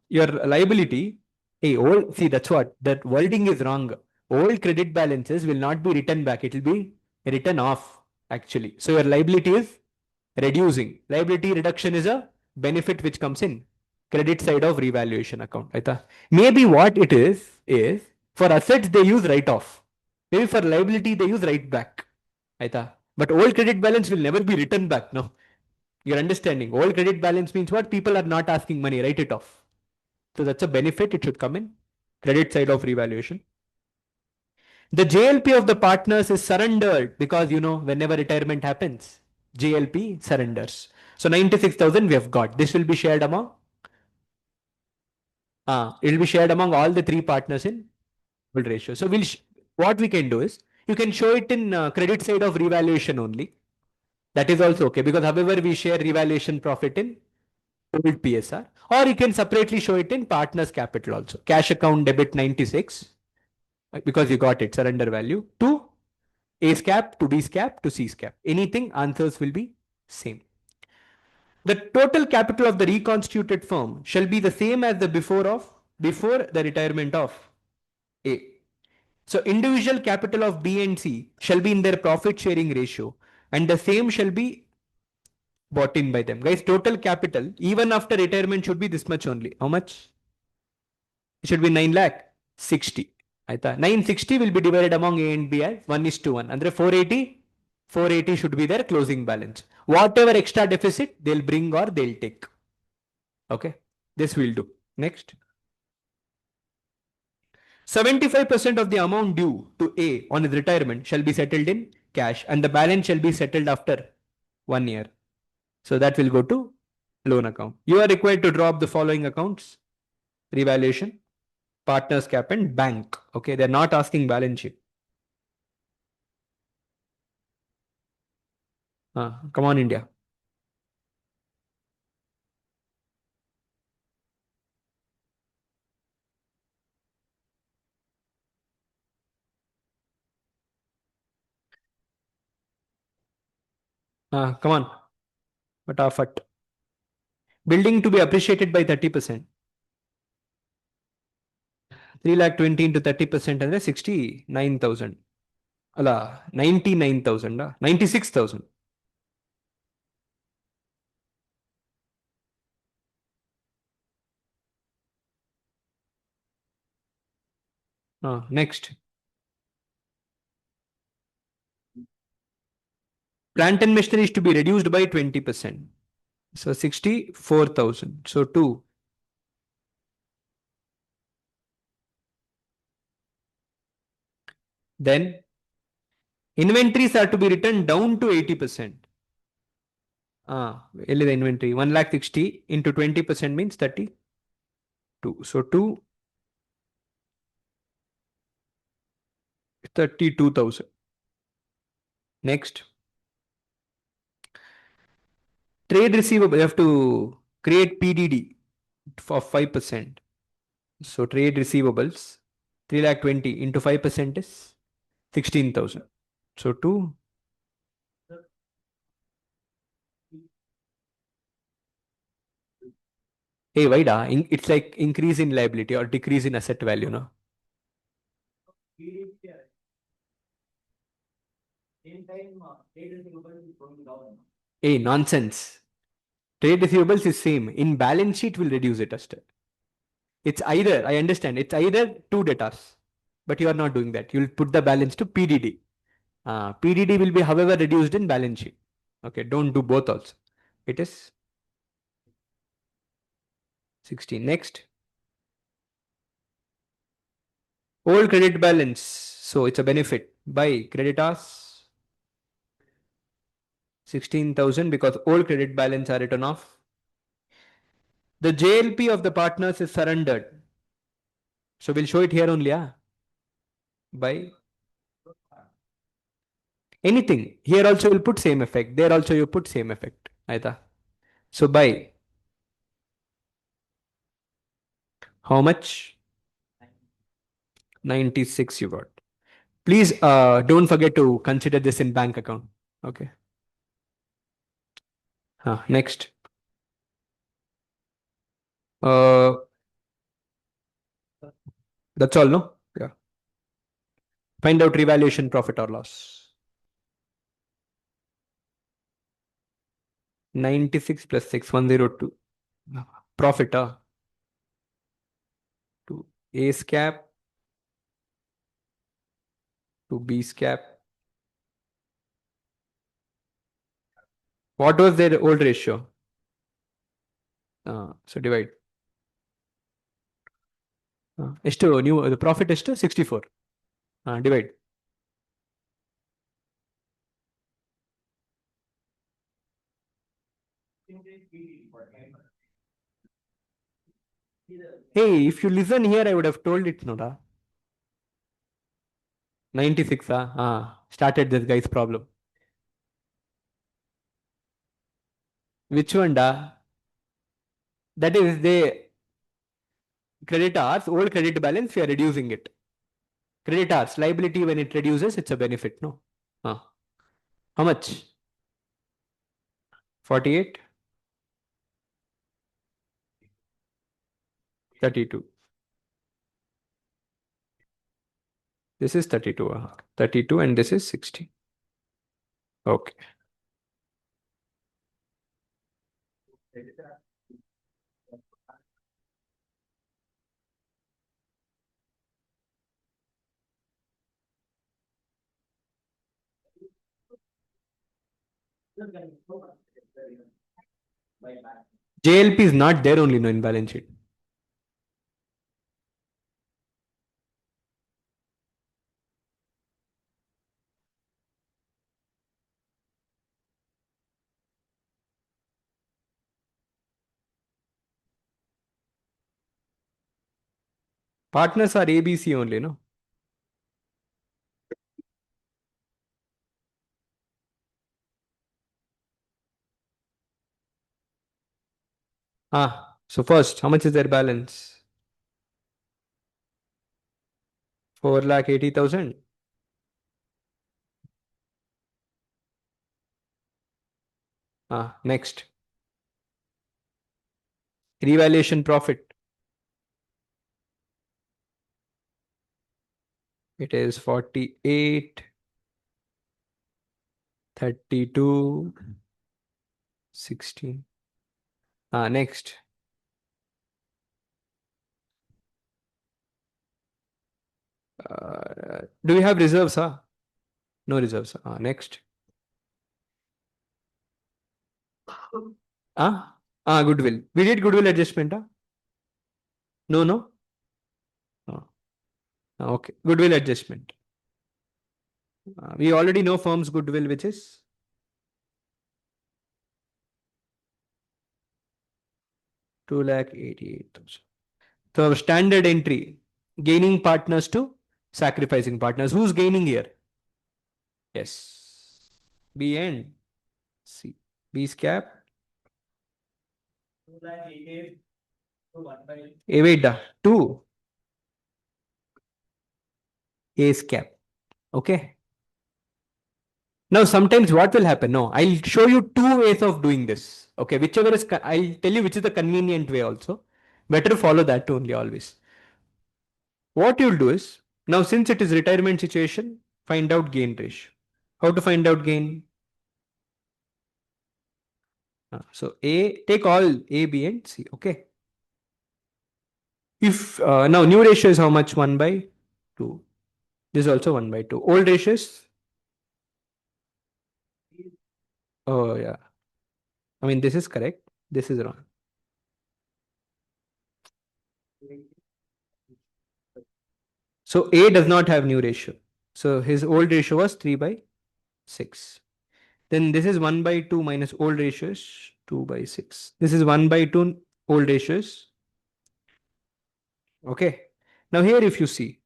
your liability, see, that's what, that wording is wrong. All credit balances will not be written back. It will be written off actually. So your liability is reducing. Liability reduction is a benefit which comes in credit side of revaluation account. Maybe what it is for assets they use write off. Maybe for liability they use write back. But all credit balance will never be written back. No. You're understanding. All credit balance means what? People are not asking money, write it off. So that's a benefit. It should come in credit side of revaluation. The JLP of the partners is surrendered because, whenever retirement happens, JLP surrenders. So 96,000 we have got. This will be shared among, it will be shared among all the three partners in full ratio. So what we can do is, you can show it in credit side of revaluation only. That is also okay because however we share revaluation profit in old PSR, or you can separately show it in partners capital also. Cash account debit 96 because you got it surrender value to A's cap to B's cap to C's cap. Anything, answers will be same. The total capital of the reconstituted firm shall be the same as the before the retirement of A. So individual capital of B and C shall be in their profit sharing ratio and the same shall be bought in by them. Guys, total capital even after retirement should be this much only. How much? It should be 9,60,000. 960 will be divided among A and B as 1:1. Andre 480 should be their closing balance. Whatever extra deficit they'll bring or they'll take. Okay, this will do. Next. 75% of the amount due to A on his retirement shall be settled in cash and the balance shall be settled after 1 year. So that will go to loan account. You are required to draw up the following accounts: revaluation, partners cap and bank. Okay, they're not asking balance sheet. Come on, India. Come on. Fatafat. Building to be appreciated by 30%. 3,20,000 into 30% and 69,000. 99,000. 96,000. Next. Plant and machinery is to be reduced by 20%. So 64,000. So 2. Then inventories are to be written down to 80%. The inventory 1,60,000 into 20% means 32. So 32,000. Next. Trade receivable, you have to create PDD for 5%. So trade receivables, 3,20,000 into 5% is 16,000. So 2. Hey, why it's like increase in liability or decrease in asset value, no? Hey, nonsense. Trade receivables is same. In balance sheet, will reduce it. It's either, I understand, it's either two debtors, but you are not doing that. You'll put the balance to PDD. PDD will be, however, reduced in balance sheet. Okay, don't do both also. It is 16. Next. Old credit balance. So it's a benefit. By creditors 16,000 because old credit balance are written off. The JLP of the partners is surrendered. So we'll show it here only. By anything. Here also you'll put same effect. There also you put same effect. Aita. So by how much? 96 you got. Please don't forget to consider this in bank account. Okay. Next. Uh, that's all, no? Yeah. Find out revaluation profit or loss. 96 plus 6, 102. Profit, to A's cap to B's cap. What was their old ratio? So divide. ಎಷ್ಟು ನೀವು the profit ಎಷ್ಟು 64. Divide. Hey, if you listen here, I would have told it, Noda. 96, started this guy's problem. Which one, da? That is the creditors, old credit balance, we are reducing it. Creditors, liability when it reduces, it's a benefit, no? How much? 48? 32. This is 32. 32 and this is 60. Okay. JLP is not there only, no, in balance sheet. Partners are ABC only, no? So first, how much is their balance? 4,80,000. Next. Revaluation profit. It is 48, 32, 16. Next. Do we have reserves? No reserves. Next. Goodwill. We did goodwill adjustment. No, no. Okay. Goodwill adjustment. We already know firm's goodwill, which is 2,88,000. So standard entry, gaining partners to sacrificing partners. Who's gaining here? Yes. B and C. B's cap. Wait, 2. A's cap. Okay. Now, sometimes what will happen? No, I'll show you two ways of doing this. Okay, whichever is, I'll tell you which is the convenient way also. Better follow that only always. What you'll do is, now since it is retirement situation, find out gain ratio. How to find out gain? So A, take all A, B and C. Okay. If now new ratio is how much? 1 by 2. This is also 1 by 2. Old ratio is, oh yeah. I mean, this is correct. This is wrong. So A does not have new ratio. So his old ratio was 3 by 6. Then this is 1 by 2 minus old ratios 2 by 6. This is 1 by 2 old ratios. Okay. Now here if you see,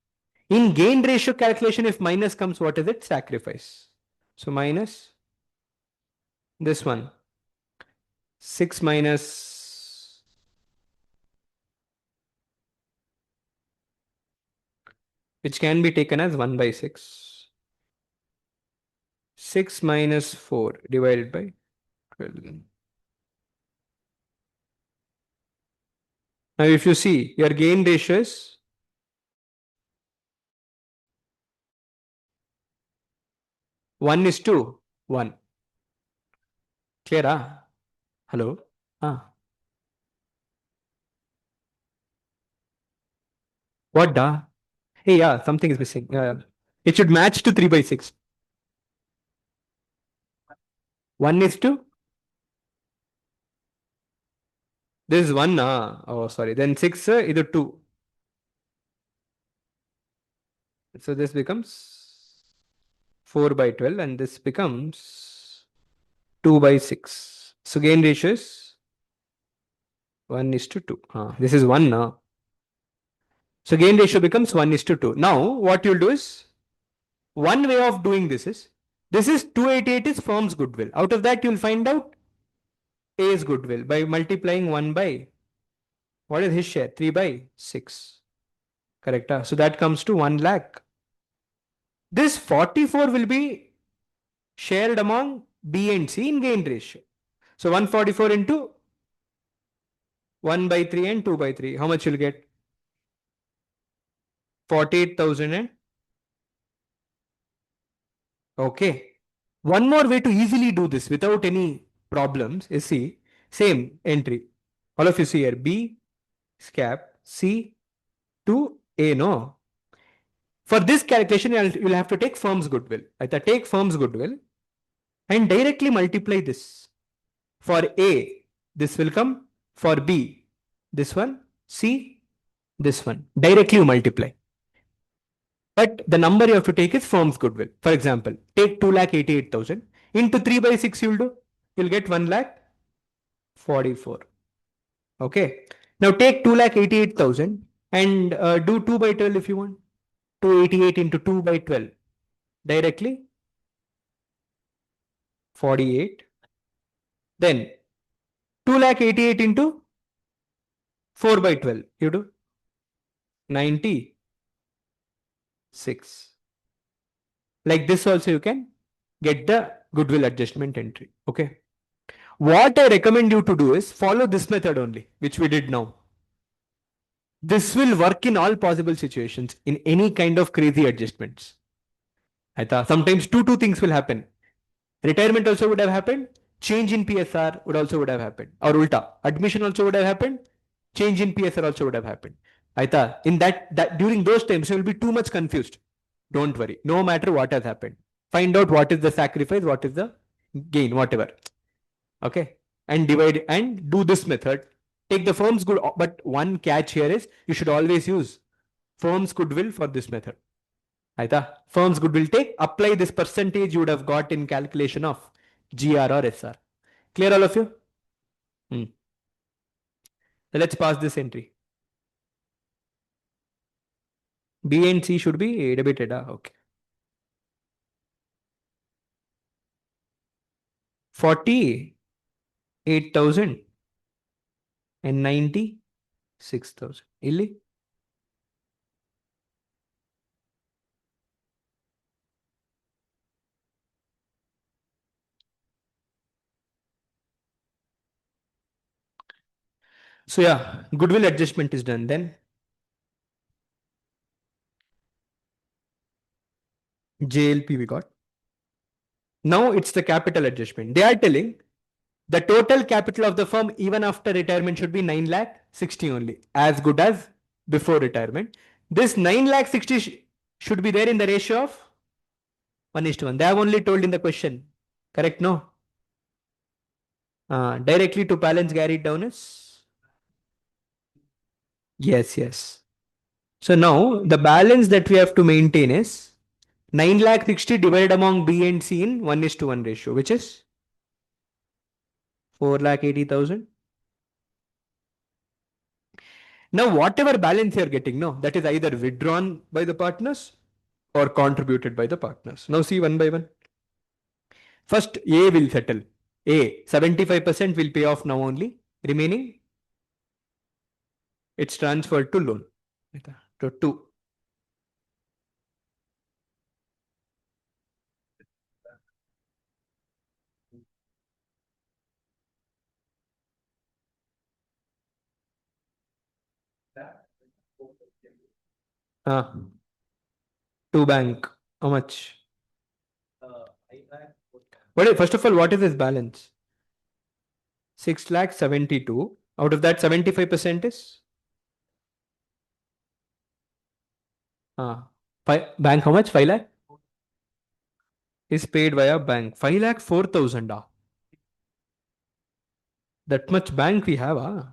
in gain ratio calculation, if minus comes, what is it? Sacrifice. So minus this one. 6 minus, which can be taken as 1 by 6. 6 minus 4 divided by 12. Now if you see, your gain ratio is 1:1. Clear? Ah? Hello? Ah. What da? Hey, yeah, something is missing. It should match to 3 by 6. 1:, this is 1. Oh, sorry. Then 6, either 2. So this becomes 4 by 12 and this becomes 2 by 6. So gain ratio is 1:2. This is 1 now. So gain ratio becomes 1:2. Now what you'll do is, one way of doing this is 288 is firm's goodwill. Out of that you'll find out A's goodwill by multiplying 1 by, what is his share? 3 by 6. Correct? So that comes to 1 lakh. This 44 will be shared among B and C in gain ratio. So 144 into 1 by 3 and 2 by 3. How much you'll get? 48,000 and okay. One more way to easily do this without any problems is, see, same entry. All of you see here, B scap C to A, no? For this calculation, you'll have to take firm's goodwill. Take firm's goodwill and directly multiply this. For A, this will come. For B, this one. C, this one. Directly you multiply. But the number you have to take is firm's goodwill. For example, take 2,88,000 into 3 by 6 you'll do. You'll get 1,44. Okay. Now take 2,88,000 and do 2 by 12 if you want. 288 into 2 by 12. Directly 48. Then 2,88,000 into 4 by 12. You do 96. Like this also you can get the goodwill adjustment entry. Okay. What I recommend you to do is follow this method only, which we did now. This will work in all possible situations, in any kind of crazy adjustments. Sometimes two things will happen. Retirement also would have happened. Change in PSR would have happened. Or ulta. Admission also would have happened. Change in PSR also would have happened. In that during those times you will be too much confused. Don't worry. No matter what has happened. Find out what is the sacrifice, what is the gain, whatever. Okay. And divide and do this method. Take the firm's good, but one catch here is you should always use firm's goodwill for this method. Firm's goodwill take, apply this percentage you would have got in calculation of GR or SR. Clear all of you? So let's pass this entry. B and C should be debited. Okay. 48,000 and 96,000. Illi? So yeah, goodwill adjustment is done. Then JLP we got. Now it's the capital adjustment. They are telling the total capital of the firm even after retirement should be 9,60,000 only, as good as before retirement. This 9,60,000 should be there in the ratio of 1:1. They have only told in the question. Correct? No? Directly to balance carried down is Yes, yes. So now the balance that we have to maintain is 9 lakh 60 divided among B and C in 1:1 ratio, which is 4 lakh 80,000. Now, whatever balance you're getting, no, that is either withdrawn by the partners or contributed by the partners. Now, see one by one. First, A will settle. A, 75% will pay off now only. Remaining, it's transferred to loan. To 2. Ah, to bank. How much? First of all, what is this balance? 6 lakh 72. Out of that, 75% is? Bank, how much? 5 lakh? Is paid via bank. 5 lakh 4,000. That much bank we have.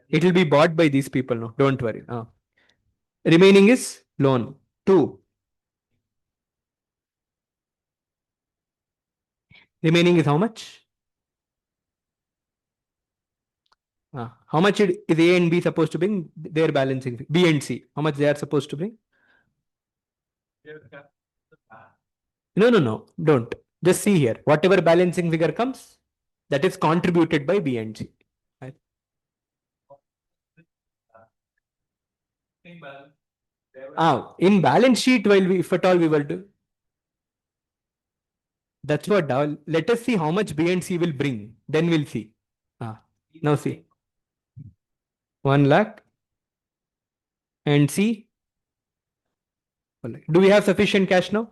It will be bought by these people. No, don't worry. Remaining is loan. 2. Remaining is how much? How much is A and B supposed to bring? Their balancing. B and C. How much they are supposed to bring? No, no, no. Don't. Just see here. Whatever balancing figure comes, that is contributed by B and C. Right? In balance sheet, while we, if at all we will do, that's what. Let us see how much B and C will bring. Then we'll see. Now see. 1 lakh and C. Do we have sufficient cash now?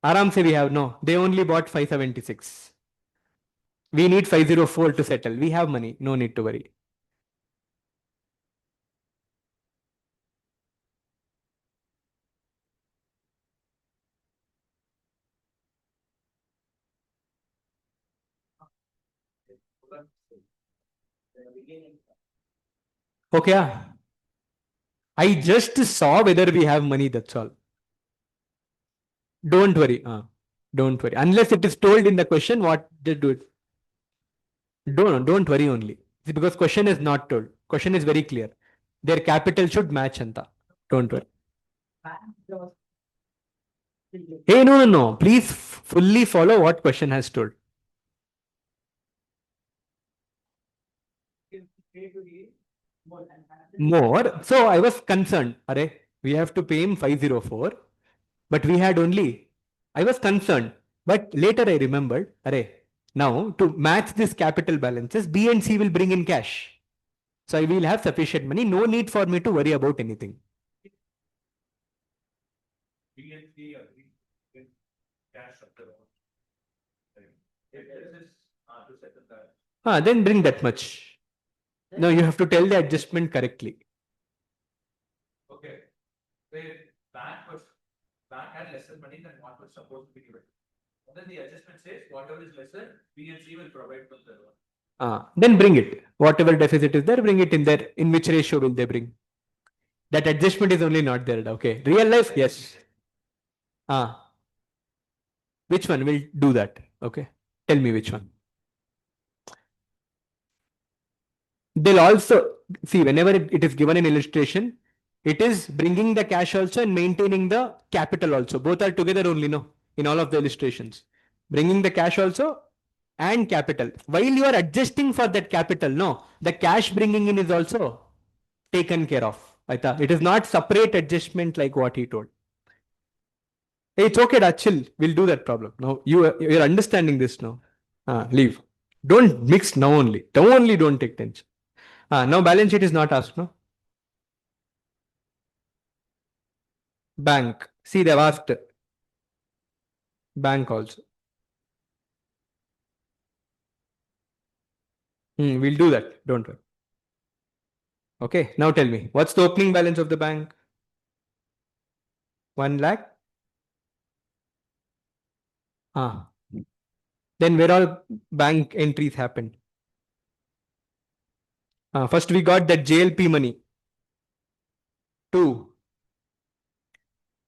Aram se we have. No. They only bought 576. We need 504 to settle. We have money. No need to worry. Okay. I just saw whether we have money. That's all. Don't worry. Don't worry. Unless it is told in the question, what they do it. Don't worry only. See, because question is not told. Question is very clear. Their capital should match Anta. Don't worry. Hey, no, no, no. Please fully follow what question has told. More. So I was concerned. Array, we have to pay him 504, but we had only. I was concerned. But later I remembered, array, now to match this capital balances, B and C will bring in cash. So I will have sufficient money. No need for me to worry about anything. Then bring that much. No, you have to tell the adjustment correctly. Okay. Bank had lesser money than what was supposed to be given. Then the adjustment says whatever is lesser, B and C will provide from the loan. Then bring it. Whatever deficit is there, bring it in there. In which ratio will they bring? That adjustment is only not there. Okay. Real life, yes. Which one will do that? Okay. Tell me which one. They'll also see whenever it is given in illustration, it is bringing the cash also and maintaining the capital also. Both are together only, no, in all of the illustrations. Bringing the cash also and capital. While you are adjusting for that capital, no, the cash bringing in is also taken care of. It is not separate adjustment like what he told. Hey, it's okay, da, chill. We'll do that problem. Now you're understanding this now. Leave. Don't mix now only. Now only don't take tension. Now balance sheet is not asked, no? Bank. See, they've asked bank also. We'll do that. Don't worry. Okay. Now tell me, what's the opening balance of the bank? 1 lakh. Then where all bank entries happen? First we got that JLP money. Two.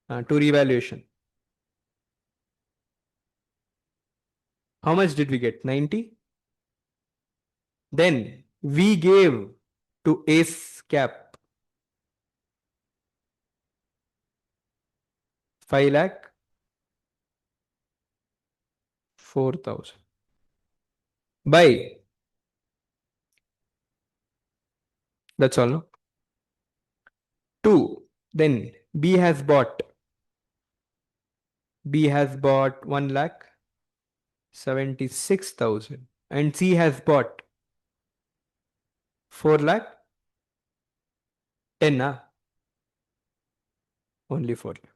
To revaluation. How much did we get? 90. Then we gave to Ace Cap 5 lakh 4,000. Buy. That's all. No? Two. Then B has bought 1 lakh 76,000. And C has bought 4 lakh 10. Only 4 lakh.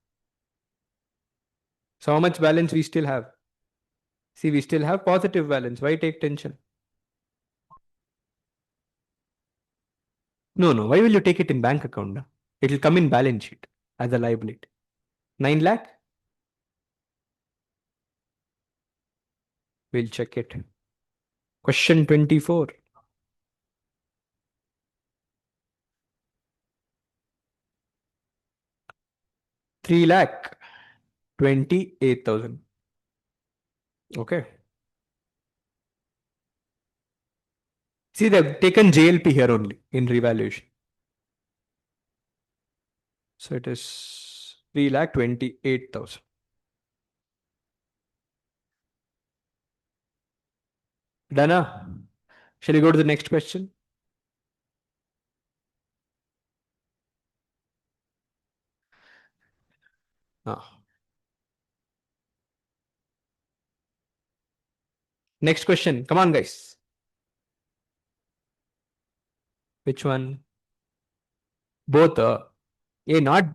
So how much balance we still have? See, we still have positive balance. Why take tension? No, no. Why will you take it in bank account? Na? It will come in balance sheet as a liability. 9 lakh? We'll check it. Question 24. Three lakh 28,000. Okay. See, they've taken JLP here only in revaluation. So it is 3,28,000. Done? Shall we go to the next question? Next question. Come on, guys. Which one? Both. Not.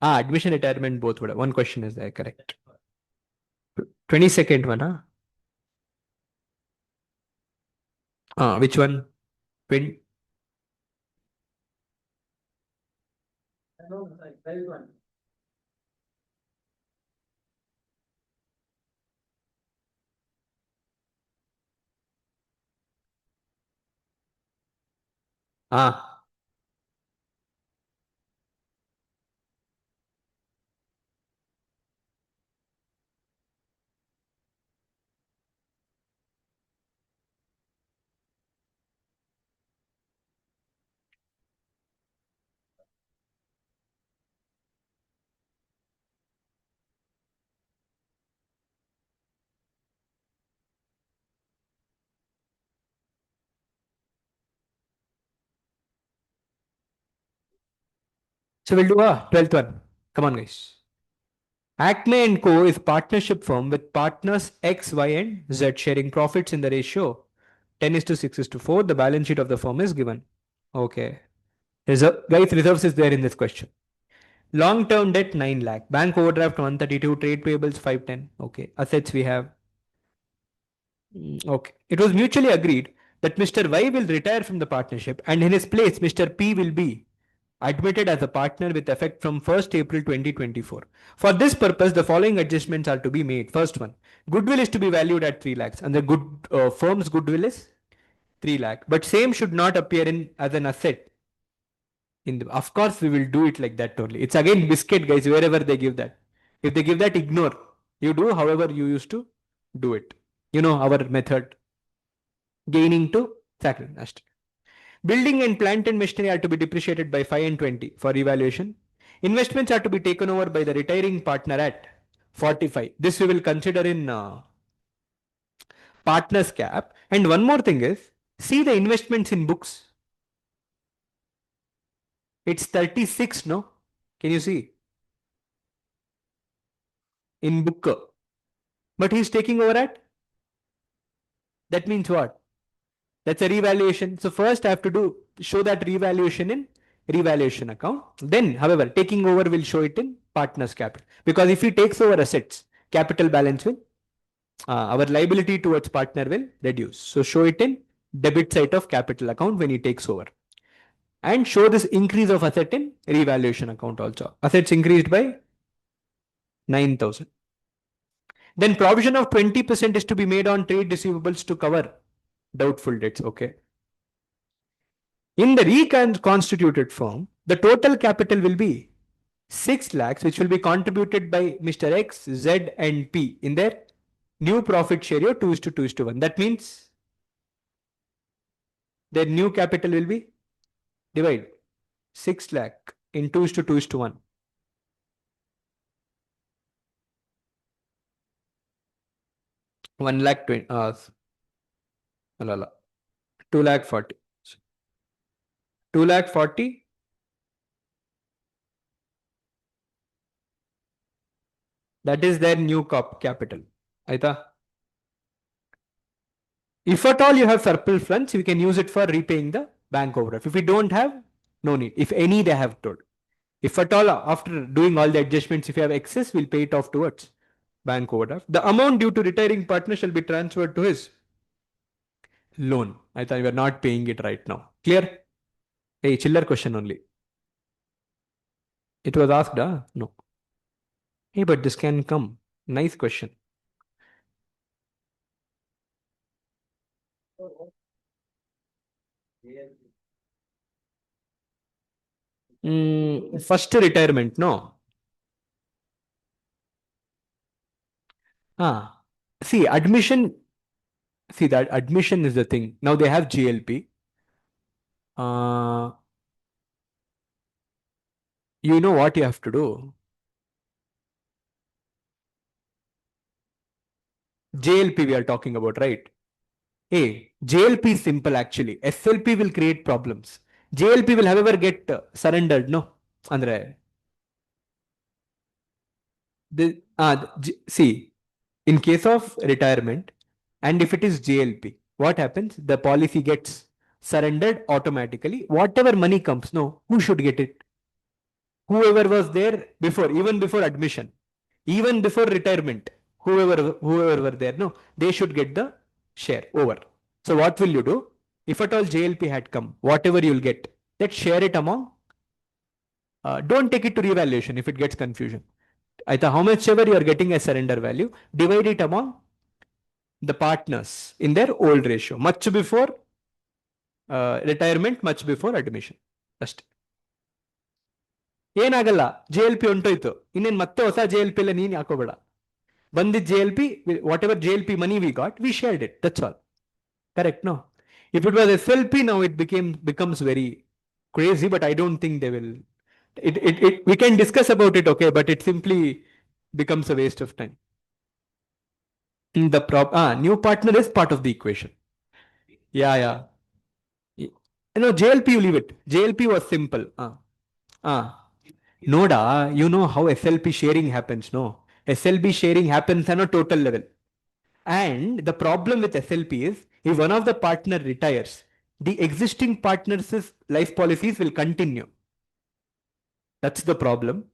Admission, retirement, both. One question is there. Correct. 22nd one. Which one? 20. So we'll do a 12th one. Come on, guys. Acme and Co. is partnership firm with partners X, Y, and Z sharing profits in the ratio 10:6:4. The balance sheet of the firm is given. Okay. Guys, reserves is there in this question. Long-term debt 9 lakh. Bank overdraft 132. Trade payables 510. Okay. Assets we have. Okay. It was mutually agreed that Mr. Y will retire from the partnership and in his place Mr. P will be admitted as a partner with effect from 1st April 2024. For this purpose, the following adjustments are to be made. First one, goodwill is to be valued at 3 lakhs and the firm's goodwill is 3 lakh. But same should not appear in as an asset. Of course, we will do it like that only. It's again biscuit, guys, wherever they give that. If they give that, ignore. You do however you used to do it. You know our method. Gaining to sacrifice. Building and plant and machinery are to be depreciated by 5 and 20 for evaluation. Investments are to be taken over by the retiring partner at 45. This we will consider in partner's cap. And one more thing is, see the investments in books. It's 36, no? Can you see? In book. But he's taking over at? That means what? That's a revaluation. So first I have to show that revaluation in revaluation account. Then, however, taking over will show it in partner's capital. Because if he takes over assets, capital balance will, our liability towards partner will reduce. So show it in debit side of capital account when he takes over. And show this increase of asset in revaluation account also. Assets increased by 9,000. Then provision of 20% is to be made on trade receivables to cover doubtful debts. Okay. In the reconstituted form, the total capital will be 6 lakhs, which will be contributed by Mr. X, Z, and P in their new profit share ratio 2:2:1. That means their new capital will be divide 6 lakh in 2:2:1. 1 lakh 20, la, la, 2 lakh 40. 2 lakh 40. That is their new capital. Aita? If at all you have surplus funds, we can use it for repaying the bank overdraft. If we don't have, no need. If any, they have told. If at all, after doing all the adjustments, if you have excess, we'll pay it off towards bank overdraft. The amount due to retiring partner shall be transferred to his loan. I thought we are not paying it right now. Clear? Hey, chiller question only. It was asked, no. Hey, but this can come. Nice question. First retirement, no. See, admission. See, that admission is the thing. Now they have GLP. You know what you have to do. JLP we are talking about, right? Hey, JLP is simple actually. SLP will create problems. JLP will however get surrendered, no? Andre. See, in case of retirement, and if it is JLP, what happens? The policy gets surrendered automatically. Whatever money comes, no, who should get it? Whoever was there before, even before admission, even before retirement, whoever were there, no, they should get the share over. So what will you do? If at all JLP had come, whatever you'll get, let's share it among. Don't take it to revaluation if it gets confusion. Either how much ever you are getting as surrender value, divide it among the partners in their old ratio, much before retirement, much before admission. Just. ಏನಾಗಲ್ಲ JLP ಹೊಂಟೋಯ್ತು ಇನ್ನೇನು ಮತ್ತೆ ಹೊಸ JLP ಎಲ್ಲ ನೀನು ಹಾಕೋಬೇಡ ಬಂದಿದ್ದ JLP what ever JLP money we got we shared it that's all correct no if it was SLP now it becomes very crazy but I don't think they will we can discuss about it okay but it simply becomes a waste of time the new partner is part of the equation yeah no JLP you leave it JLP was simple Noda, you know how SLP sharing happens, no? SLB sharing happens on a total level. And the problem with SLP is if one of the partner retires, the existing partners' life policies will continue. That's the problem.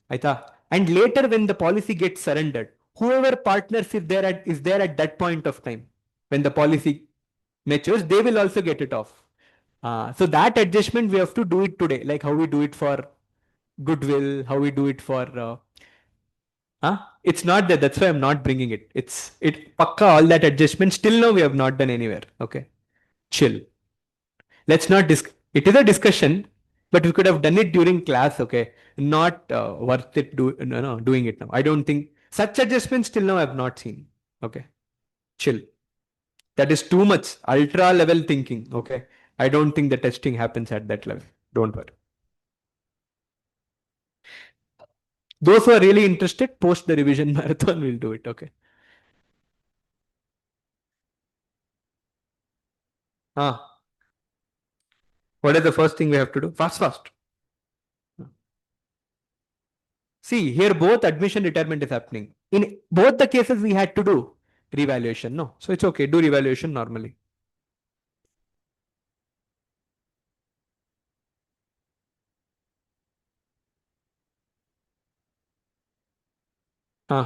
And later when the policy gets surrendered, whoever partners is there at that point of time, when the policy matures, they will also get it off. So that adjustment we have to do it today, like how we do it for goodwill, how we do it for it's not that that's why I'm not bringing it. It pakka all that adjustment still now we have not done anywhere. Okay, chill. Let's not it is a discussion but we could have done it during class. Okay, not worth it doing it now. I don't think such adjustments till now I have not seen. Okay, chill. That is too much ultra level thinking. Okay, I don't think the testing happens at that level. Don't worry. Those who are really interested, post the revision marathon, will do it. Okay. What is the first thing we have to do? Fast. See, here both admission retirement is happening. In both the cases, we had to do revaluation. No. So it's okay. Do revaluation normally.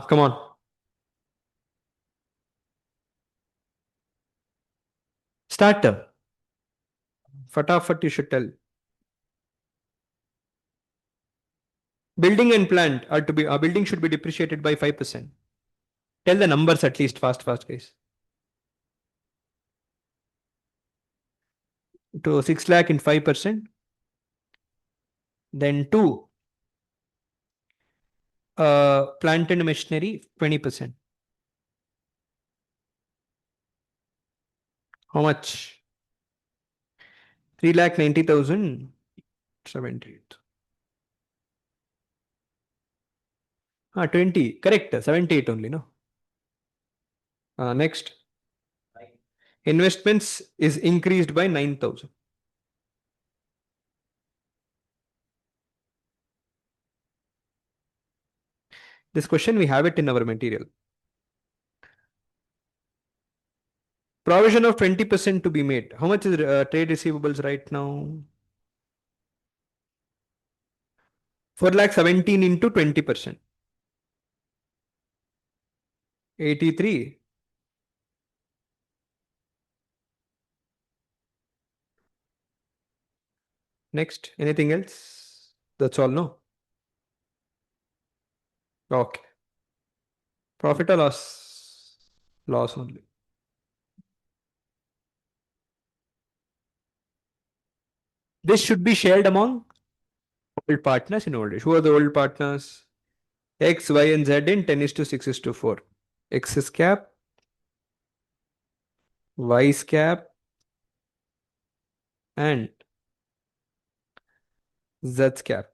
Come on. Start. Fatafat you should tell. Building and plant are to be, a building should be depreciated by 5%. Tell the numbers at least fast, guys. to 6 lakh in 5%. Then 2, plant and machinery 20%. How much? 3,90,000. 78. 20. Correct. 78 only, no? Next. Investments is increased by 9,000. This question, we have it in our material. Provision of 20% to be made. How much is trade receivables right now? 4,17 into 20%. 83. Next. Anything else? That's all, no? Okay. Profit or loss? Loss only. This should be shared among old partners in old age. Who are the old partners? X, Y, and Z in 10 is to 6 is to 4. X is cap, Y is cap, and Z's cap.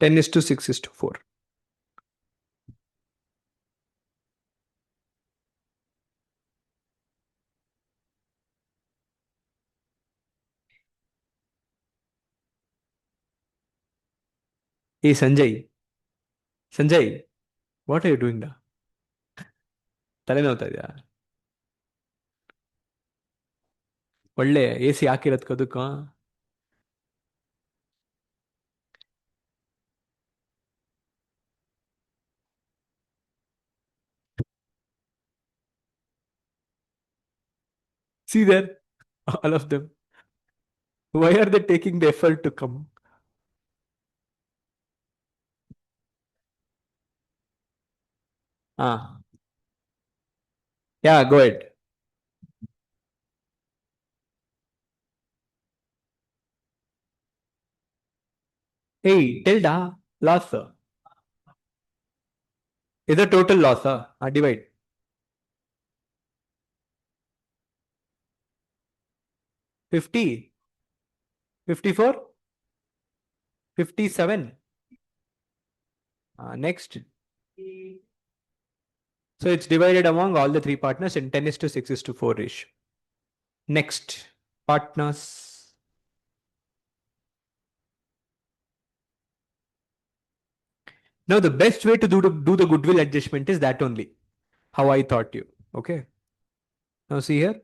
10 is to 6 is to 4. Hey, Sanjay. Sanjay, what are you doing now? ತಲೆನೋವ್ತಾ ಇದೆಯಾ? ಒಳ್ಳೆ A C ಹಾಕಿರೋದ್ಕೋದಕ್ಕ. See there, all of them. Why are they taking the effort to come? Ah, yeah, go ahead. Hey, tilde, loss. Is the total loss? Divide. 50, 54, 57. Next. So it's divided among all the three partners in 10 is to 6 is to 4 ratio. Next, partners. Now the best way to do the goodwill adjustment is that only. How I taught you. Okay. Now see here.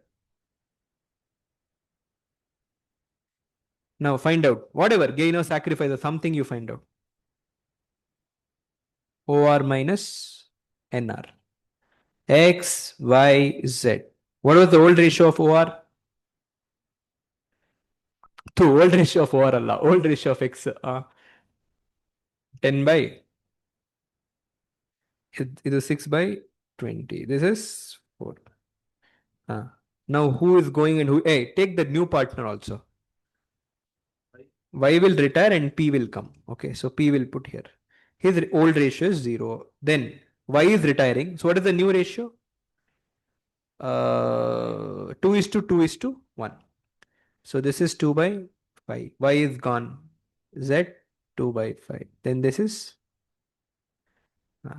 Now find out whatever gain or sacrifice or something you find out. OR minus NR. X, Y, Z. What was the old ratio of OR? To old ratio of OR Allah. Old ratio of X. 10 by. It is 6 by 20. This is 4. Now who is going and who? Hey, take the new partner also. Y will retire and P will come. Okay, so P will put here. His old ratio is 0. Then Y is retiring. So what is the new ratio? 2 is to 2 is to 1. So this is 2 by 5. Y is gone. Z 2 by 5. Then this is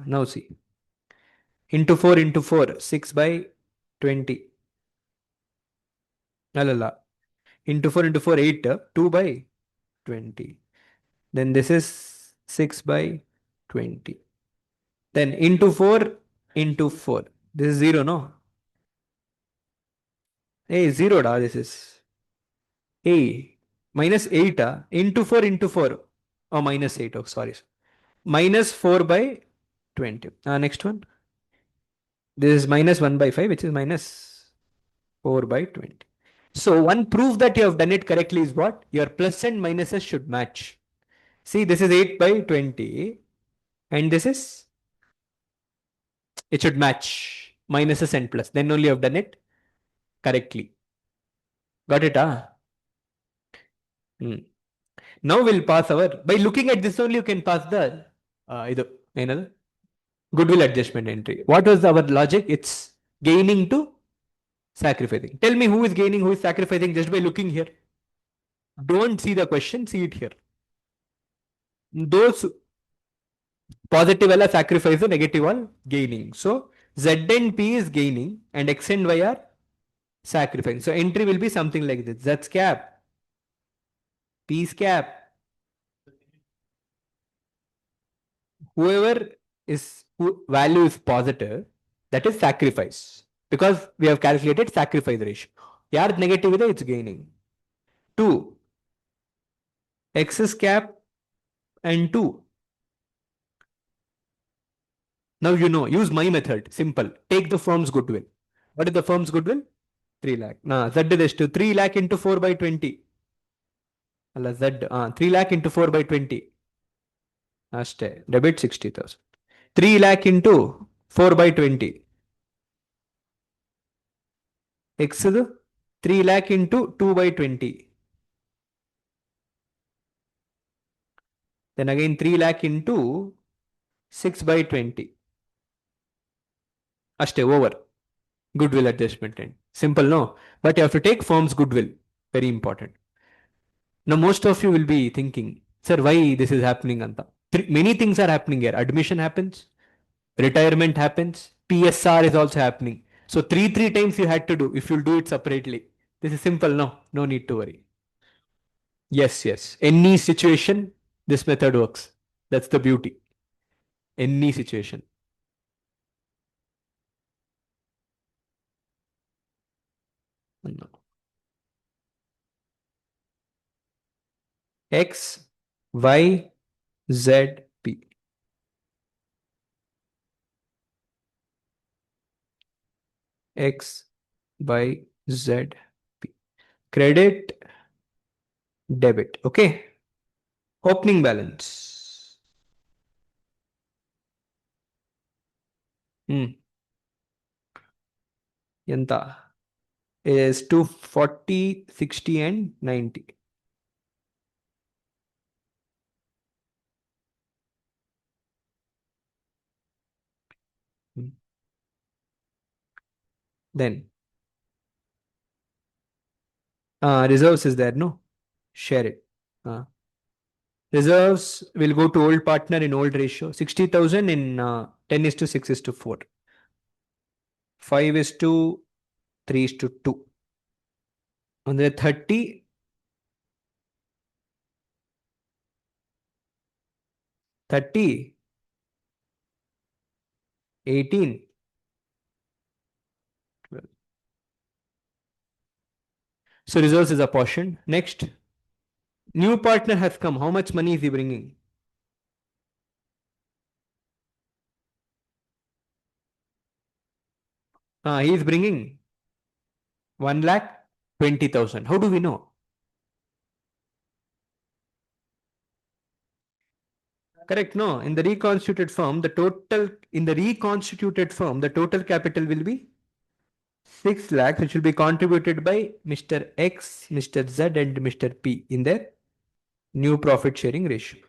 now see. Into 4 into 4. 6 by 20. La. Into 4 into 4 8. 2 by 20. Then this is 6 by 20. Then into 4 into 4. This is 0, no? Hey, 0 da, this is. Hey, minus 8 into 4 into 4. Oh, minus 8. Oh, sorry. Minus 4 by 20. Next one. This is minus 1 by 5, which is minus 4 by 20. So one proof that you have done it correctly is what? Your plus and minuses should match. See, this is 8 by 20. And this is, it should match minuses and plus. Then only you have done it correctly. Got it? Hmm. Now we'll pass our, by looking at this only you can pass the ಇದು ಏನದು goodwill adjustment entry. What was our logic? It's gaining to sacrificing. Tell me who is gaining, who is sacrificing just by looking here. Don't see the question, see it here. Those positive alla sacrifice, negative all gaining. So Z and P is gaining and X and Y are sacrificing. So entry will be something like this. Z's cap, P's cap. Whoever is who value is positive, that is sacrifice. Because we have calculated sacrifice ratio. Yard negative is it's gaining. 2. X's cap and 2. Now you know, use my method. Simple. Take the firm's goodwill. What is the firm's goodwill? 3 lakh. Z is to 3 lakh into 4 by 20. Allah Z. 3 lakh into 4 by 20. ಅಷ್ಟೇ debit 60,000. 3 lakh into 4 by 20. X 3 lakh into 2 by 20. Then again 3 lakh into 6 by 20. ಅಷ್ಟೇ over. Goodwill adjustment end. Simple, no? But you have to take firm's goodwill. Very important. Now most of you will be thinking, sir, why this is happening? Anta. Many things are happening here. Admission happens, retirement happens, PSR is also happening. So three times you had to do if you'll do it separately. This is simple, no need to worry. Yes. Any situation, this method works. That's the beauty. Any situation. No. X, Y, Z, P. X, Y, Z, P. Credit, debit. Okay. Opening balance. Yanta is 240, 60 and 90. Then reserves is there, no? Share it. Reserves will go to old partner in old ratio. 60,000 in 10 is to 6 is to 4. 5 is to 3 is to 2. On the 30, 18, 12. So reserves is apportioned. Next, new partner has come. How much money is he bringing? He is bringing 1,20,000. How do we know? Correct, no? In the reconstituted firm, the total capital will be 6 lakhs, which will be contributed by Mr. X, Mr. Z, and Mr. P in their new profit sharing ratio.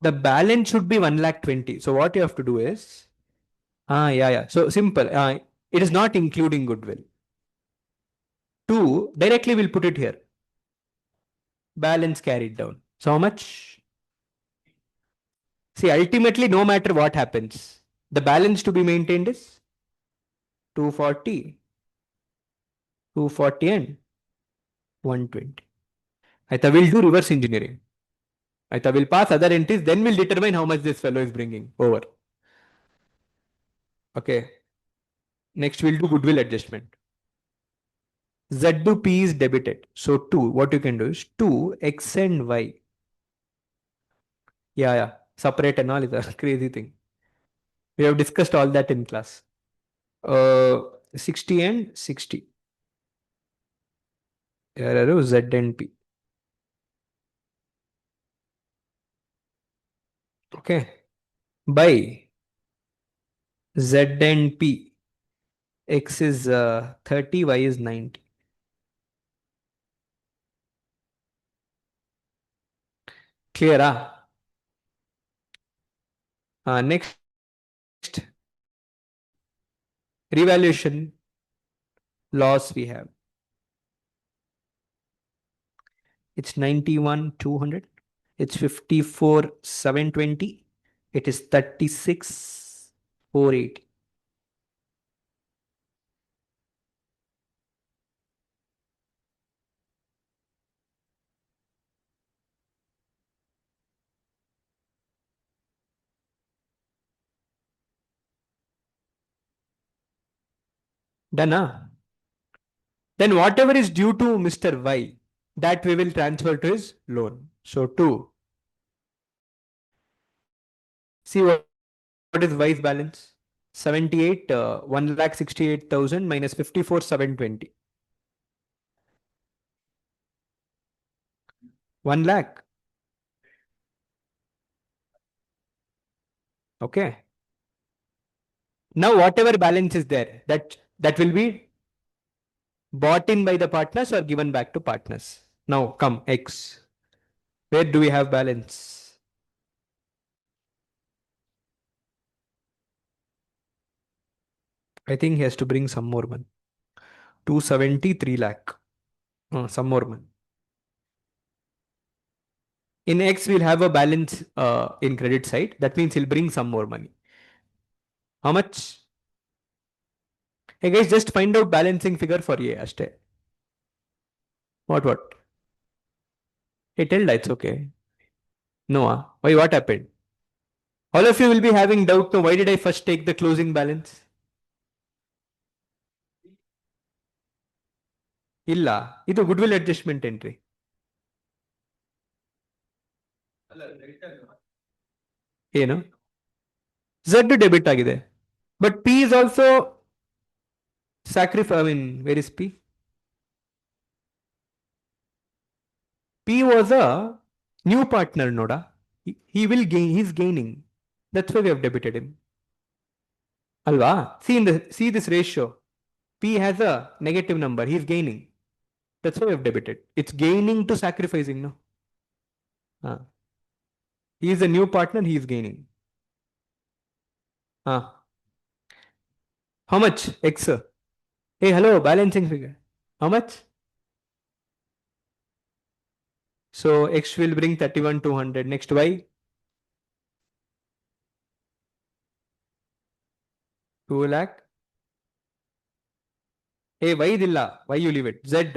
The balance should be 1,20,000. So what you have to do is, yeah. So simple. It is not including goodwill. 2, directly we'll put it here. Balance carried down. So how much? See, ultimately, no matter what happens, the balance to be maintained is 240, 240 and 120. Aitha, we'll do reverse engineering. Aitha, we'll pass other entries, then we'll determine how much this fellow is bringing over. Okay. Next, we'll do goodwill adjustment. Z to P is debited. So 2, what you can do is 2 X and Y. Yeah. Separate and all is a crazy thing. We have discussed all that in class. 60 and 60. Here Z and P. Okay. By Z and P. X is 30, Y is 90. Clear, ah? Next, revaluation loss we have. It's 91, 200. It's 54, 720. It is 36, 480. Done, ah? Then whatever is due to Mr. Y, that we will transfer to his loan. So 2. See what is Y's balance? 78, 1,68,000 minus 54, 720. 1 lakh. Okay. Now whatever balance is there, that will be bought in by the partners or given back to partners. Now come X. Where do we have balance? I think he has to bring some more money. 273 lakh. Some more money. In X, we'll have a balance in credit side. That means he'll bring some more money. How much? Hey guys, just find out balancing figure for A. Ashte. What? Hey, tell that it's okay. No, why what happened? All of you will be having doubt. No, why did I first take the closing balance? ಇಲ್ಲ ಇದು goodwill adjustment entry. ಏನು Z debit ಆಗಿದೆ. But P is also sacrifice. I mean, where is P? P was a new partner, Noda. He will gain. He's gaining. That's why we have debited him. Alva. See this ratio. P has a negative number. He's gaining. That's why we have debited. It's gaining to sacrificing, no? He is a new partner. He is gaining. How much? X. Hey, hello, balancing figure. How much? So X will bring 31, 200. Next Y. 2 lakh. Hey, Y dilla. Why you leave it? Z.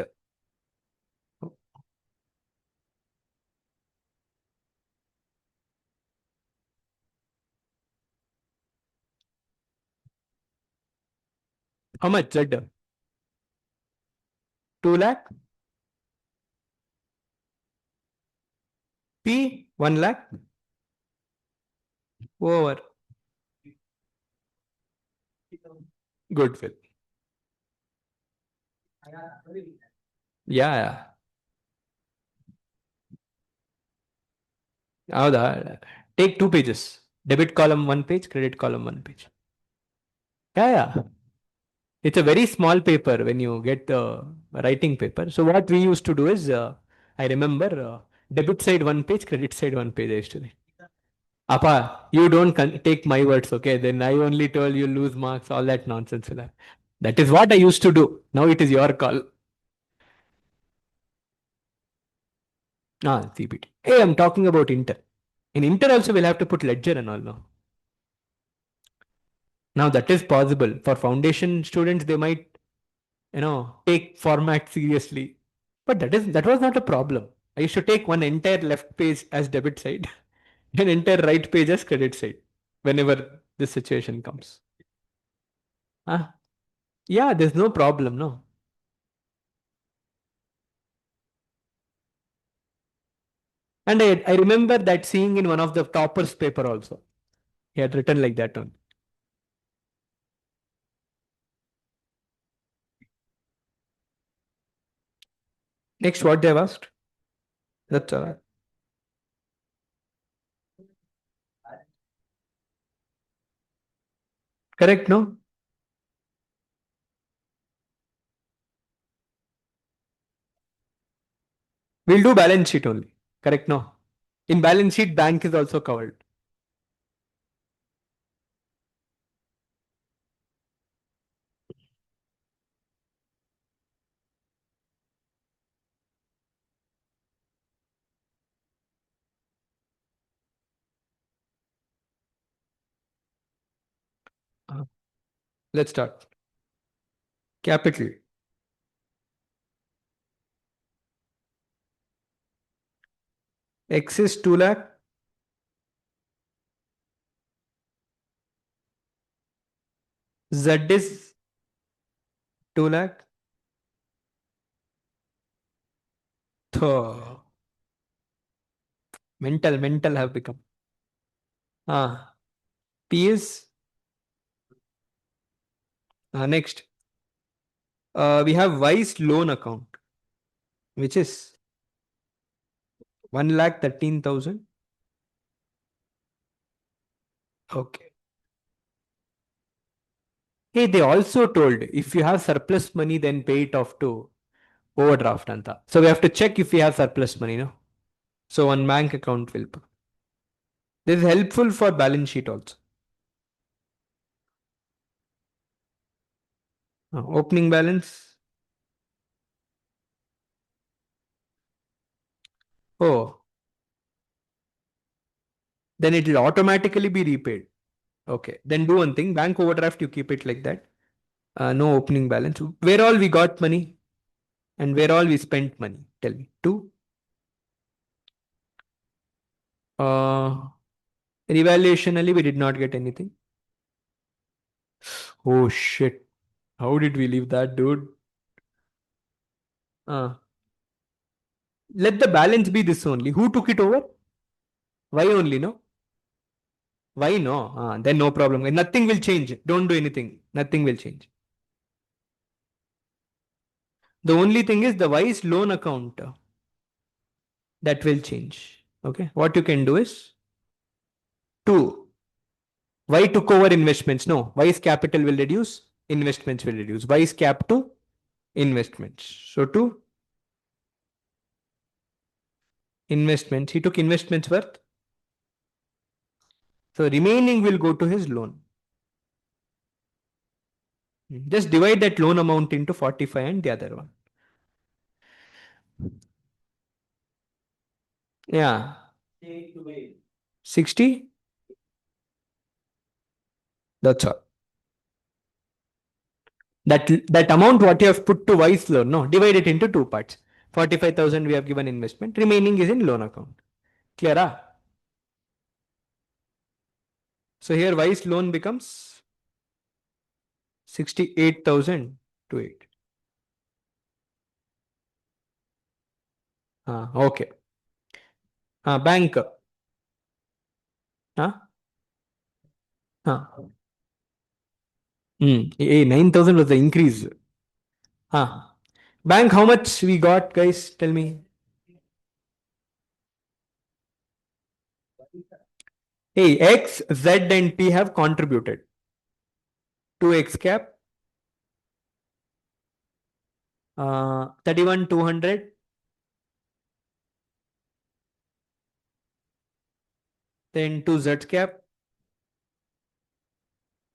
How much? Z. 2 lakh. P. 1 lakh. Over. Good, Phil. Yeah. ಹೌದಾ? Take 2 pages. Debit column 1 page, credit column 1 page. Yeah. It's a very small paper when you get the writing paper. So what we used to do is, I remember debit side 1 page, credit side 1 page I used to write. Appa, you don't take my words, okay? Then I only told you lose marks, all that nonsense. That is what I used to do. Now it is your call. CPT. Hey, I'm talking about Inter. In Inter also we'll have to put ledger and all now. Now that is possible. For foundation students, they might, take format seriously. But that was not a problem. I used to take one entire left page as debit side, an entire right page as credit side, whenever this situation comes. Yeah, there's no problem, no. And I remember that seeing in one of the toppers paper also. He had written like that on. Next, what they have asked? That's correct, no? We'll do balance sheet only. Correct? No. In balance sheet, bank is also covered. Uh, Let's start. Capital. X is 2 lakh. Z is 2 lakh. Though. Mental have become. P is next. We have Y's loan account, which is 1,13,000. Okay. Hey, they also told if you have surplus money, then pay it off to overdraft anta. So we have to check if we have surplus money, no? So one bank account will. This is helpful for balance sheet also. Opening balance. Oh, then it will automatically be repaid. Okay. Then do one thing. Bank overdraft, you keep it like that. No opening balance. Where all we got money and where all we spent money? Tell me. Two. Revaluationally, we did not get anything. Oh shit. How did we leave that, dude? Uh, Let the balance be this only. Who took it over? Why only, no? Why no? Then no problem. Nothing will change. Don't do anything. Nothing will change. The only thing is the wise loan account that will change. Okay. What you can do is two. Why took over investments? No. Wise capital will reduce. Investments will reduce. Wise cap to investments. So two investments. He took investments worth. So remaining will go to his loan. Just divide that loan amount into 45 and the other one. Yeah. 60. That's all. That amount what you have put to wise loan, no, divide it into two parts. 45,000 we have given investment. Remaining is in loan account. Clear? So here wise loan becomes 68,000 to 8. Okay. Bank. Huh? 9,000 was the increase. Bank, how much we got, guys? Tell me. Hey, X, Z, and P have contributed to X cap. 31,200. Then to Z cap.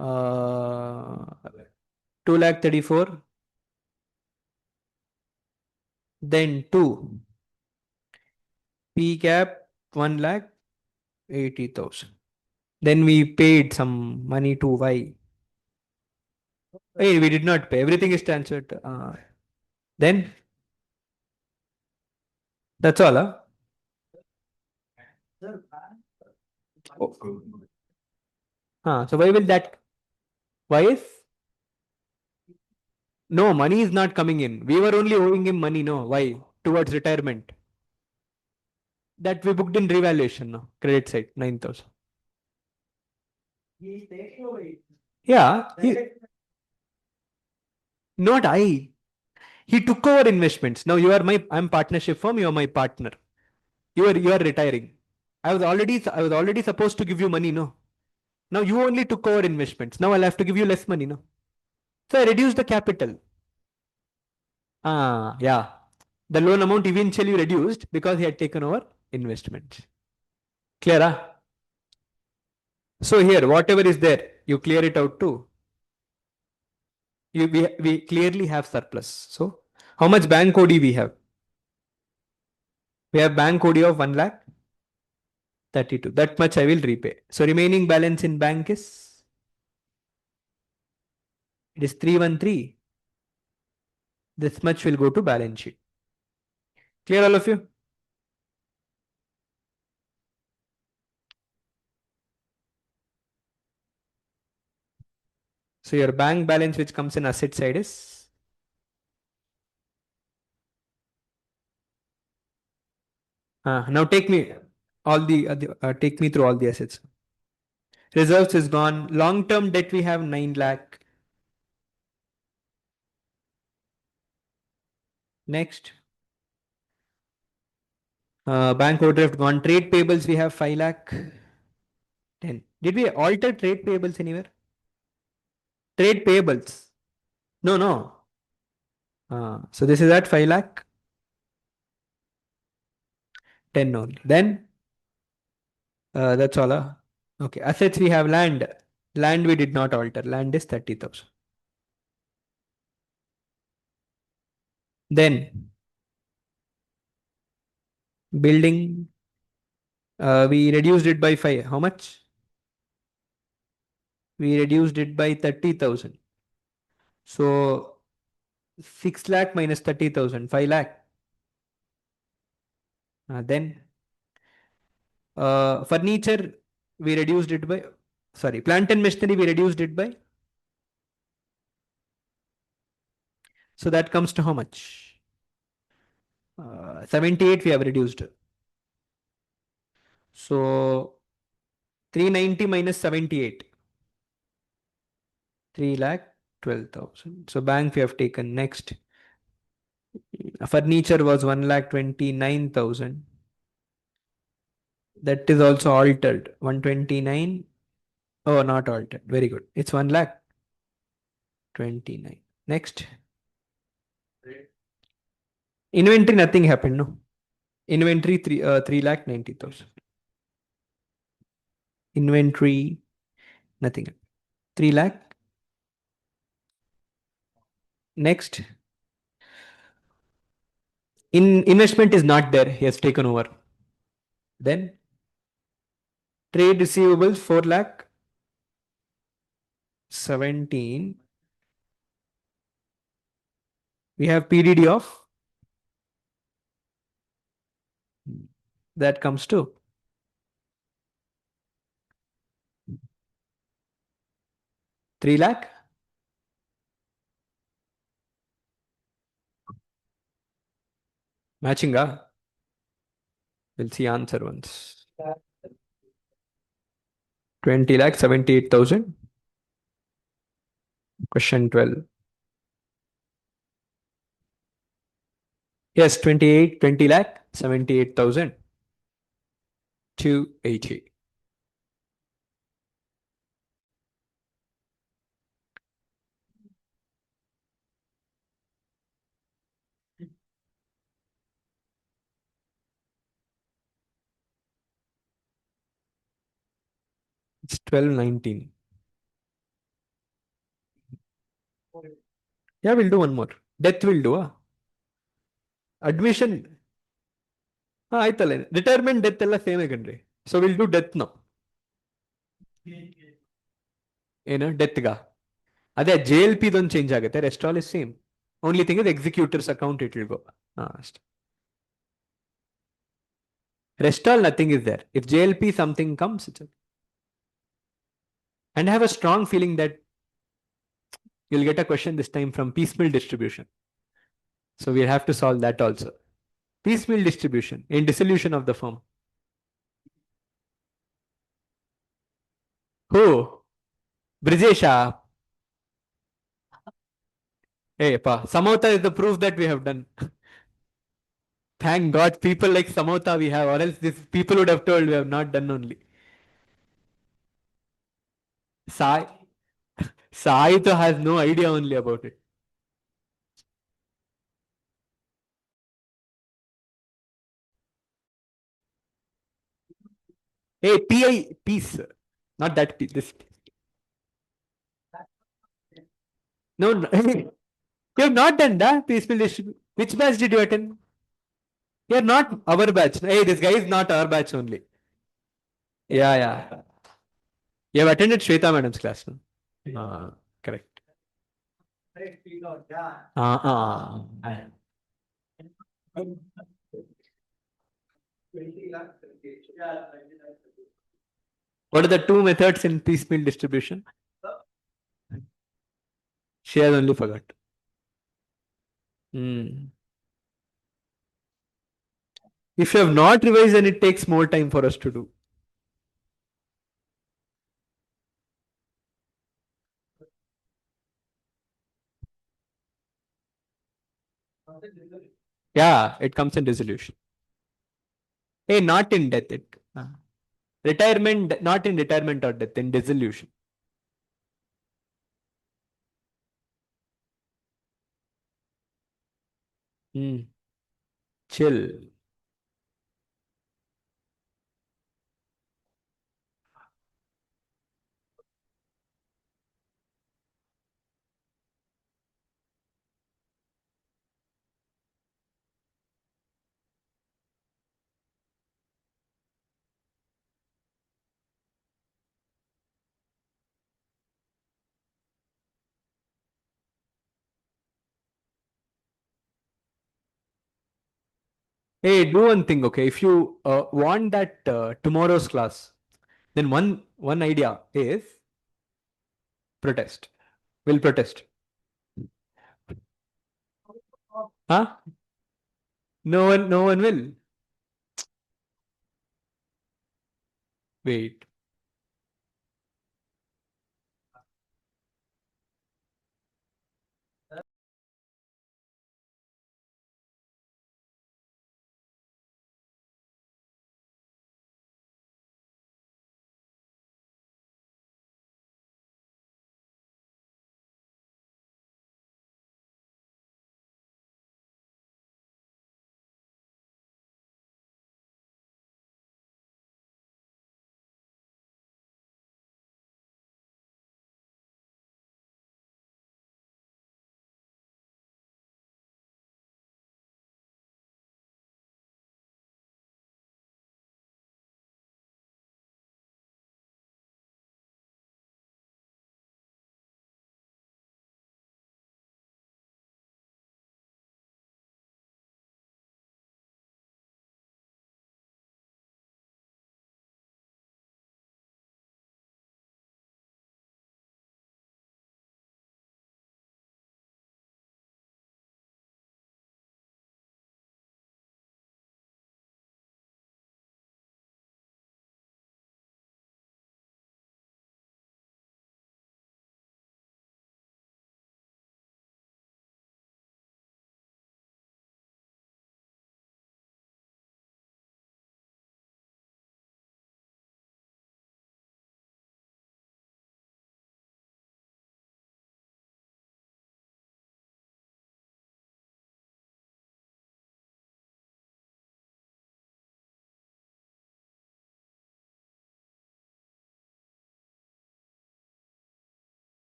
2,34,000. Then to P cap 1,80,000. Then we paid some money to Y. Hey, we did not pay. Everything is transferred. Then that's all. Oh. So why will that? Why is? No, money is not coming in. We were only owing him money. No, why? Towards retirement. That we booked in revaluation. No, credit side 9,000. Yeah, not I. He took over investments. Now I'm partnership firm. You are my partner. You are retiring. I was already supposed to give you money. No. Now you only took over investments. Now I'll have to give you less money. No. So I reduced the capital. Yeah. The loan amount eventually reduced because he had taken over investment. Clear? Huh? So here, whatever is there, you clear it out too. We clearly have surplus. So how much bank OD we have? We have bank OD of 1 lakh 32. That much I will repay. So remaining balance in bank is, it is 313. This much will go to balance sheet. Clear all of you? So your bank balance which comes in asset side is, now take me take me through all the assets. Reserves is gone. Long term debt we have 9 lakh. Next. Bank overdraft gone. Trade payables we have 5 lakh 10. Did we alter trade payables anywhere? Trade payables. No, no. So this is at 5 lakh 10 only. Then that's all. Okay. Assets we have land. Land we did not alter. Land is 30,000. Then building, we reduced it by 5. How much? We reduced it by 30,000. So 6 lakh minus 30,000, 5 lakh. Then furniture, we reduced it by, sorry, plant and machinery, we reduced it by. So that comes to how much? 78 we have reduced. So 390 minus 78. 3 lakh 12,000. So bank we have taken next. Furniture was 1 lakh 29,000. That is also altered. 129. Oh, not altered. Very good. It's 1 lakh 29. Next. Inventory, nothing happened, no. Inventory 3 lakh 90,000. Inventory, nothing. 3 lakh. Next. Investment is not there. He has taken over. Then trade receivables 4 lakh 17. We have PDD of, that comes to 3 lakh. Matching, we'll see answer once. 20 lakh 78,000. Question 12. Yes, 20 lakh 78,000. 280. It's 1219. Yeah, we'll do one more. Death will do. Admission. ಆಯ್ತಲ್ಲ retirement death ಎಲ್ಲ ಸೇಮೇ ಕಣ್ರಿ so will do death no ಏನು ಡೆತ್ಗ ಅದೇ JLP ಇದೊಂದು change ಆಗುತ್ತೆ rest all is same only thing is executors account it will go ಅಷ್ಟೇ rest all nothing is there if JLP something comes and I have a strong feeling that you'll get a question this time from piecemeal distribution so we'll have to solve that also piecemeal distribution in dissolution of the firm. Who? Brijesha. Hey, pa. Samauta is the proof that we have done. Thank God people like Samauta we have, or else these people would have told we have not done only. Sai. Sai to has no idea only about it. Hey, PI, peace. Not that piece. This. No, no. You have not done that peaceful distribution. Which batch did you attend? You're not our batch. Hey, this guy is not our batch only. Yeah, yeah. You have attended Shweta madam's class, no? Correct. Uh, uh. What are the two methods in piecemeal distribution? She has only forgot. Hmm. If you have not revised, then it takes more time for us to do. Yeah, it comes in resolution. Hey, not in death. Retirement, not in retirement or death, in dissolution. Hmm. Chill. Hey, do one thing, okay? If you want that tomorrow's class, then one idea is protest. We'll protest. Huh? No one will. Wait.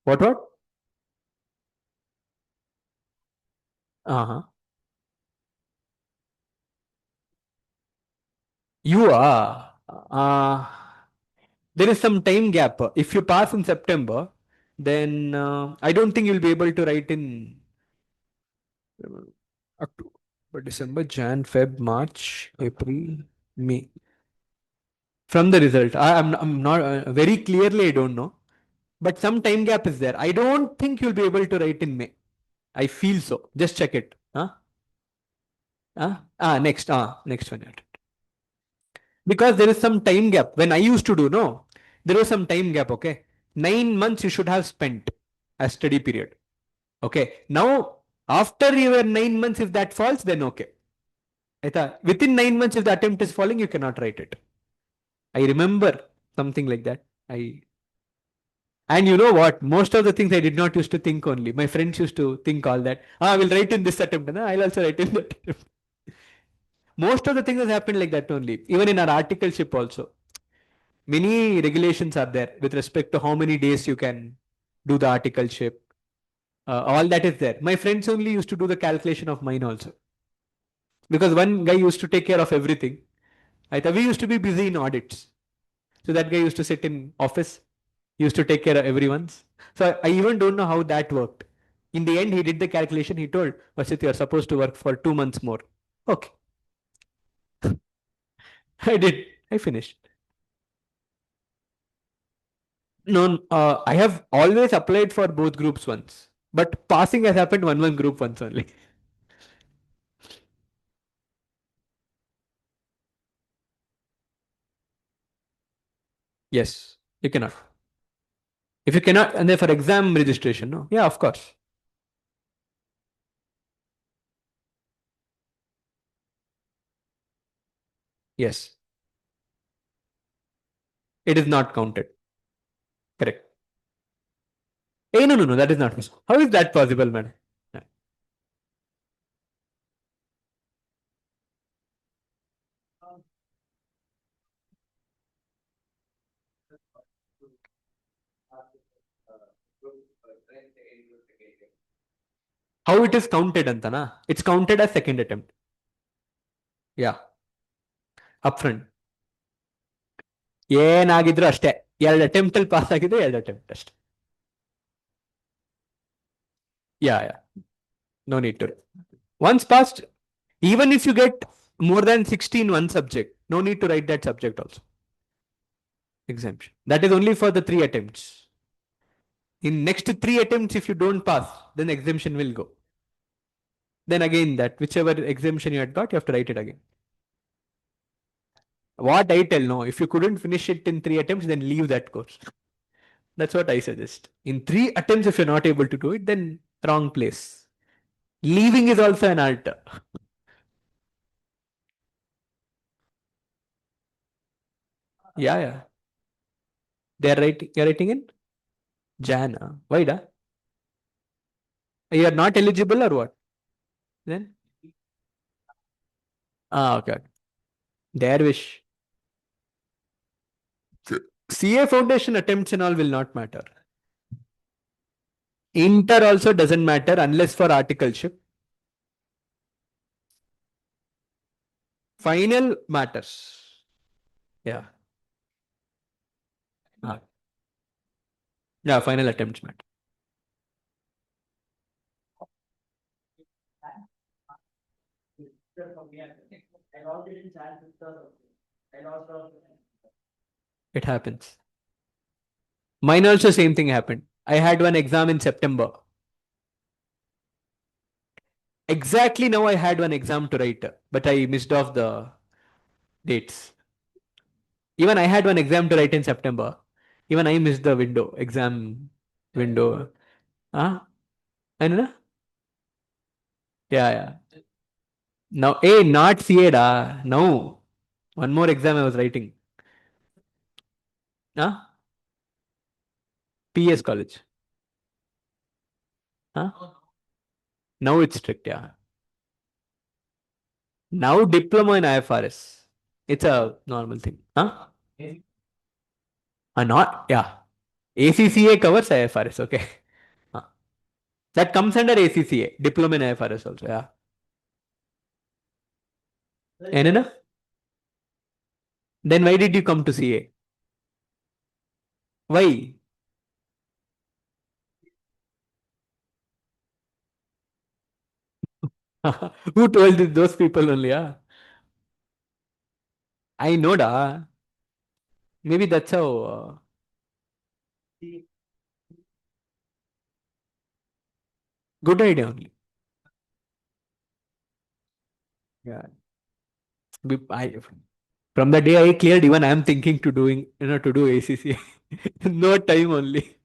What? Uh-huh. You are. There is some time gap. If you pass in September, then I don't think you'll be able to write in October, December, Jan, Feb, March, April, May. From the result, I'm not very clearly, I don't know. But some time gap is there. I don't think you'll be able to write in May. I feel so. Just check it. Huh? Next one. Because there is some time gap. When I used to do, no, there was some time gap. Okay. 9 months you should have spent as study period. Okay. Now, after your 9 months, if that falls, then okay. Within 9 months, if the attempt is falling, you cannot write it. I remember something like that. And you know what? Most of the things I did not used to think only. My friends used to think all that. I will write in this attempt. And I'll also write in that attempt. Most of the things has happened like that only. Even in our articleship also. Many regulations are there with respect to how many days you can do the articleship. All that is there. My friends only used to do the calculation of mine also. Because one guy used to take care of everything. I thought we used to be busy in audits. So that guy used to sit in office, used to take care of everyone's. So I even don't know how that worked. In the end, he did the calculation. He told, Varshith, you are supposed to work for 2 months more. Okay. I did. I finished. No, I have always applied for both groups once. But passing has happened one group once only. Yes, you cannot. If you cannot, and then for exam registration, no? Yeah, of course. Yes, it is not counted. Correct. No, that is not possible. How is that possible, man? Yeah. How it is counted, Antana? It's counted as second attempt. Yeah, upfront. ಏನಾಗಿದ್ರು ಅಷ್ಟೇ ಎರಡು attempt ಅಲ್ಲಿ pass ಆಗಿದ್ರೆ ಎರಡು attempt ಅಷ್ಟೇ. Yeah. No need to. Once passed, even if you get more than 16 one subject, no need to write that subject also. Exemption. That is only for the 3 attempts. In next 3 attempts, if you don't pass, then exemption will go. Then again, that whichever exemption you had got, you have to write it again. What I tell, no, if you couldn't finish it in 3 attempts, then leave that course. That's what I suggest. In 3 attempts, if you're not able to do it, then wrong place. Leaving is also an art. Yeah. You're writing in Jan. Why da? You are not eligible or what? Then? Okay. Their wish. CA foundation attempts and all will not matter. Inter also doesn't matter unless for articleship. Final matters. Yeah. Ah. Yeah, final attempts matter. It happens. Mine also same thing happened. I had one exam in September. Exactly now I had one exam to write, but I missed off the dates. Even I had one exam to write in September. Even I missed the exam window. Ah, I know. Yeah. Now, not CA da. No. One more exam I was writing. Huh? PS college. Huh? Now it's strict, yeah. Now diploma in IFRS. It's a normal thing. Huh? Not, yeah. ACCA covers IFRS. Okay. Huh. That comes under ACCA, diploma in IFRS also. Yeah. And enough? Then why did you come to CA? Why? Who told those people only? Yeah. I know da. Maybe that's how. Good idea only. Yeah. I, from the day I cleared, even I am thinking to doing, to do ACCA. No time only.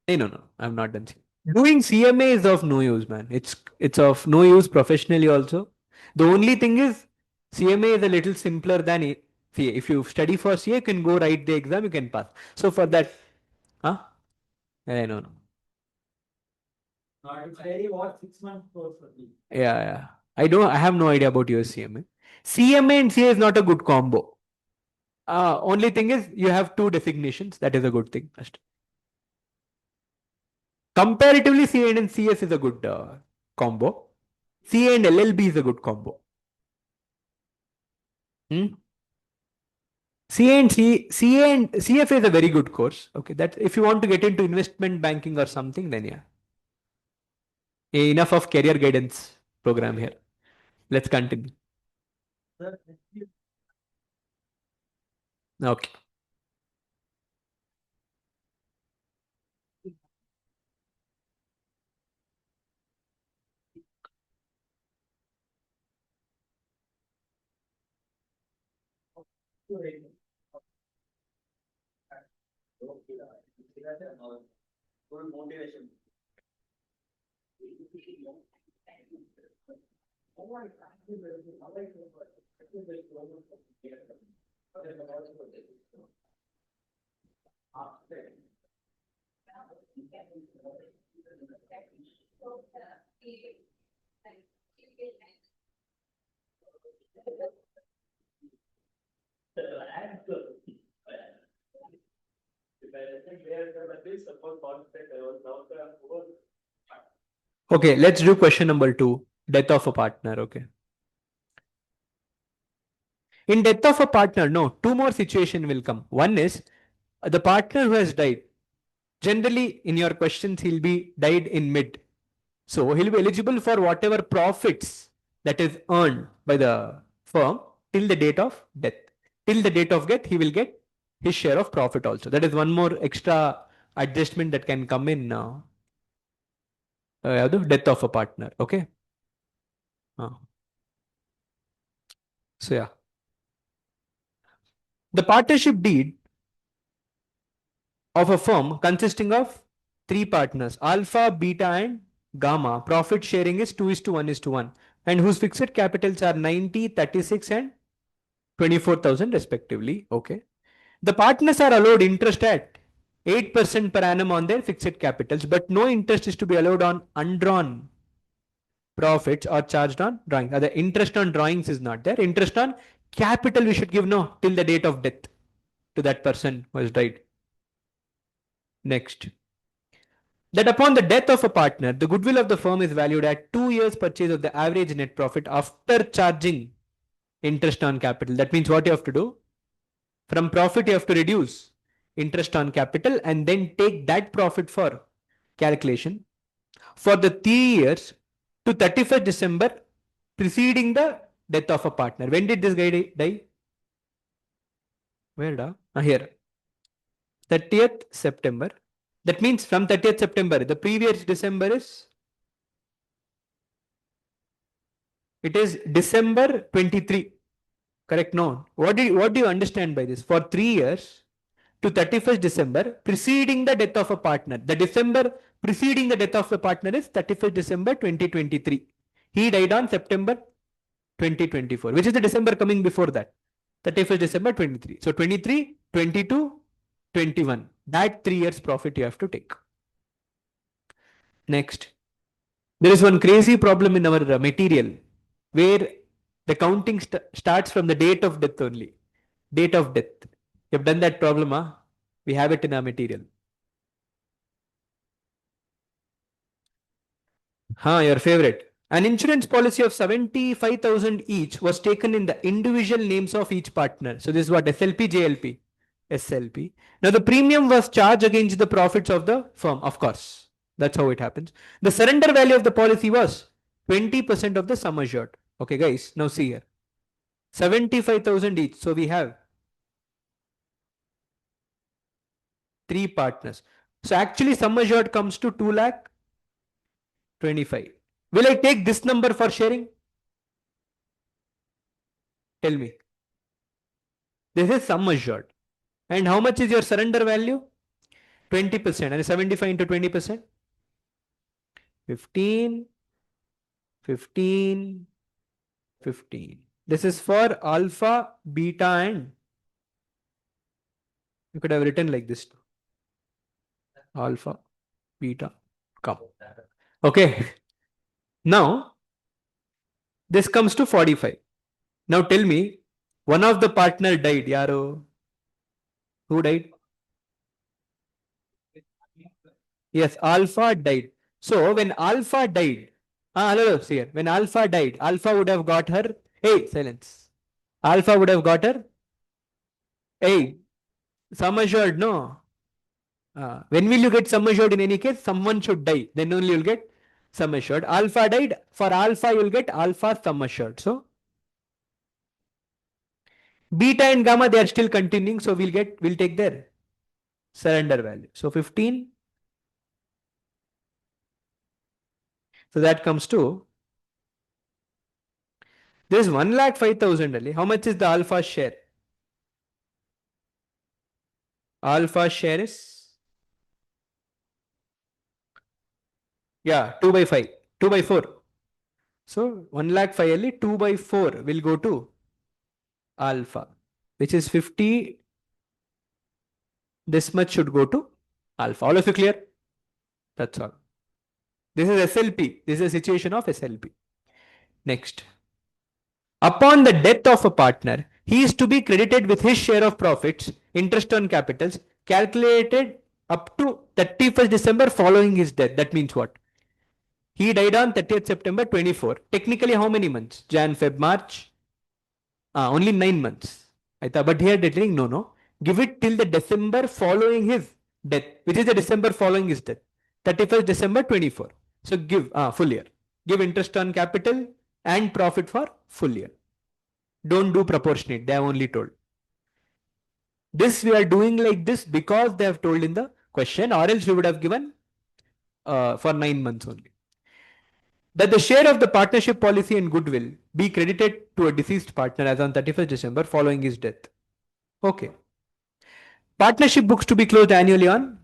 Hey, no, no, I'm not done. Doing CMA is of no use, man. It's of no use professionally also. The only thing is CMA is a little simpler than CA. If you study for CA, you can go write the exam, you can pass. So for that, huh? No, no. Yeah, yeah. I have no idea about your CMA. CMA and CA is not a good combo. Only thing is you have two designations. That is a good thing. First. Comparatively, CA and CS is a good combo. CA and LLB is a good combo. Hmm? CA and CA and CFA is a very good course. Okay, that if you want to get into investment banking or something, then yeah. Enough of career guidance program here. Let's continue. Okay. Okay, let's do question number 2. Death of a partner. Okay. In death of a partner, no, two more situation will come. One is the partner who has died. Generally, in your questions, he'll be died in mid. So he'll be eligible for whatever profits that is earned by the firm till the date of death. Till the date of death, he will get his share of profit also. That is one more extra adjustment that can come in the death of a partner. Okay. Uh, so yeah, the partnership deed of a firm consisting of three partners, alpha, beta, and gamma. Profit sharing is 2 is to 1 is to 1, and whose fixed capitals are 90, 36, and 24,000 respectively. Okay. The partners are allowed interest at 8% per annum on their fixed capitals, but no interest is to be allowed on undrawn profits or charged on drawings. The interest on drawings is not there. Interest on capital we should give no till the date of death to that person who has died. Next. That upon the death of a partner, the goodwill of the firm is valued at 2 years purchase of the average net profit after charging interest on capital. That means what you have to do? From profit, you have to reduce interest on capital and then take that profit for calculation for the 3 years to 31st December preceding the death of a partner. When did this guy die? Where da? Here. 30th September. That means from 30th September, the previous December is it is December 23. Correct? No. What do you understand by this? For 3 years to 31st December preceding the death of a partner. The December preceding the death of a partner is 31st December 2023. He died on September 2024, which is the December coming before that. 31st December 23. So 23, 22, 21. That 3 years profit you have to take. Next. There is one crazy problem in our material where the counting starts from the date of death only. Date of death. You've done that problem, huh? We have it in our material. Your favorite. An insurance policy of 75,000 each was taken in the individual names of each partner. So this is what SLP, JLP, SLP. Now the premium was charged against the profits of the firm, of course. That's how it happens. The surrender value of the policy was 20% of the sum assured. Okay, guys, now see here. 75,000 each. So we have three partners. So actually sum assured comes to 2 lakh 25. Will I take this number for sharing? Tell me. This is sum assured. And how much is your surrender value? 20%. And 75 into 20%? 15, 15, 15. This is for alpha, beta, and you could have written like this. Alpha, beta, come. Okay. Now, this comes to 45. Now tell me, one of the partner died. Yaro. Who died? Yes, alpha died. So when alpha died, hello, see here. When alpha died, alpha would have got her. Hey, silence. Alpha would have got her. Hey, sum assured, no. When will you get sum assured in any case? Someone should die. Then only you'll get sum assured. Alpha died. For alpha, you'll get alpha sum assured. So beta and gamma, they are still continuing. So we'll take their surrender value. So 15. So that comes to this 1,05,000 only. How much is the alpha share? Alpha share is 2 by 5, 2 by 4. So 1,05,000 only 2 by 4 will go to alpha, which is 50. This much should go to alpha. All of you clear? That's all. This is SLP. This is a situation of SLP. Next. Upon the death of a partner, he is to be credited with his share of profits, interest on capitals, calculated up to 31st December following his death. That means what? He died on 30th September 24. Technically, how many months? Jan, Feb, March? Only 9 months. But here they're telling no. Give it till the December following his death, which is the December following his death. 31st December 24. So give full year. Give interest on capital and profit for full year. Don't do proportionate. They have only told. This we are doing like this because they have told in the question, or else we would have given for 9 months only. That the share of the partnership policy and goodwill be credited to a deceased partner as on 31st December following his death. Okay. Partnership books to be closed annually on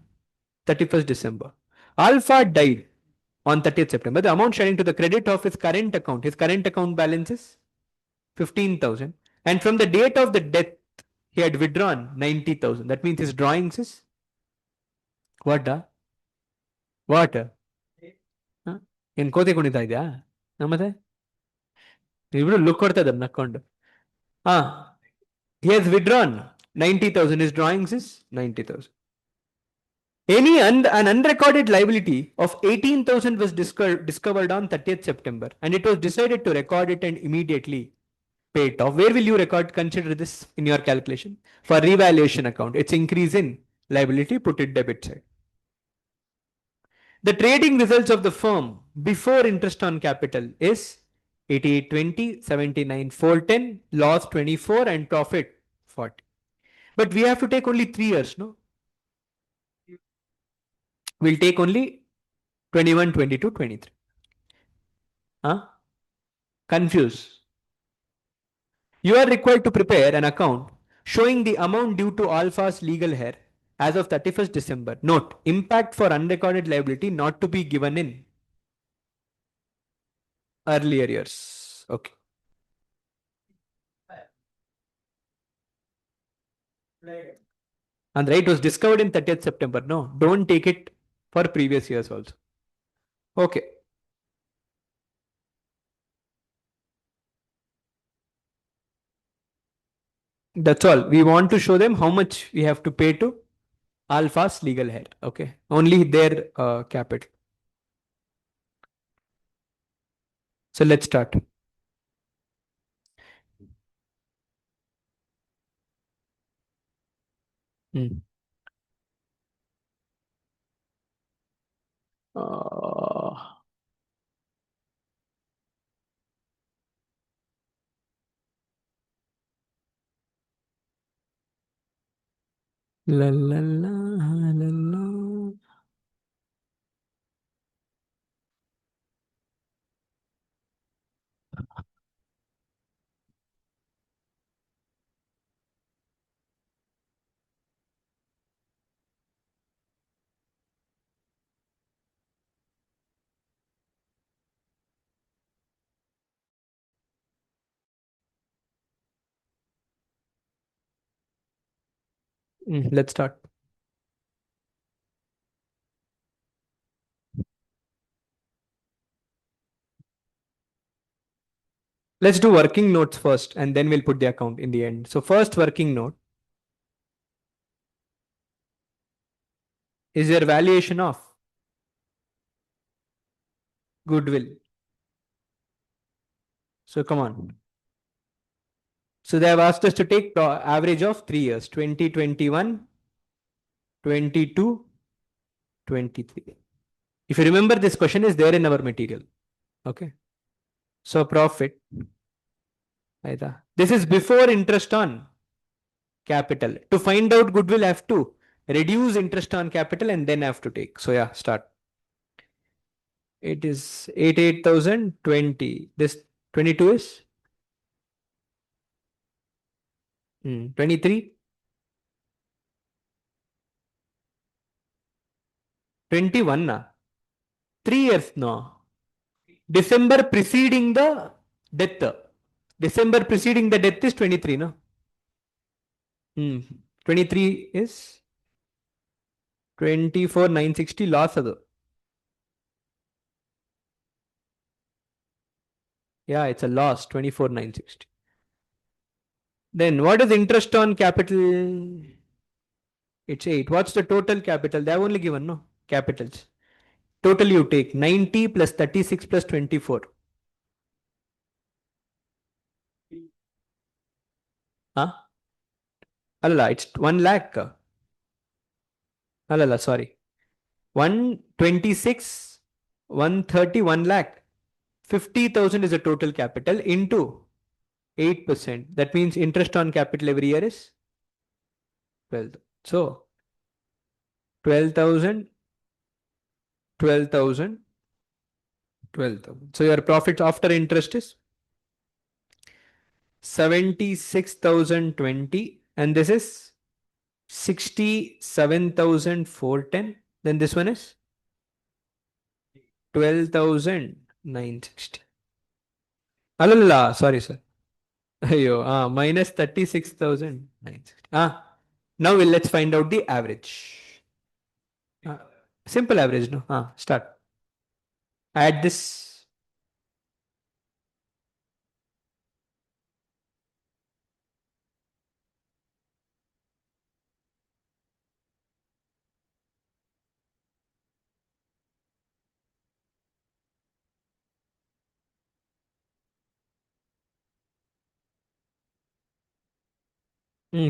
31st December. Alpha died on 30th September. The amount sharing to the credit of his current account balance is 15,000. And from the date of the death, he had withdrawn 90,000. That means his drawings is what? What? In ಕೋತಿ ಕುಣಿತಾ ಇದೆಯಾ ಮತ್ತೆ ಇಬ್ರು look ಕೊಡ್ತಾ ಇದ್ದಾರೆ ನಕ್ಕೊಂಡು he has withdrawn 90,000. His drawings is 90,000. An unrecorded liability of 18,000 was discovered on 30th September, and it was decided to record it and immediately pay it off. Where will you consider this in your calculation? For revaluation account, it's increase in liability, put it debit side. The trading results of the firm before interest on capital is 8820, 79 410, loss 24, and profit 40. But we have to take only 3 years, no? We'll take only 21, 22, 23. Confused. You are required to prepare an account showing the amount due to Alpha's legal heir as of 31st December. Note, impact for unrecorded liability not to be given in earlier years. Okay. And right, it was discovered in 30th September. No, don't take it for previous years also. Okay. That's all. We want to show them how much we have to pay to Alpha's legal head. Okay. Only their capital. So let's start. Hmm. Uh, la, la, la, la, la. Let's start. Let's do working notes first and then we'll put the account in the end. So first working note is your valuation of goodwill. So come on. So they have asked us to take the average of 3 years, 2021, 22, 23. If you remember, this question is there in our material. Okay. So profit. This is before interest on capital. To find out goodwill, have to reduce interest on capital and then have to take. So yeah, start. It is 88,020. This 22 is 23, 21. 3 years no. December preceding the death. December preceding the death is 23, no? 23 is 24,960 loss adu. Yeah, it's a loss, 24,960. Then what is interest on capital? It's 8. What's the total capital? They have only given, no? Capitals. Total you take 90 plus 36 plus 24. Huh? Alala, it's 1 lakh. Alala, sorry. 126, 130, 1 lakh. 50,000 is the total capital into 8%. That means interest on capital every year is 12. So 12,000, 12,000, 12,000. So your profit after interest is 76,020 and this is 67,410. Then this one is 12,960. Alala, sorry, sir. Ayo, minus 36,960. Now let's find out the average. Simple average, no? Start. Add this.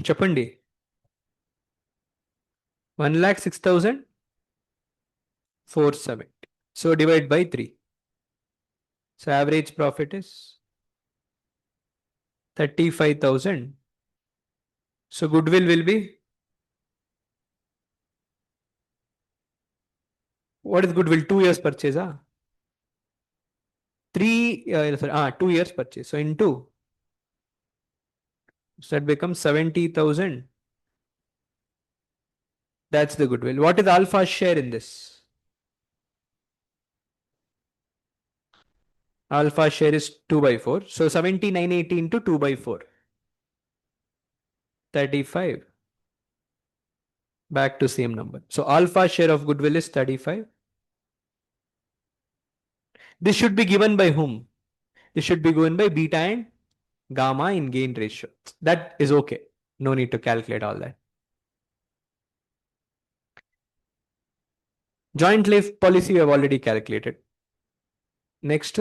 చెప్పండి 1,06,470. So divide by 3. So average profit is 35,000. So goodwill will be, what is goodwill? 2 years purchase. 2 years purchase. So into, so that becomes 70,000. That's the goodwill. What is Alpha's share in this? Alpha share is 2 by 4. So 7980 into 2 by 4. 35. Back to same number. So alpha share of goodwill is 35. This should be given by whom? This should be given by beta and gamma in gain ratio. That is okay. No need to calculate all that. Joint life policy we have already calculated. Next,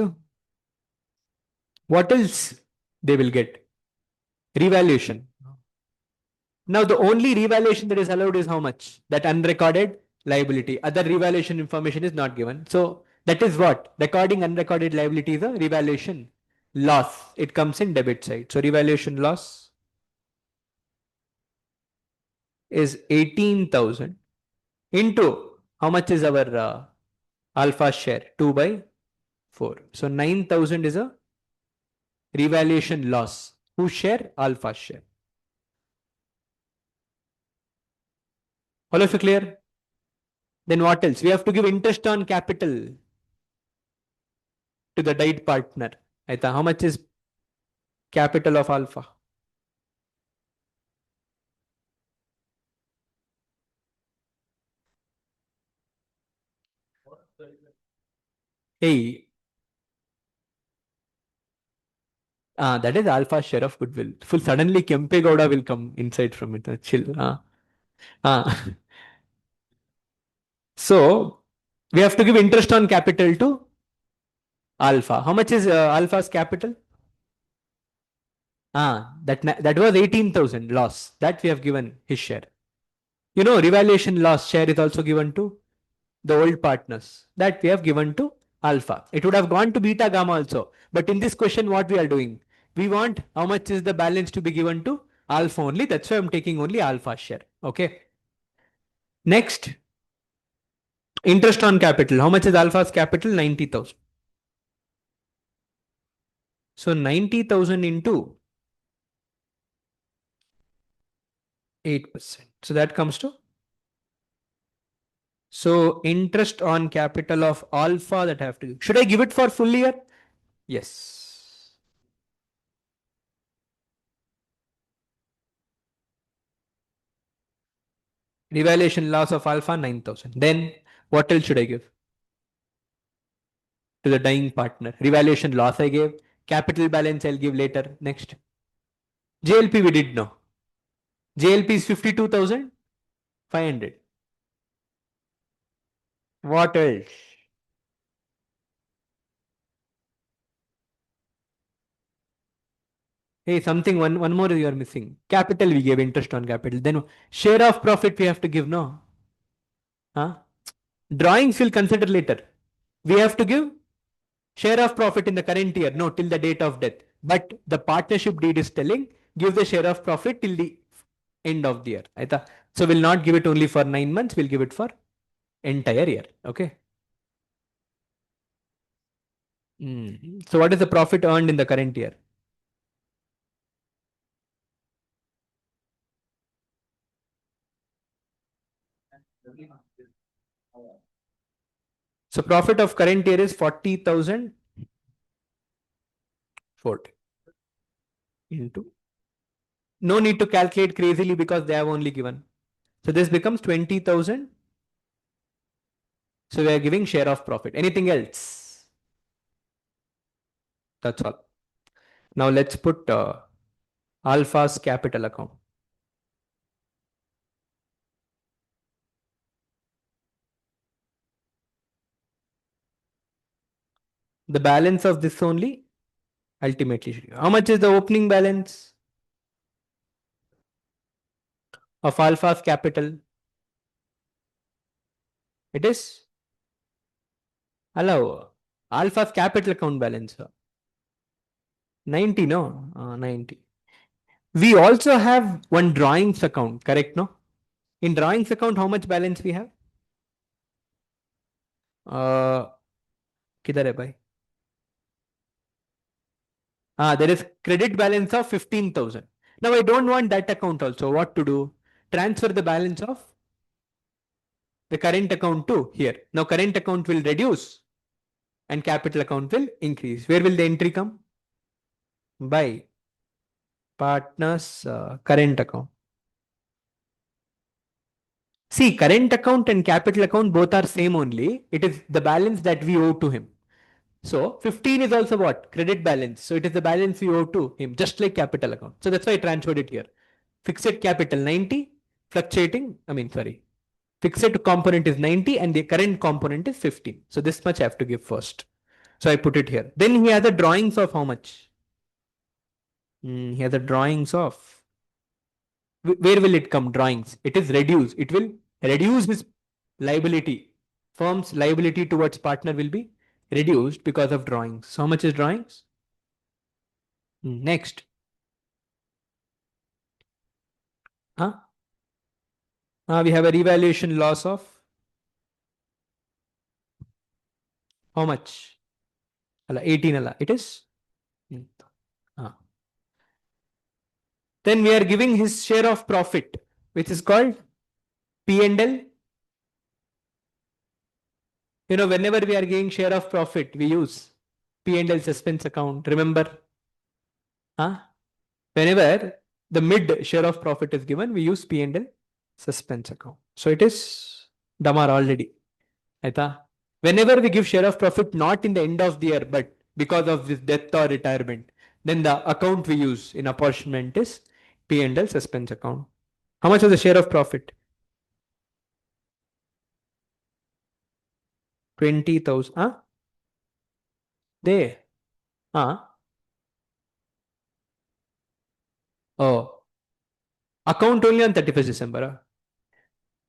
what else they will get? Revaluation. Now the only revaluation that is allowed is how much? That unrecorded liability. Other revaluation information is not given. So that is what? Recording unrecorded liability is a revaluation loss. It comes in debit side. So revaluation loss is 18,000 into how much is our alpha share? 2 by 4. So 9,000 is a revaluation loss. Whose share? Alpha share. All of you clear? Then what else? We have to give interest on capital to the died partner. How much is capital of alpha? Hey, that is alpha share of goodwill. Full suddenly Kempe Gowda will come inside from it. Chill. Uh. So we have to give interest on capital to alpha. How much is alpha's capital? That was 18,000 loss. That we have given his share. Revaluation loss share is also given to the old partners. That we have given to alpha. It would have gone to beta gamma also. But in this question, what we are doing? We want how much is the balance to be given to alpha only. That's why I'm taking only alpha share. Okay. Next, interest on capital. How much is alpha's capital? 90,000. So 90,000 into 8%. So that comes to. So interest on capital of alpha that I have to give. Should I give it for full year? Yes. Revaluation loss of alpha 9,000. Then what else should I give? To the dying partner. Revaluation loss I gave. Capital balance I'll give later. Next. JLP we did know. JLP is 52,500. What else? Hey, something one more you are missing. Capital we gave interest on capital. Then share of profit we have to give, no? Huh? Drawings we'll consider later. We have to give share of profit in the current year, no, till the date of death. But the partnership deed is telling give the share of profit till the end of the year. So we'll not give it only for 9 months, we'll give it for entire year. Okay. So what is the profit earned in the current year? So profit of current year is 40,040 into. No need to calculate crazily because they have only given. So this becomes 20,000. So we are giving share of profit. Anything else? That's all. Now let's put alpha's capital account. The balance of this only ultimately. How much is the opening balance of alpha's capital? It is allow alpha's capital account balance 90, no? 90. We also have one drawings account, correct? No? In drawings account, how much balance we have? किधर है भाई? There is credit balance of 15,000. Now I don't want that account also. What to do? Transfer the balance of the current account to here. Now current account will reduce and capital account will increase. Where will the entry come? By partners current account. See, current account and capital account both are same only. It is the balance that we owe to him. So 15 is also what? Credit balance. So it is the balance we owe to him, just like capital account. So that's why I transferred it here. Fixed capital 90, fluctuating, fixed component is 90 and the current component is 15. So this much I have to give first. So I put it here. Then he has the drawings of how much? He has the drawings of. Where will it come? Drawings. It is reduced. It will reduce his liability. Firm's liability towards partner will be reduced because of drawings. So how much is drawings? Next. Huh? We have a revaluation loss of how much? 18 ala. It is? Then we are giving his share of profit, which is called P&L. Whenever we are giving share of profit, we use P&L suspense account. Remember? Whenever the mid share of profit is given, we use P&L suspense account. So it is Damar already. Whenever we give share of profit, not in the end of the year, but because of this death or retirement, then the account we use in apportionment is P&L suspense account. How much was the share of profit? 20,000. There. Oh. Account only on 31st December.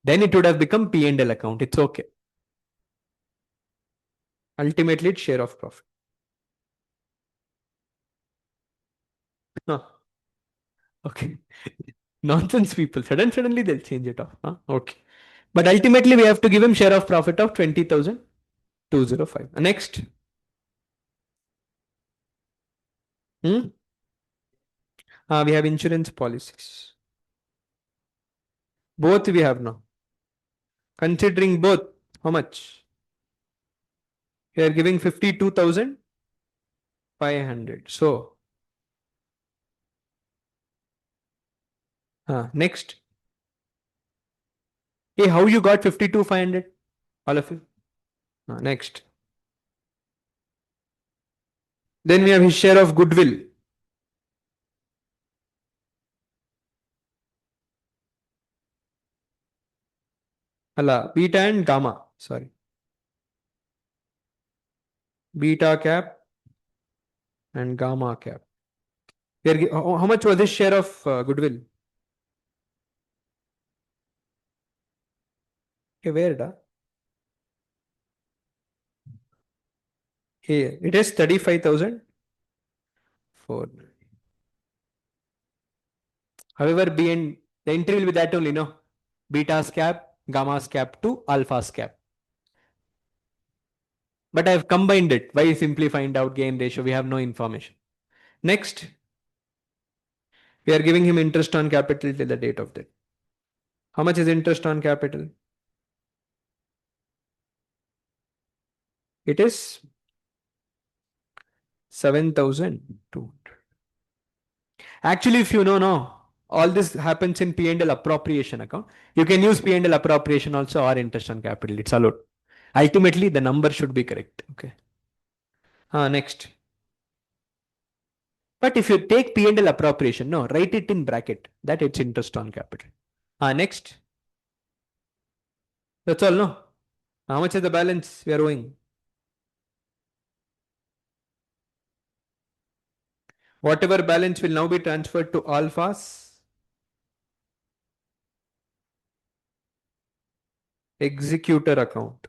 Then it would have become P&L account. It's okay. Ultimately, it's share of profit. Okay. Nonsense people. Suddenly they'll change it off. Okay. But ultimately, we have to give him share of profit of 20,205. Next. We have insurance policies. Both we have now. Considering both, how much? We are giving 52,500. So, next. Hey, how you got 52,500? All of you. Next. Then we have his share of goodwill. Beta and gamma. Sorry. Beta cap and gamma cap. How much was this share of goodwill? Okay, where? Here. It is 35,000. However, the entry will be that only, no? Beta's cap, gamma's cap to alpha's cap. But I have combined it. Why simply find out gain ratio? We have no information. Next. We are giving him interest on capital till the date of death. How much is interest on capital? It is 7,200. Actually, if you know, all this happens in P&L appropriation account. You can use P&L appropriation also or interest on capital. It's allowed. Ultimately, the number should be correct. Okay. Next. But if you take P&L appropriation, no, write it in bracket that it's interest on capital. Next. That's all, no? How much is the balance we are owing? Whatever balance will now be transferred to alpha's executor account.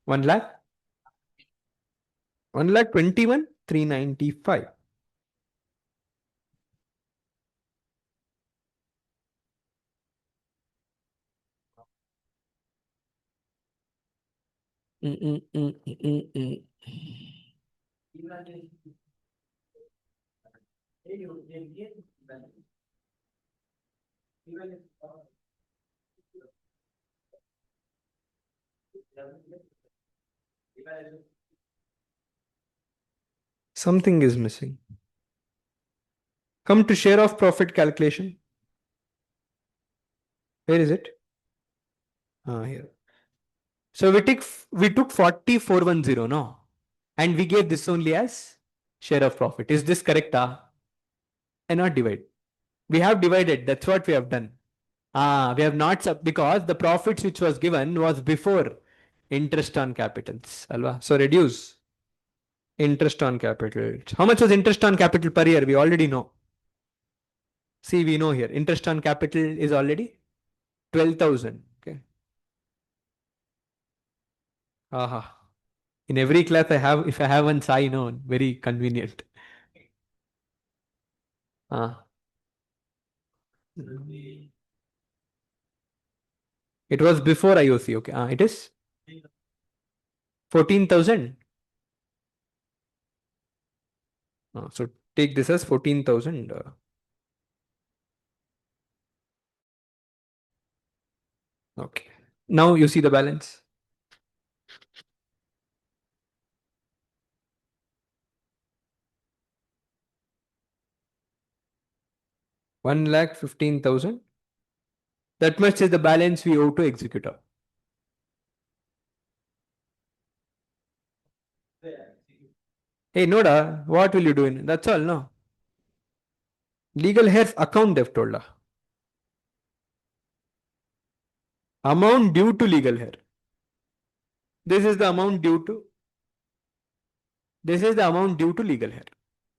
One lakh? 1,21,395. Something is missing. Come to share of profit calculation. Where is it? Here. So we took 4410, no? And we gave this only as share of profit. Is this correct? Cannot divide. We have divided. That's what we have done. We have not because the profits which was given was before interest on capitals. Alva. So reduce interest on capital. How much was interest on capital per year? We already know. See, we know here. Interest on capital is already 12,000. Okay. Aha. In every class I have, if I have one sign on, very convenient. Ah. It was before IOC. Okay. It is 14,000. So take this as 14,000. Okay. Now you see the balance. 1,15,000. That much is the balance we owe to executor. Hey, Noda, what will you do in? That's all, no? Legal heirs account they've told her. Amount due to legal heir. This is the amount due to. This is the amount due to legal heir.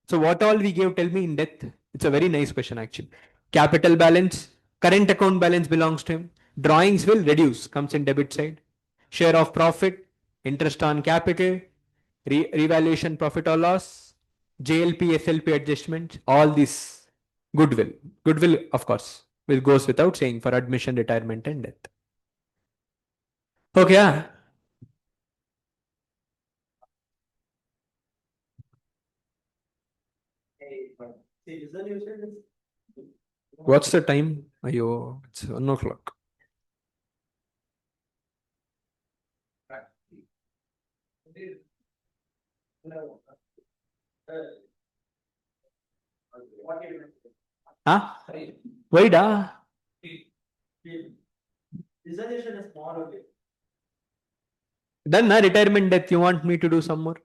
So what all we gave, tell me in depth. It's a very nice question actually. Capital balance, current account balance belongs to him. Drawings will reduce, comes in debit side. Share of profit, interest on capital, revaluation profit or loss, JLP, SLP adjustment, all this goodwill. Goodwill, of course, will goes without saying for admission, retirement, and death. Okay, what's the time? Ayo, it's 1 o'clock. Huh? Why da? Done na retirement death. You want me to do some more?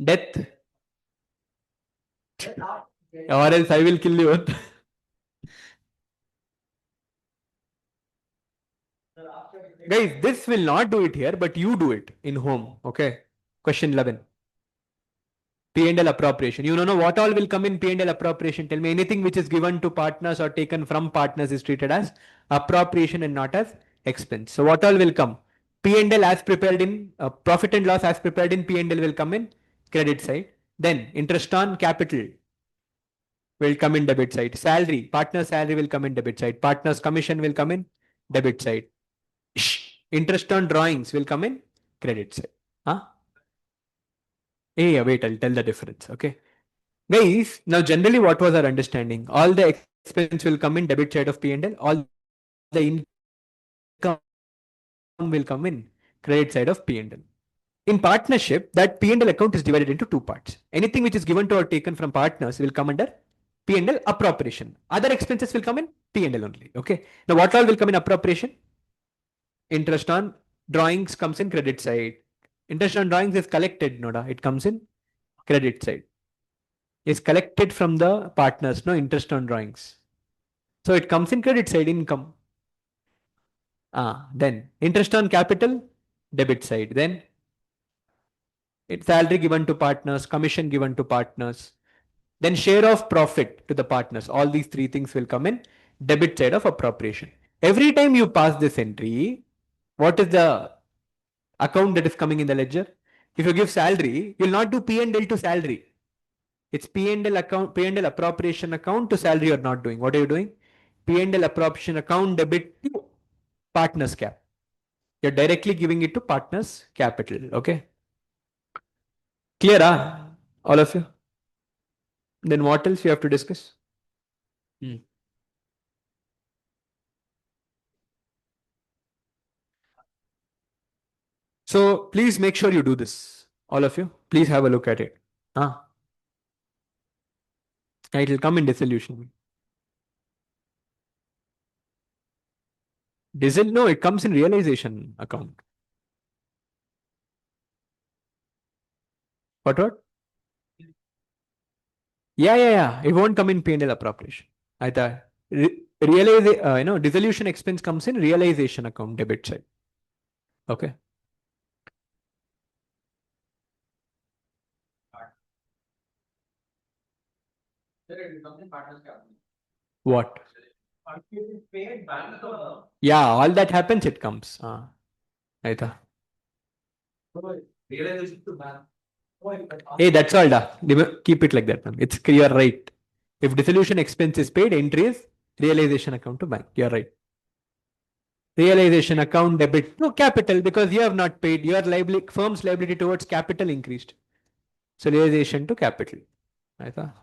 Death. Or else I will kill you. Guys, this will not do it here, but you do it in home. Okay. Question 11. P&L appropriation. You don't know what all will come in P&L appropriation. Tell me anything which is given to partners or taken from partners is treated as appropriation and not as expense. So what all will come? P&L as prepared in profit and loss as prepared in P&L will come in credit side. Then interest on capital will come in debit side. Salary, partner salary will come in debit side. Partner's commission will come in debit side. Interest on drawings will come in credit side. Huh? Hey, wait, I'll tell the difference. Okay. Guys, now generally what was our understanding? All the expense will come in debit side of P&L. All the income will come in credit side of P&L. In partnership, that P&L account is divided into two parts. Anything which is given to or taken from partners will come under P&L appropriation. Other expenses will come in P&L only. Okay. Now what all will come in appropriation? Interest on drawings comes in credit side. Interest on drawings is collected, Noda. It comes in credit side. Is collected from the partners, no interest on drawings. So it comes in credit side income. Then interest on capital, debit side. Then it's salary given to partners, commission given to partners. Then share of profit to the partners. All these three things will come in debit side of appropriation. Every time you pass this entry, what is the account that is coming in the ledger? If you give salary, you'll not do P&L to salary. It's P&L account, P&L appropriation account to salary you're not doing. What are you doing? P&L appropriation account debit to partners cap. You're directly giving it to partners capital. Okay. Clear, all of you? Then what else you have to discuss? So please make sure you do this. All of you, please have a look at it. It will come in dissolution. No, it comes in realization account. What? Yeah. It won't come in P&L appropriation. I thought realize dissolution expense comes in realization account debit side. Okay. What? Yeah, all that happens, it comes. I thought. Hey, that's all. Da. Keep it like that, man. You're right. If dissolution expense is paid, entry is realization account to bank. You're right. Realization account debit. No capital because you have not paid. Your liability, firm's liability towards capital increased. So realization to capital. I thought.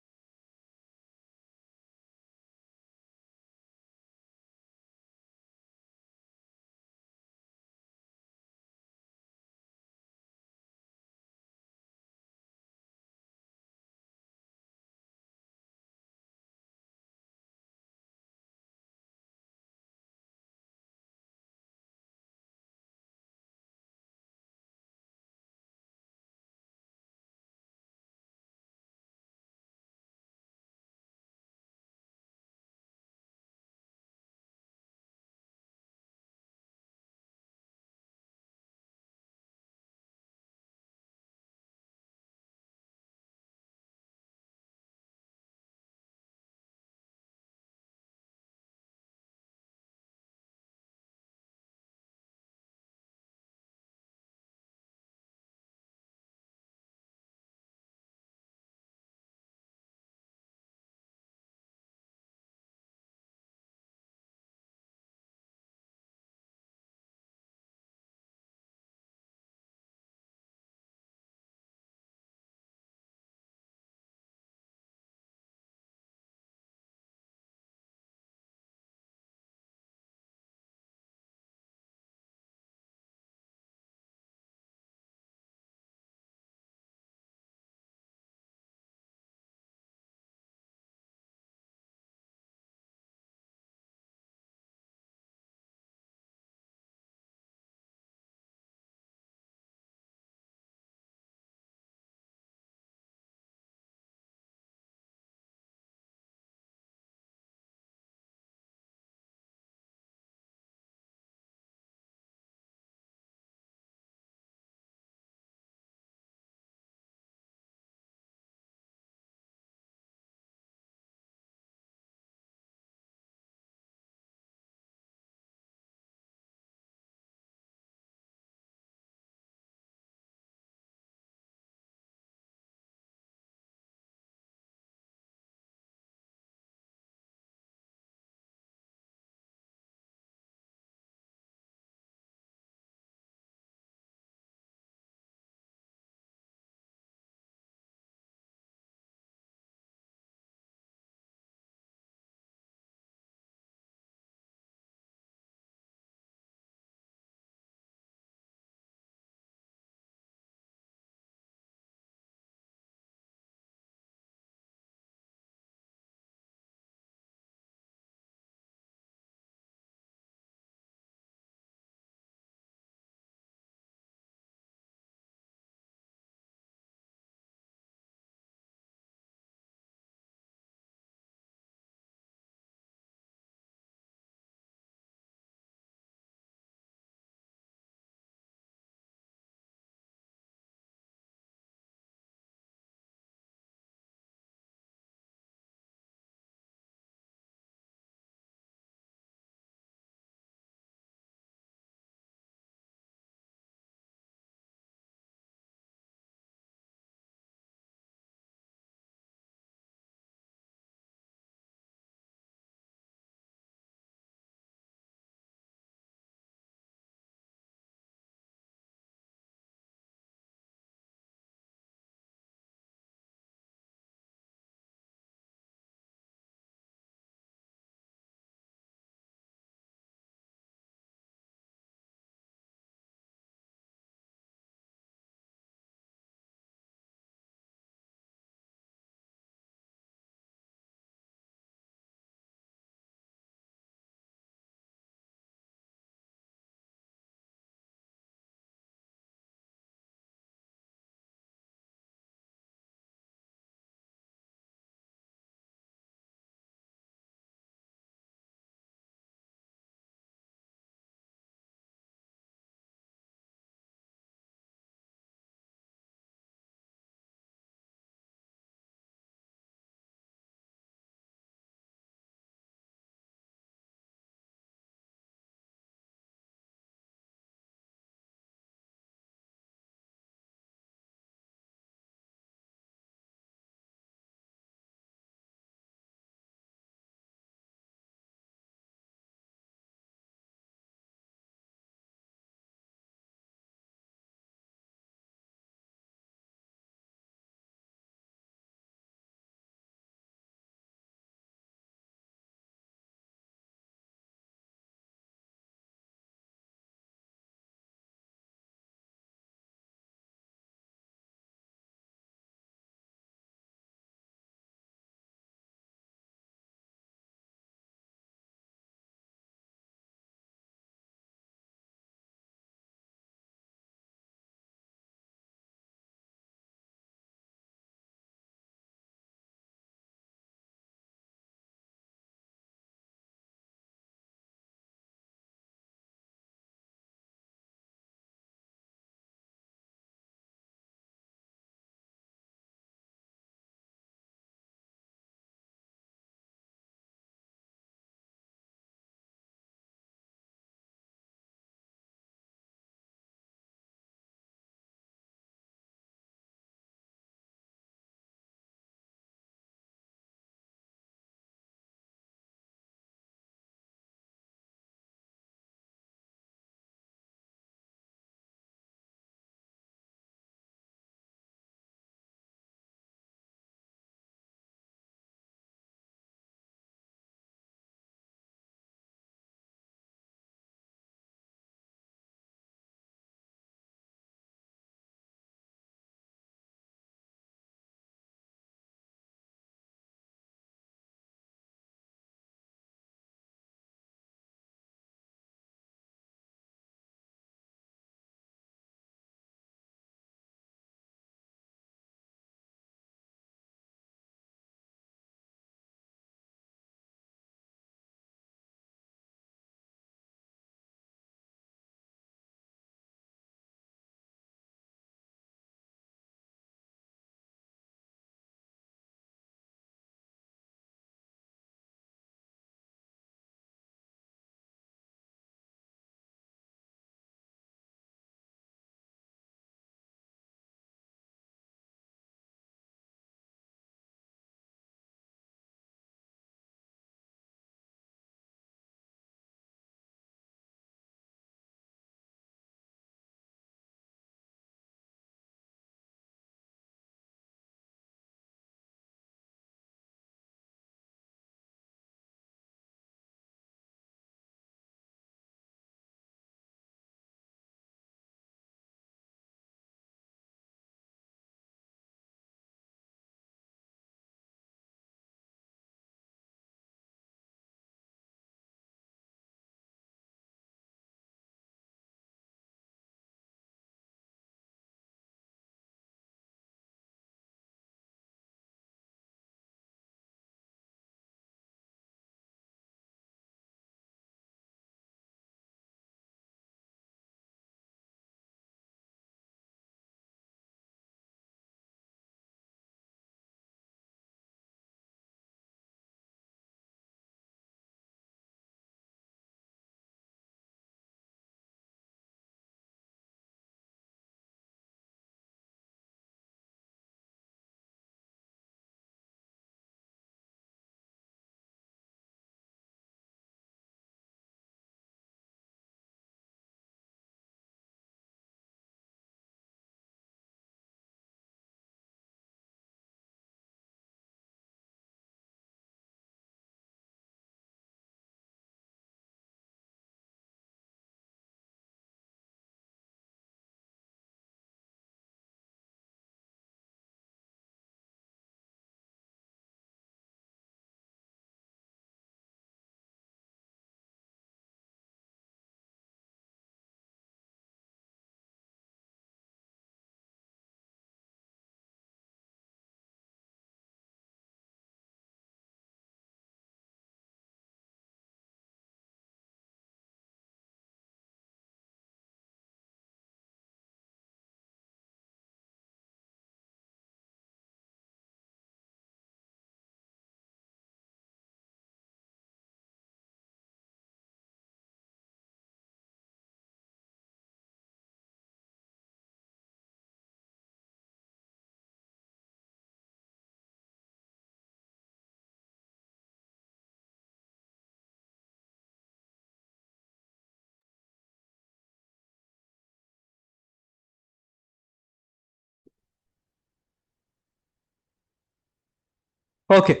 Okay,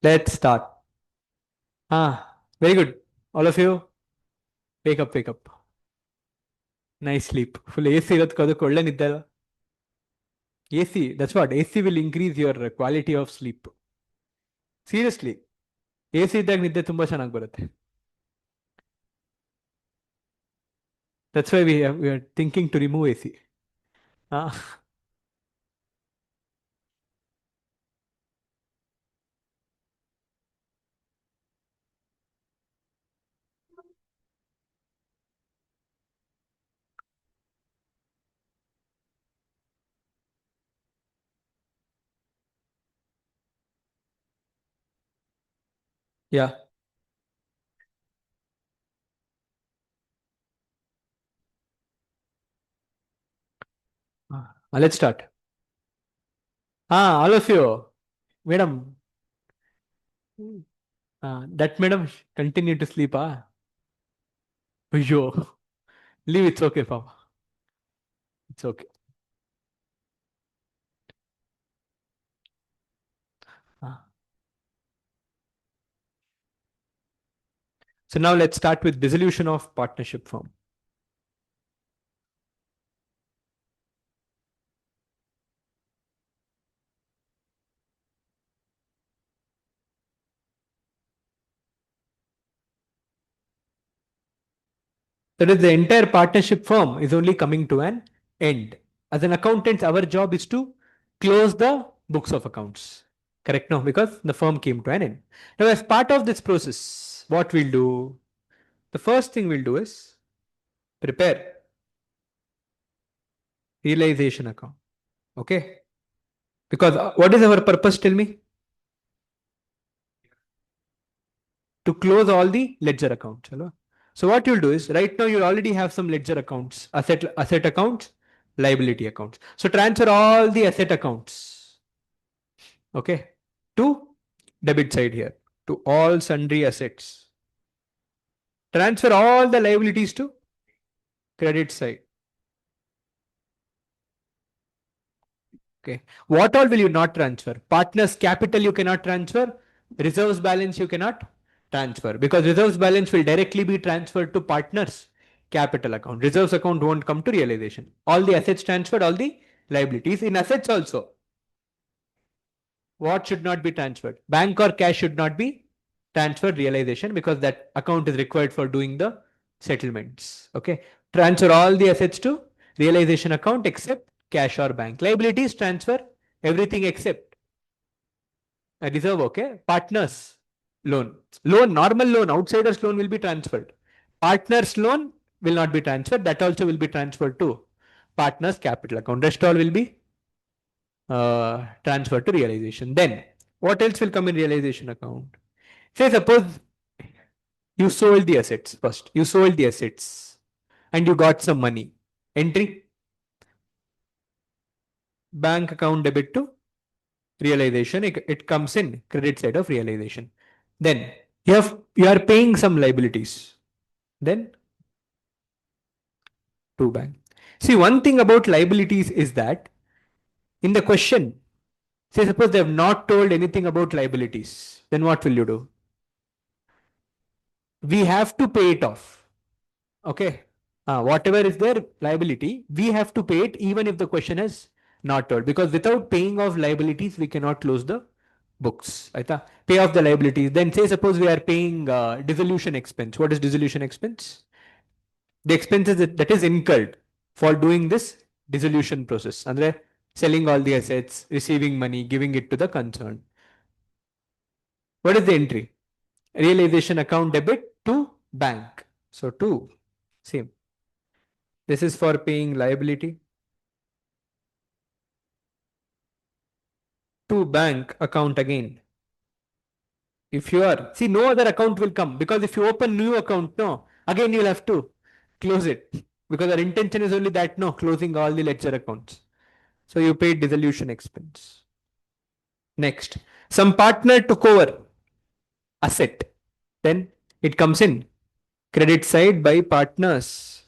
let's start. Very good. All of you, wake up, wake up. Nice sleep. Full AC ಇರೋದ್ಕೋದಕ್ಕೆ ಒಳ್ಳೆ ನಿದ್ದೆ ಅಲ್ವಾ? AC, that's what. AC will increase your quality of sleep. Seriously. AC ಇದ್ದಾಗ ನಿದ್ದೆ ತುಂಬಾ ಚೆನ್ನಾಗಿ ಬರುತ್ತೆ. That's why we are thinking to remove AC. Ah, yeah. Let's start. All of you. Madam, that madam continue to sleep. Ayyo. Leave, it's okay, Papa. It's okay. Ah. So now let's start with dissolution of partnership firm. That is, the entire partnership firm is only coming to an end. As an accountant, our job is to close the books of accounts. Correct? No, because the firm came to an end. Now, as part of this process, what we'll do? The first thing we'll do is prepare realization account. Okay? Because what is our purpose? Tell me. To close all the ledger accounts. So what you'll do is right now you already have some ledger accounts, asset accounts, liability accounts. So transfer all the asset accounts, okay, to debit side here, to all sundry assets. Transfer all the liabilities to credit side. Okay. What all will you not transfer? Partners capital you cannot transfer. Reserves balance you cannot transfer because reserves balance will directly be transferred to partners capital account. Reserves account won't come to realization. All the assets transferred, all the liabilities. In assets also, what should not be transferred? Bank or cash should not be transferred realization because that account is required for doing the settlements. Okay. Transfer all the assets to realization account except cash or bank. Liabilities transfer everything except a reserve. Okay. Partners loan. Loan, normal loan, outsiders loan will be transferred. Partners loan will not be transferred. That also will be transferred to partners capital account. Rest all will be transferred to realization. Then what else will come in realization account? Say suppose you sold the assets first. You sold the assets and you got some money. Entry bank account debit to realization. It comes in credit side of realization. Then you are paying some liabilities. Then to bank. See, one thing about liabilities is that in the question, say suppose they have not told anything about liabilities, then what will you do? We have to pay it off. Okay. Whatever is their liability, we have to pay it even if the question is not told. Because without paying off liabilities, we cannot close the books. Pay off the liabilities. Then say suppose we are paying dissolution expense. What is dissolution expense? The expenses that is incurred for doing this dissolution process. Andre selling all the assets, receiving money, giving it to the concerned. What is the entry? Realization account debit to bank. So to same. This is for paying liability to bank account again. If you are, see, no other account will come because if you open new account, no, again you'll have to close it because our intention is only that, no, closing all the ledger accounts. So you paid dissolution expense. Next, some partner took over asset. Then it comes in credit side by partners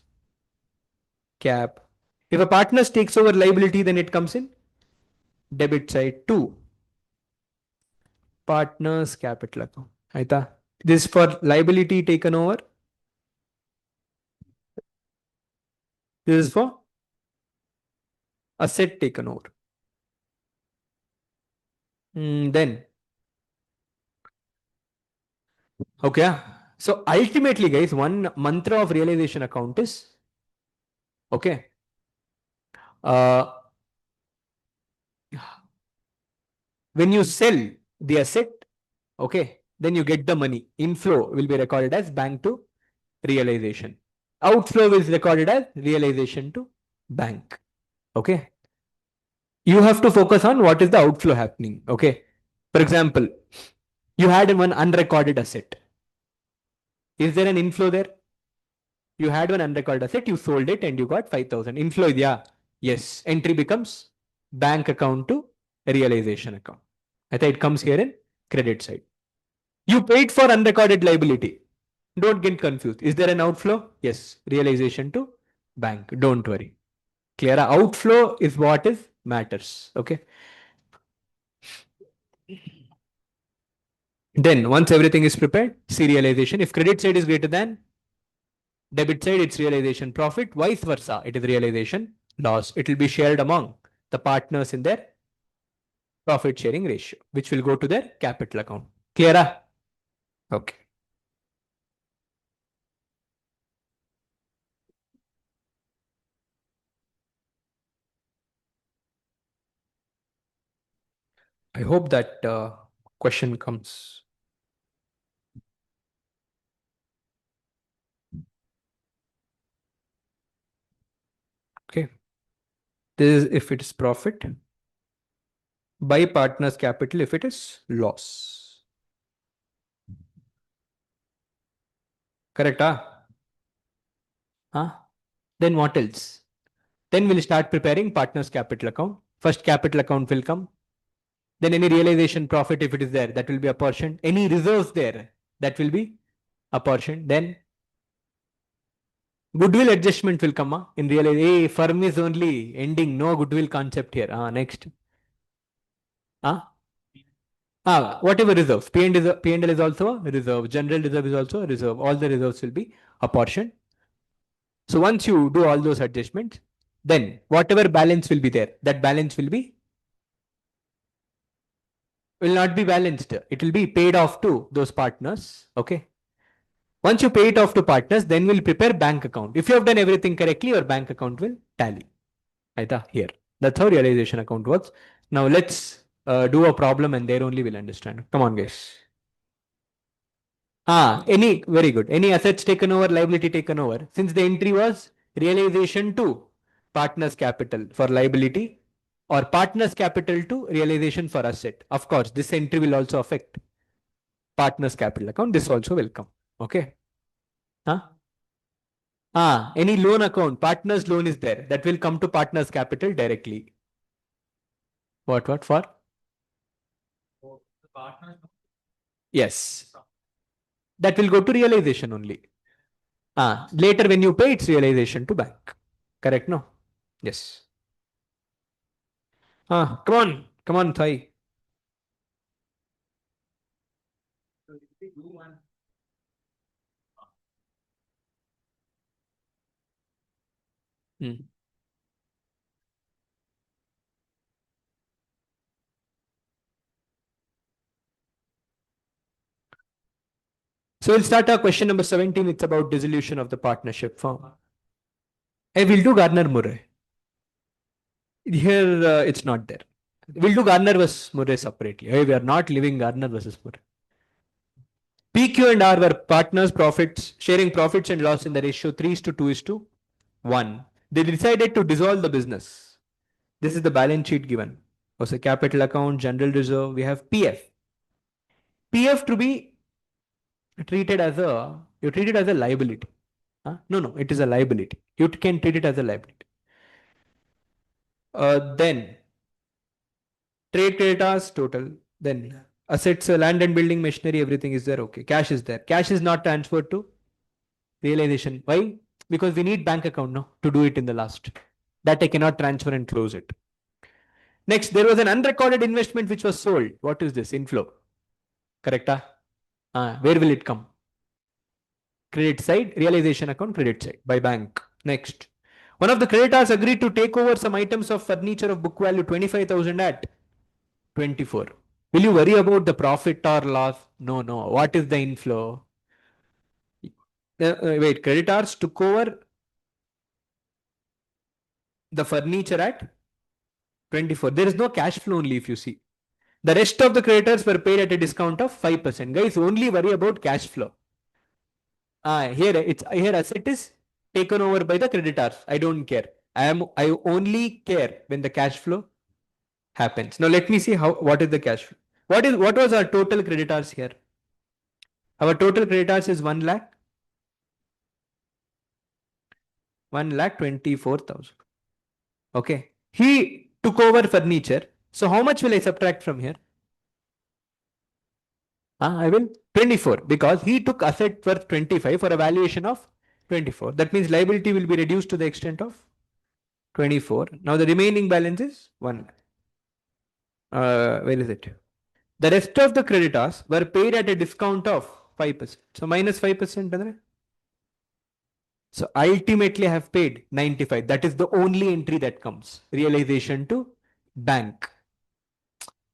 cap. If a partner takes over liability, then it comes in debit side too. partners capital account. Aita. This for liability taken over. This is for asset taken over. Then, okay. So ultimately, guys, one mantra of realization account is okay. Uh, when you sell the asset, okay, then you get the money. Inflow will be recorded as bank to realization. Outflow is recorded as realization to bank. Okay. You have to focus on what is the outflow happening. Okay. For example, you had one unrecorded asset. Is there an inflow there? You had one unrecorded asset, you sold it and you got 5,000. Inflow, yeah. Yes. Entry becomes bank account to realization account. I think it comes here in credit side. You paid for unrecorded liability. Don't get confused. Is there an outflow? Yes. Realization to bank. Don't worry. Clear? Outflow is what is matters. Okay. Then once everything is prepared, see realization. If credit side is greater than debit side, it's realization profit. Vice versa, it is realization loss. It will be shared among the partners in their profit sharing ratio, which will go to their capital account. Clear? Okay. I hope that question comes. Okay. This is if it is profit. By partner's capital if it is loss. Correct? Huh? Then what else? Then we'll start preparing partner's capital account. First capital account will come. Then any realization profit, if it is there, that will be apportioned. Any reserves there, that will be apportioned. Then goodwill adjustment will come. In realization, hey, firm is only ending, no goodwill concept here. Next. Whatever reserves. P&L is also a reserve. General reserve is also a reserve. All the reserves will be apportioned. So once you do all those adjustments, then whatever balance will be there, that balance will not be balanced. It will be paid off to those partners. Okay. Once you pay it off to partners, then we'll prepare bank account. If you have done everything correctly, your bank account will tally. Here. That's how realization account works. Now let's do a problem and there only we'll understand. Come on, guys. Very good. Any assets taken over, liability taken over. Since the entry was realization to partners capital for liability or partners capital to realization for asset. Of course, this entry will also affect partners capital account. This also will come. Okay. Any loan account, partners loan is there. That will come to partners capital directly. What for? Yes. That will go to realization only. Later when you pay, it's realization to bank. Correct, no? Yes. Come on, Thai. Hmm. So we'll start our question number 17. It's about dissolution of the partnership firm. Hey, we'll do Gardner Murray. Here, it's not there. We'll do Gardner versus Murray separately. Hey, we are not leaving Gardner versus Murray. PQ and R were partners, profits, sharing profits and loss in the ratio 3:2:1. They decided to dissolve the business. This is the balance sheet given. Also, capital account, general reserve, we have PF. PF to be treated as a liability. No, it is a liability. You can treat it as a liability. Then trade creditors total. Then assets, land and building machinery, everything is there. Okay, cash is there. Cash is not transferred to realization. Why? Because we need bank account now to do it in the last. That I cannot transfer and close it. Next, there was an unrecorded investment which was sold. What is this? Inflow. Correct? Where will it come? Credit side, realization account, credit side by bank. Next. One of the creditors agreed to take over some items of furniture of book value 25,000 at 24. Will you worry about the profit or loss? No, no. What is the inflow? Wait, creditors took over the furniture at 24. There is no cash flow only if you see. The rest of the creditors were paid at a discount of 5%. Guys, only worry about cash flow. Here asset is taken over by the creditors. I don't care. I only care when the cash flow happens. Now let me see what is the cash flow. What was our total creditors here? Our total creditors is 1 lakh 1,24,000. Okay. He took over furniture. So how much will I subtract from here? I will 24 because he took asset worth 25 for a valuation of 24. That means liability will be reduced to the extent of 24. Now the remaining balance is 1. Where is it? The rest of the creditors were paid at a discount of 5%. So minus 5%. So ultimately I have paid 95. That is the only entry that comes. Realization to bank.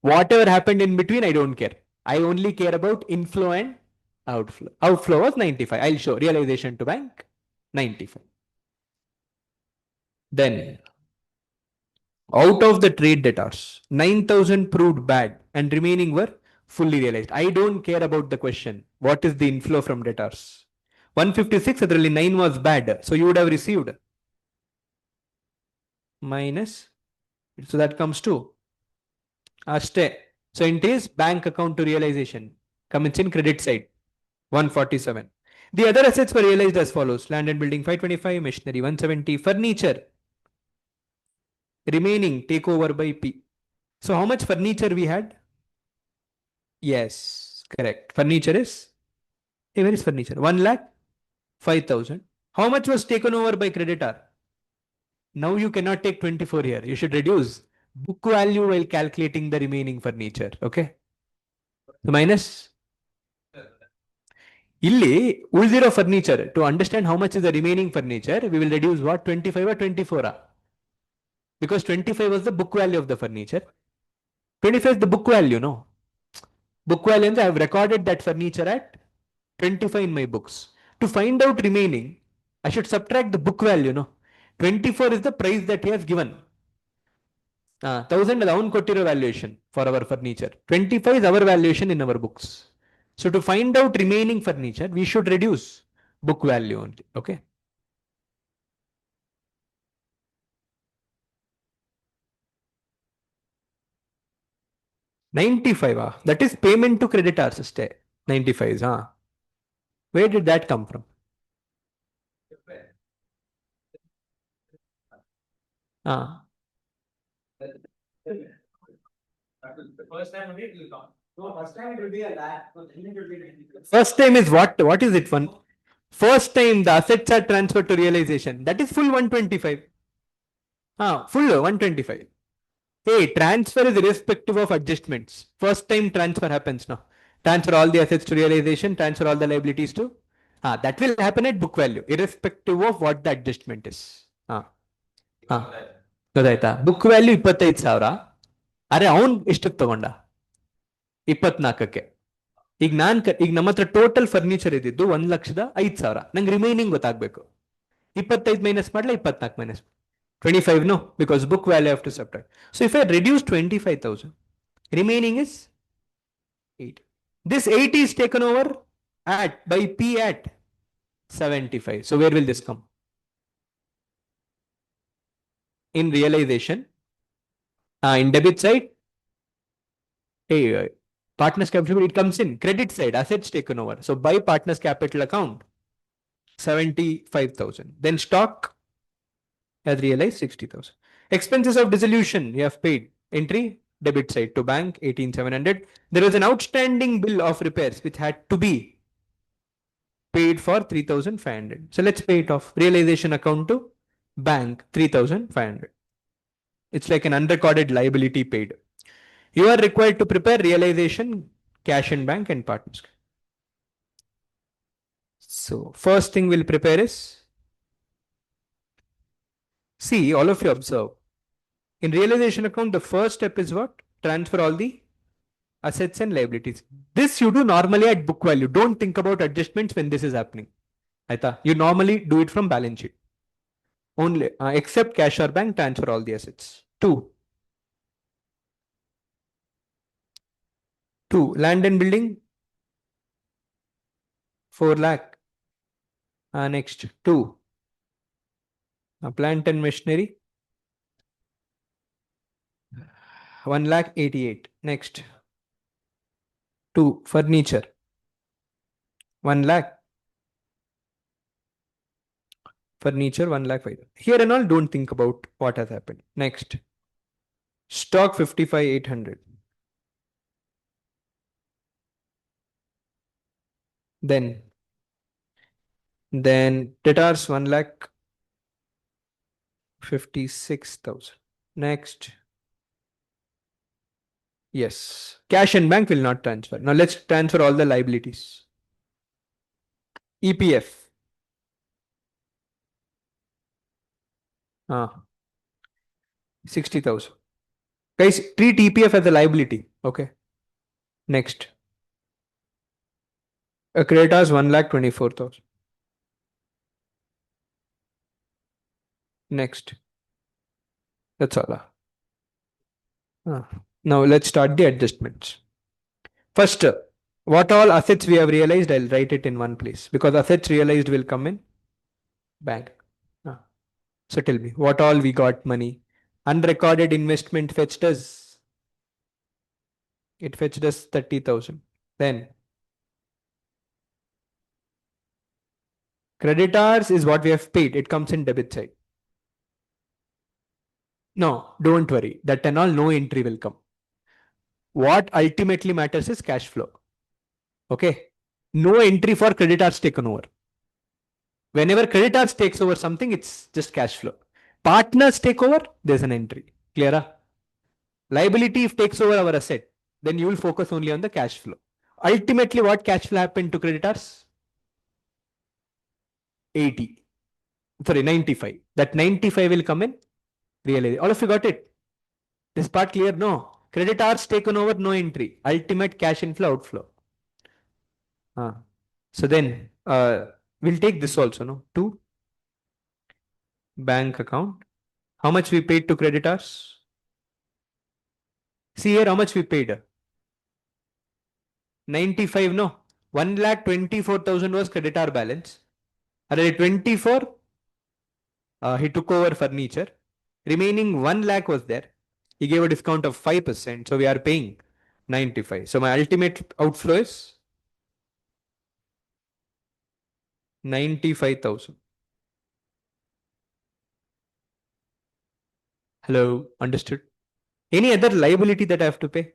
Whatever happened in between, I don't care. I only care about inflow and outflow. Outflow was 95. I'll show realization to bank 95. Then out of the trade debtors, 9,000 proved bad and remaining were fully realized. I don't care about the question. What is the inflow from debtors? 156, ಅದರಲ್ಲಿ 9 was bad. So you would have received minus. So that comes to ಅಷ್ಟೇ. So it is bank account to realization. Comes in credit side 147. The other assets were realized as follows: land and building 525, machinery 170, furniture remaining take over by P. So how much furniture we had? Yes, correct. Furniture is, hey, where is furniture? 1,05,000. How much was taken over by creditor? Now you cannot take 24 here. You should reduce book value while calculating the remaining furniture. Okay. So minus. ಇಲ್ಲಿ ಉಳಿದಿರೋ furniture, to understand how much is the remaining furniture, we will reduce what? 25 or 24? Because 25 was the book value of the furniture. 25 is the book value, no? Book value, and I have recorded that furniture at 25 in my books. To find out remaining, I should subtract the book value, no? 24 is the price that he has given. 1,000 is our quoted valuation for our furniture. 25 is our valuation in our books. So to find out remaining furniture, we should reduce book value only. Okay. $95. That is payment to creditors. 95. Where did that come from? First time it will come. No, first time it will be a lakh. First time is what? What is it? First time the assets are transferred to realization. That is full 125. Full 125. Hey, transfer is irrespective of adjustments. First time transfer happens now. Transfer all the assets to realization, transfer all the liabilities to. That will happen at book value, irrespective of what the adjustment is. ಗೊತ್ತಾಯ್ತಾ? Book value 25,000. ಅರೆ ಅವನ್ ಎಷ್ಟಕ್ಕೆ ತಗೊಂಡ? 24ಕ್ಕೆ. ಈಗ ನಮ್ಮ ಹತ್ರ total furniture ಇದ್ದಿದ್ದು 1,05,000. ನಂಗೆ ರಿಮೈನಿಂಗ್ ಗೊತ್ತಾಗ್ಬೇಕು. 25 ಮೈನಸ್ ಮಾಡ್ಲಾ 24 minus 25, no, because book value I have to subtract. So if I reduce 25,000, remaining is 8. This 8 is taken over by P at 75. So where will this come? In realization, in debit side, partners capital, it comes in credit side, assets taken over. So by partners capital account, 75,000. Then stock has realized 60,000. Expenses of dissolution, you have paid. Entry, debit side to bank, 18,700. There was an outstanding bill of repairs which had to be paid for 3,500. So let's pay it off. Realization account to bank, 3,500. It's like an unrecorded liability paid. You are required to prepare realization cash in bank and partners. So first thing we'll prepare is, see, all of you observe. In realization account, the first step is what? Transfer all the assets and liabilities. This you do normally at book value. Don't think about adjustments when this is happening. Aita, you normally do it from balance sheet. Only, except cash or bank, transfer all the assets. Two, land and building, 4 lakh. Next, two, plant and machinery, 1 lakh 88. Next, two, furniture, 1 lakh. Furniture, 1 lakh 5. Here and all, don't think about what has happened. Next, stock 55 800. Then debtors 1 lakh 56,000. Next, yes, cash and bank will not transfer. Now let's transfer all the liabilities. EPF. 60,000. Guys, treat EPF as a liability. Okay. Next, a creditors 1 lakh 24,000. Next, that's all. Now let's start the adjustments. First, what all assets we have realized, I'll write it in one place because assets realized will come in bank. So tell me, what all we got money? Unrecorded investment fetched us. It fetched us 30,000. Then creditors is what we have paid. It comes in debit side. No, don't worry. That and all, no entry will come. What ultimately matters is cash flow. Okay. No entry for creditors taken over. Whenever creditors takes over something, it's just cash flow. Partners take over, there's an entry. Clear? Liability if takes over our asset, then you will focus only on the cash flow. Ultimately, what cash flow happened to creditors? 80. Sorry, 95. That 95 will come in realization. All of you got it? This part clear? No. Creditors taken over, no entry. Ultimate cash inflow, outflow. So then, we'll take this also, no? 2. Bank account. How much we paid to creditors? See here how much we paid. 95, no. 1 lakh 24,000 was creditor balance. Are 24? He took over furniture. Remaining 1 lakh was there. He gave a discount of 5%. So we are paying 95. So my ultimate outflow is 95,000. Hello, understood? Any other liability that I have to pay?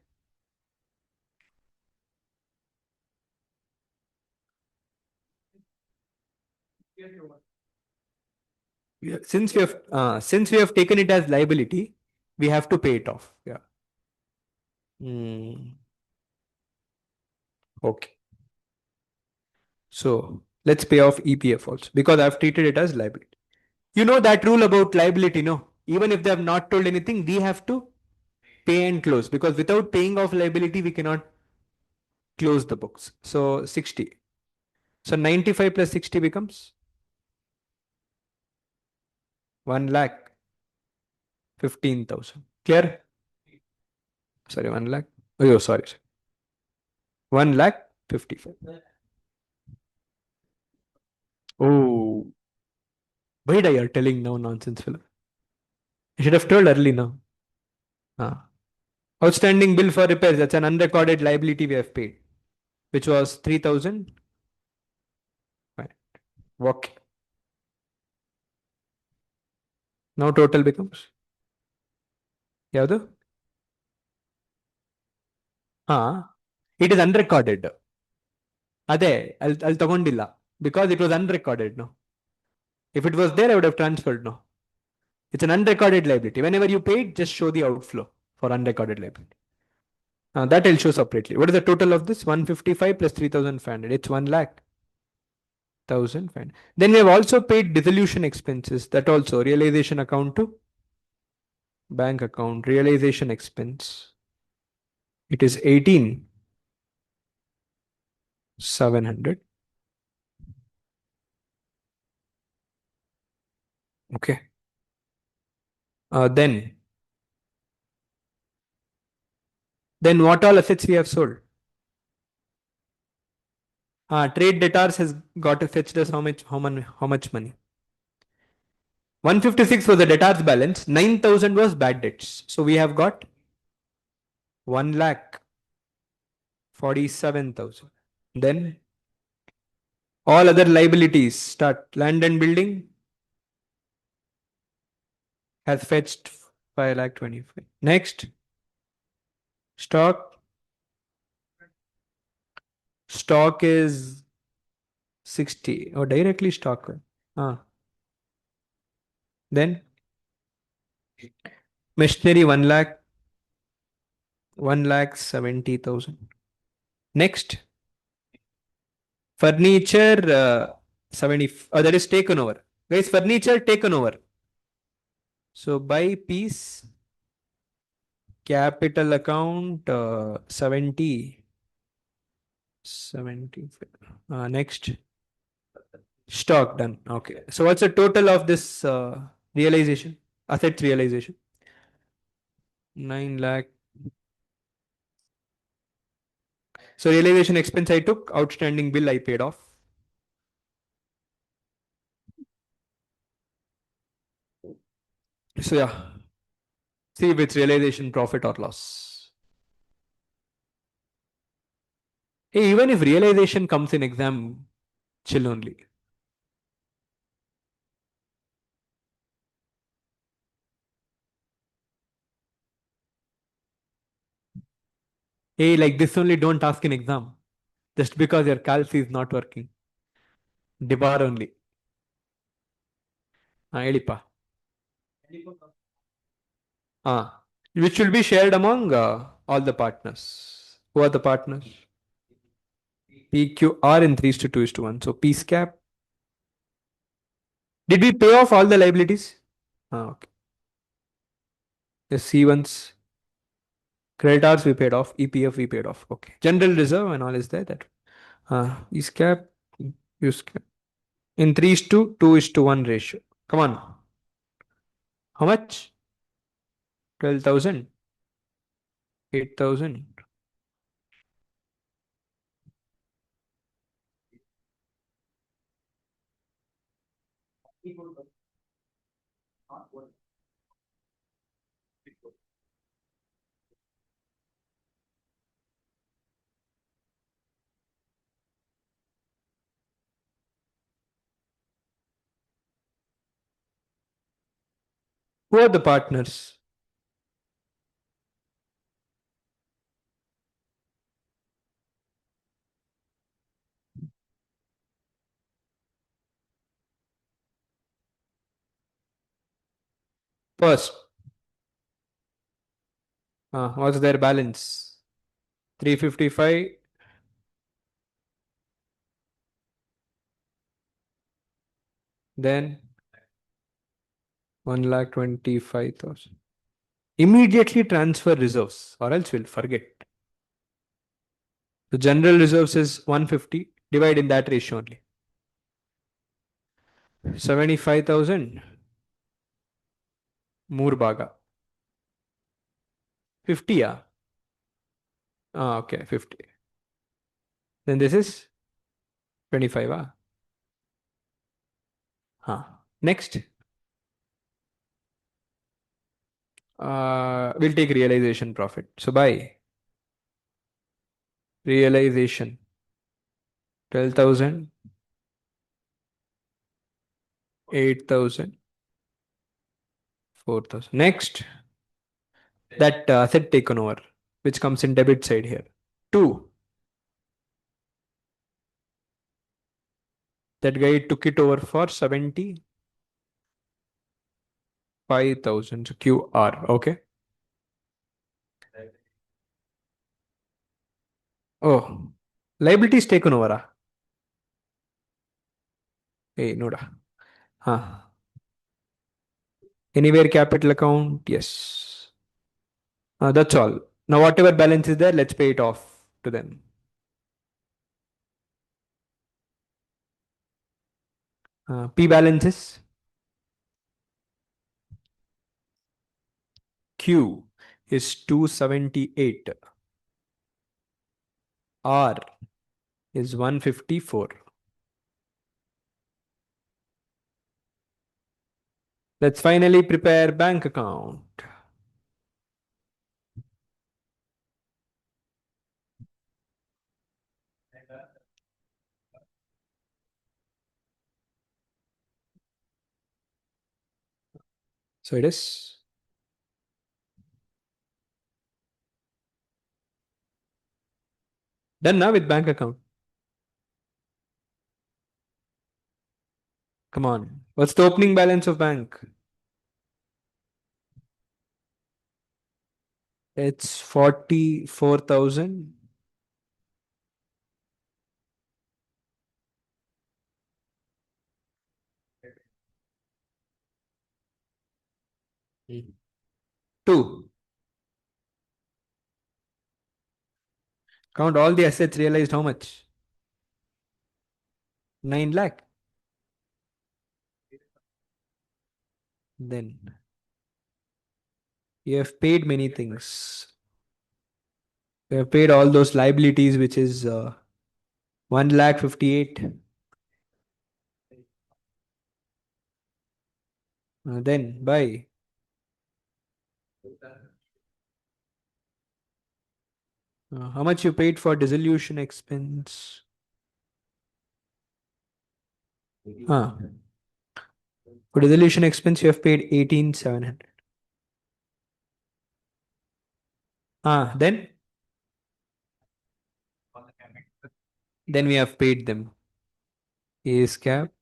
Since we have taken it as liability, we have to pay it off. Yeah. Okay. So let's pay off EPF also because I've treated it as liability. You know that rule about liability, no? Even if they have not told anything, we have to pay and close because without paying off liability, we cannot close the books. So 60. So 95 plus 60 becomes 1 lakh 15,000. Clear? Sorry, 1 lakh. Oh, sorry. 1 lakh 55. Oh, why are you telling now nonsense, fellow? I should have told early now. Outstanding bill for repairs. That's an unrecorded liability we have paid, which was 3,000. Okay. Now total becomes. Yadu? It is unrecorded. Ade, I'll tagondilla because it was unrecorded. No. If it was there, I would have transferred. No. It's an unrecorded liability. Whenever you paid, just show the outflow for unrecorded liability. That I'll show separately. What is the total of this? 155 plus 3,500. It's 1 lakh. 1,000. Then we have also paid dissolution expenses. That also realization account to bank account. Realization expense. It is 18,700. Okay. Then what all assets we have sold? Trade debtors has got to fetch us how much money? 156 was the debtors balance. 9,000 was bad debts. So we have got 1,47,000. Then all other liabilities start. Land and building has fetched 5,25,000. Next, stock. Stock is 60 or directly stock. Ah, then machinery 1,70,000. Next, furniture 70. That is taken over. Guys, furniture taken over. So by piece, capital account 70. Next, stock done. Okay. So what's the total of this realization? Asset realization? 9 lakh. So realization expense I took, outstanding bill I paid off. So yeah, see if it's realization profit or loss. Hey, even if realization comes in exam, chill only. Hey, like this only don't ask in exam. Just because your calc is not working. Debar only. Elipa. Which will be shared among all the partners. Who are the partners? PQR in 3 to 2 to 1. So P cap. Did we pay off all the liabilities? Okay. The C1s. Creditors we paid off. EPF we paid off. Okay. General reserve and all is there. That Is cap. Use cap. In 3 to 2 to 1 ratio. Come on. How much? 12,000. 8,000. Who are the partners? First, what's their balance? 355. Then 1,25,000. Immediately transfer reserves or else we'll forget. The general reserves is 150. Divide in that ratio only. 75,000. Murbaga. 50, yeah. Okay, 50. Then this is 25, Next, we'll take realization profit. So by realization, 12,000, 8,000, 4,000. Next, that asset taken over, which comes in debit side here. 2. That guy took it over for 75,000. So QR. Okay. Oh, liabilities taken over. Hey, Noda. Huh. Anywhere capital account? Yes. That's all. Now, whatever balance is there, let's pay it off to them. P balances. Q is 278. R is 154. Let's finally prepare bank account. So it is done now with bank account. Come on. What's the opening balance of bank? It's 44,000. Two. Count all the assets realized how much? 9 lakh. Then you have paid many things. You have paid all those liabilities, which is 1 lakh 58. Then buy. How much you paid for dissolution expense? For dissolution expense, you have paid 18,700. Then we have paid them. A is cap.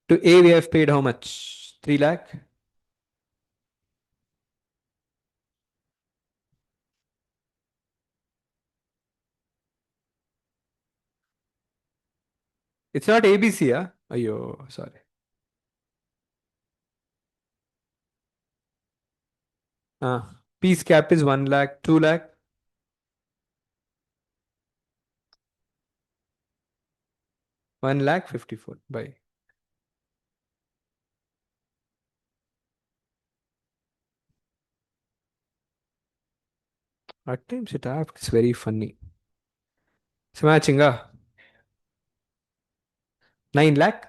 To A, we have paid how much? 3 lakh. It's not ABC, yeah? Ayo, sorry. P's cap is 1 lakh, 2 lakh. 1 lakh 54. Bye. At times it's very funny. So matching 9 lakh,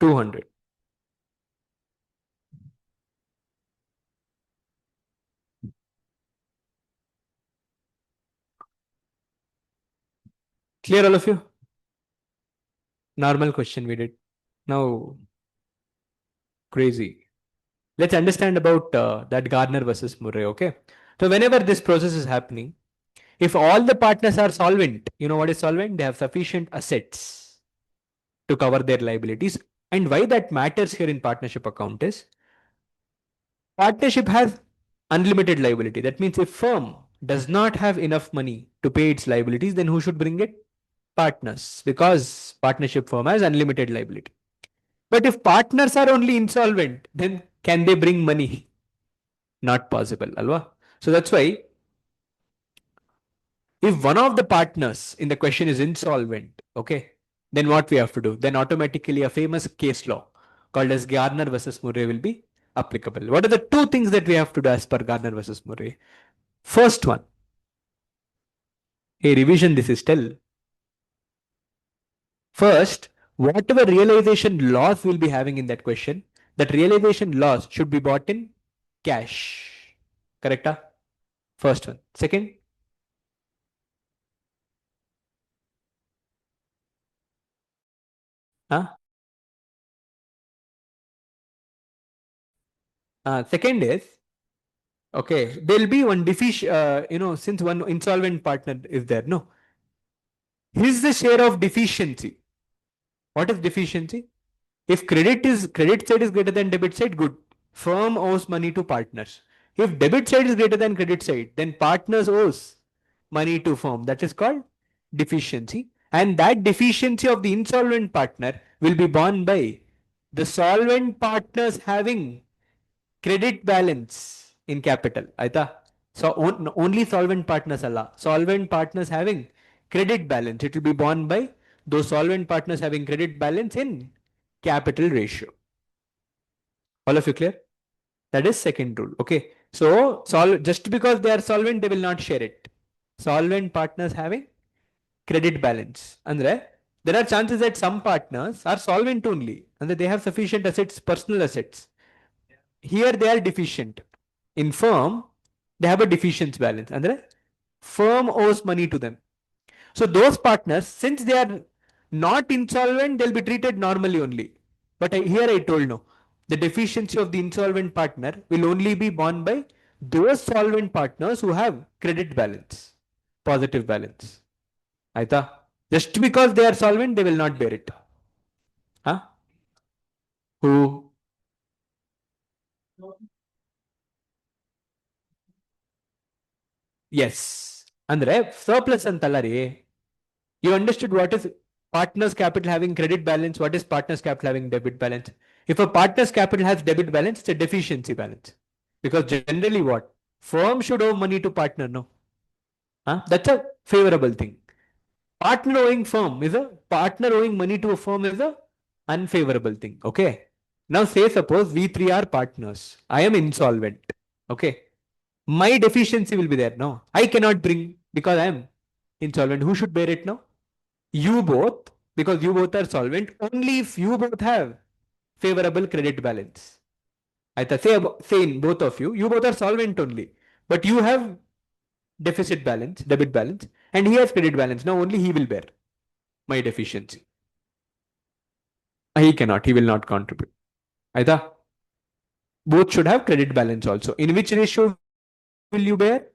200. Clear all of you? Normal question we did. Now, crazy. Let's understand about that Gardner versus Murray, okay? So whenever this process is happening, if all the partners are solvent, you know what is solvent? They have sufficient assets to cover their liabilities. And why that matters here in partnership account is partnership has unlimited liability. That means if firm does not have enough money to pay its liabilities, then who should bring it? Partners, because partnership firm has unlimited liability. But if partners are only insolvent, then can they bring money? Not possible, alwa. So that's why if one of the partners in the question is insolvent, okay, then what we have to do? Then automatically a famous case law called as Gardner versus Murray will be applicable. What are the two things that we have to do as per Gardner versus Murray? First one, a revision this is tell. First, whatever realization loss we'll be having in that question, that realization loss should be bought in cash. Correct? First one. Second, huh? Second is, okay, there'll be one deficient, since one insolvent partner is there, no? Here's the share of deficiency. What is deficiency? If credit side is greater than debit side, good. firm owes money to partners. If debit side is greater than credit side, then partners owes money to firm. That is called deficiency. And that deficiency of the insolvent partner will be borne by the solvent partners having credit balance in capital. Aita? So only solvent partners alla. Solvent partners having credit balance. It will be borne by those solvent partners having credit balance in capital ratio. All of you clear? That is second rule. Okay. So just because they are solvent, they will not share it. Solvent partners having credit balance. Andre, there are chances that some partners are solvent only and that they have sufficient assets, personal assets. Here they are deficient. In firm, they have a deficiency balance. Andre, firm owes money to them. So those partners, since they are not insolvent, they'll be treated normally only. But here I told no. The deficiency of the insolvent partner will only be borne by those solvent partners who have credit balance, positive balance. Aita? Just because they are solvent, they will not bear it. Huh? Who? Yes. Andre, surplus ಅಂತಲ್ಲ ರೀ. You understood what is partner's capital having credit balance, what is partner's capital having debit balance. If a partner's capital has debit balance, it's a deficiency balance. Because generally what? Firm should owe money to partner, no? Huh? That's a favorable thing. Partner owing firm is a partner owing money to a firm is a unfavorable thing. Okay. Now say suppose we three are partners. I am insolvent. Okay. My deficiency will be there. No, I cannot bring because I am insolvent. Who should bear it now? You both, because you both are solvent. Only if you both have favorable credit balance. I say in both of you, you both are solvent only, but you have deficit balance, debit balance, and he has credit balance. Now only he will bear my deficiency. He cannot. He will not contribute. Aitha? Both should have credit balance also. In which ratio will you bear?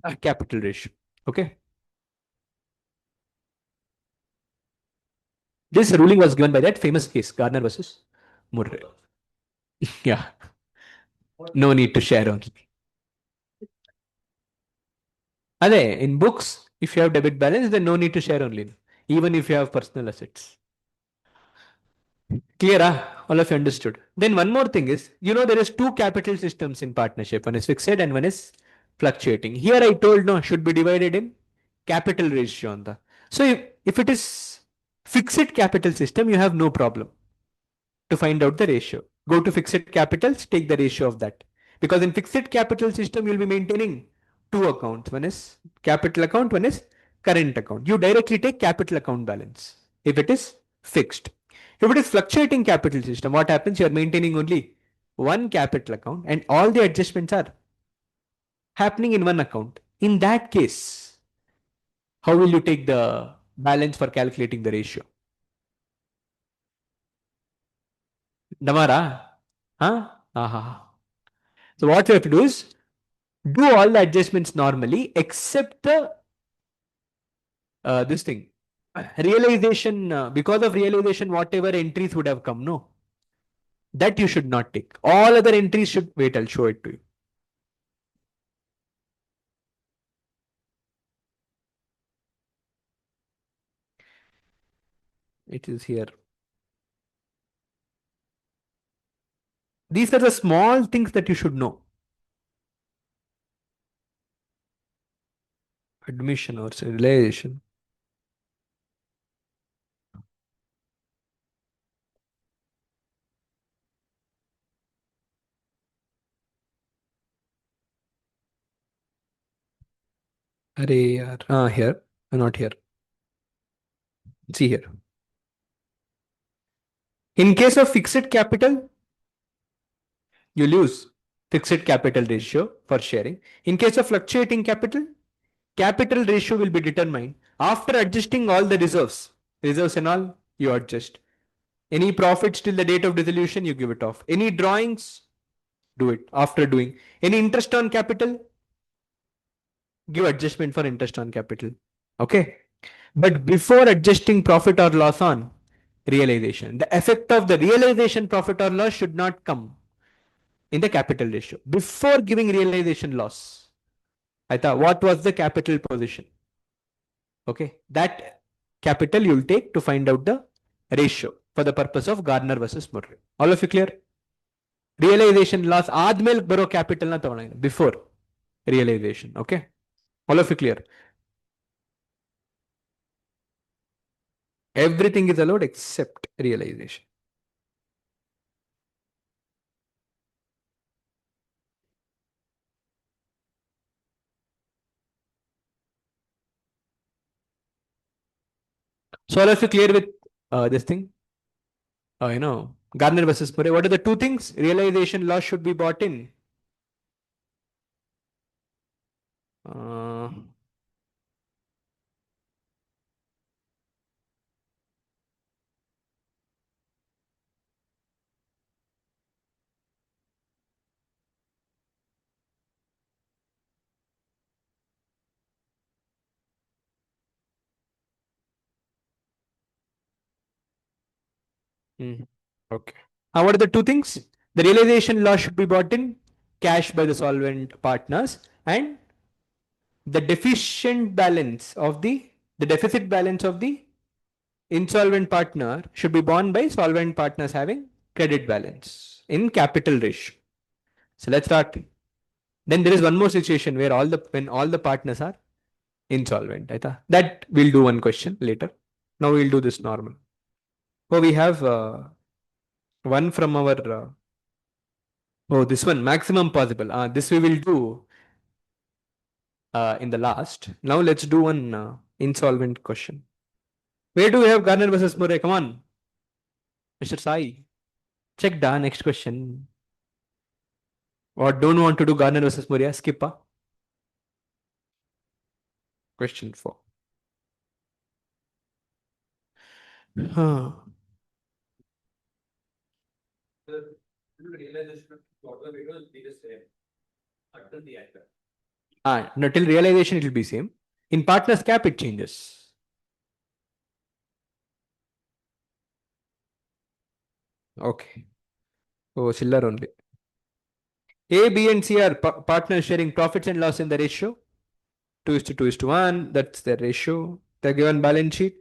A capital ratio. Okay. This ruling was given by that famous case, Garner versus Murray. Yeah. No need to share only. In books, if you have debit balance, then no need to share only. Even if you have personal assets. Clear, all of you understood. Then one more thing is, there is two capital systems in partnership. One is fixed and one is fluctuating. Here I told no, should be divided in capital ratio on the. So if it is fixed capital system, you have no problem to find out the ratio. Go to fixed capitals, take the ratio of that. Because in fixed capital system, you'll be maintaining two accounts. One is capital account, one is current account. You directly take capital account balance if it is fixed. If it is fluctuating capital system, what happens? You are maintaining only one capital account and all the adjustments are happening in one account. In that case, how will you take the balance for calculating the ratio? Damara? Huh? Aha. So what we have to do is do all the adjustments normally except the this thing realization because of realization whatever entries would have come, no, that you should not take. All other entries should wait. I'll show it to you. It is here. These are the small things that you should know. Admission or realization. Arey yaar. Here, not here. See here. In case of fixed capital, you lose fixed capital ratio for sharing. In case of fluctuating capital, capital ratio will be determined after adjusting all the reserves. Reserves and all, you adjust. Any profits till the date of dissolution, you give it off. Any drawings, do it after doing. Any interest on capital, give adjustment for interest on capital. Okay. But before adjusting profit or loss on realization. The effect of the realization profit or loss should not come in the capital ratio. Before giving realization loss, I thought what was the capital position? Okay, that capital you'll take to find out the ratio for the purpose of Gardner versus Murray. All of you clear? Realization loss ಆದ್ಮೇಲೆ ಬರೋ capital ನ ತಗೊಳ್ಳೋಣ before realization. Okay, all of you clear? Everything is allowed except realization. So all of you clear with this thing? Gardner versus Murray. What are the two things? Realization loss should be bought in. Uh, Okay. What are the two things? The realization loss should be bought in cash by the solvent partners, and the deficient balance of the deficit balance of the insolvent partner should be borne by solvent partners having credit balance in capital ratio. So let's start. Then there is one more situation where when all the partners are insolvent. That we'll do one question later. Now we'll do this normal. So we have one from our this one maximum possible. This we will do in the last. Now let's do one insolvent question. Where do we have Garner versus Murray? Come on, Mr. Sai. Check the next question. Or don't want to do Garner versus Murray? Skip. Question 4. No, till realization it will be same. In partners cap it changes. Okay. Oh, Schiller only. A, B, and C are partners sharing profits and loss in the ratio 2:2:1. That's the ratio. The given balance sheet.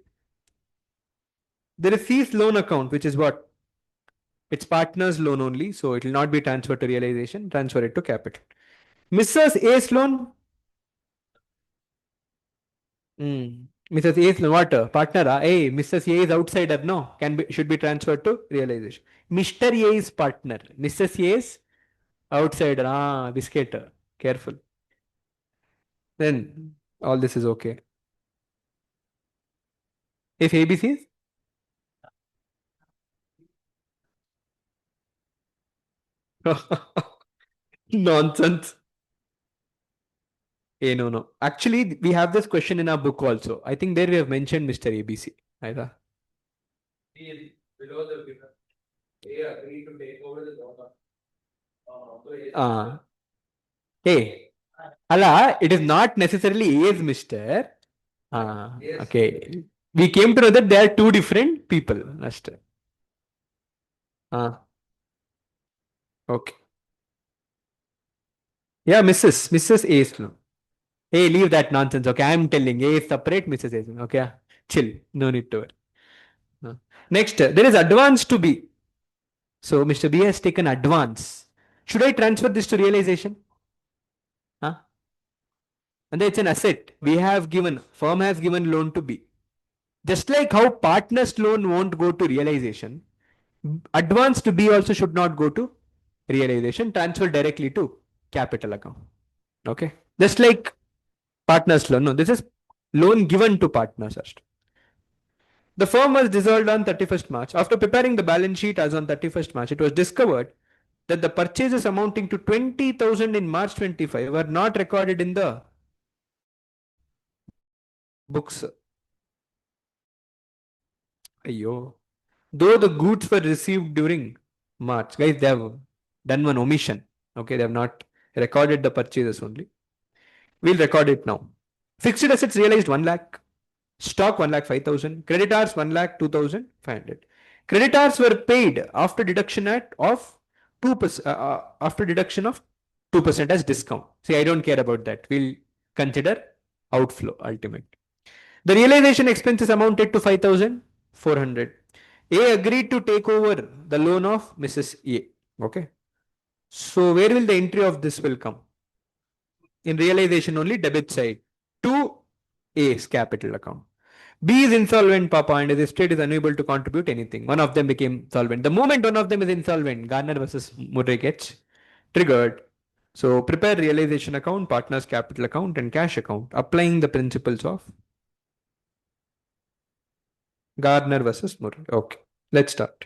There is C's loan account, which is what? It's partner's loan only, so it will not be transferred to realization. Transfer it to capital. Mrs. A's loan. Mrs. A's loan. What? Partner? Hey, Mrs. A is outsider. No, should be transferred to realization. Mr. A is partner. Mrs. A is outsider. Biscuit. Careful. Then all this is okay. If ABC is nonsense. No. Actually, we have this question in our book also. I think there we have mentioned Mr. ABC. Either. Below the giver. A agreed to take over the job. Hey, Allah, it is not necessarily A is Mr. Yes. Okay. We came to know that there are two different people. Okay. Yeah, Mrs. A is no. Hey, leave that nonsense. Okay, I'm telling A is separate, Mrs. A is no. Okay, chill. No need to worry. No. Next, there is advance to B. So Mr. B has taken advance. Should I transfer this to realization? And it's an asset. Firm has given loan to B. Just like how partner's loan won't go to realization, advance to B also should not go to realization, transfer directly to capital account. Okay. Just like partner's loan. No, this is loan given to partners first. The firm was dissolved on 31st March. After preparing the balance sheet as on 31st March, it was discovered that the purchases amounting to 20,000 in March 25 were not recorded in the books. Ayyo. Though the goods were received during March, guys, they have done one omission. Okay, they have not recorded the purchases only. We'll record it now. Fixed assets realized 1 lakh. Stock 1,05,000. Creditors 1,02,500. Creditors were paid after deduction of 2%, after deduction of 2% as discount. See, I don't care about that. We'll consider outflow ultimate. The realization expenses amounted to 5,400. A agreed to take over the loan of Mrs. A. Okay. So where will the entry of this will come? In realization only, debit side to A's capital account. B is insolvent, Papa, and his estate is unable to contribute anything. One of them became solvent. The moment one of them is insolvent, Garner versus Murray gets triggered. So prepare realization account, partners capital account, and cash account, applying the principles of Gardner versus Murray. Okay, let's start.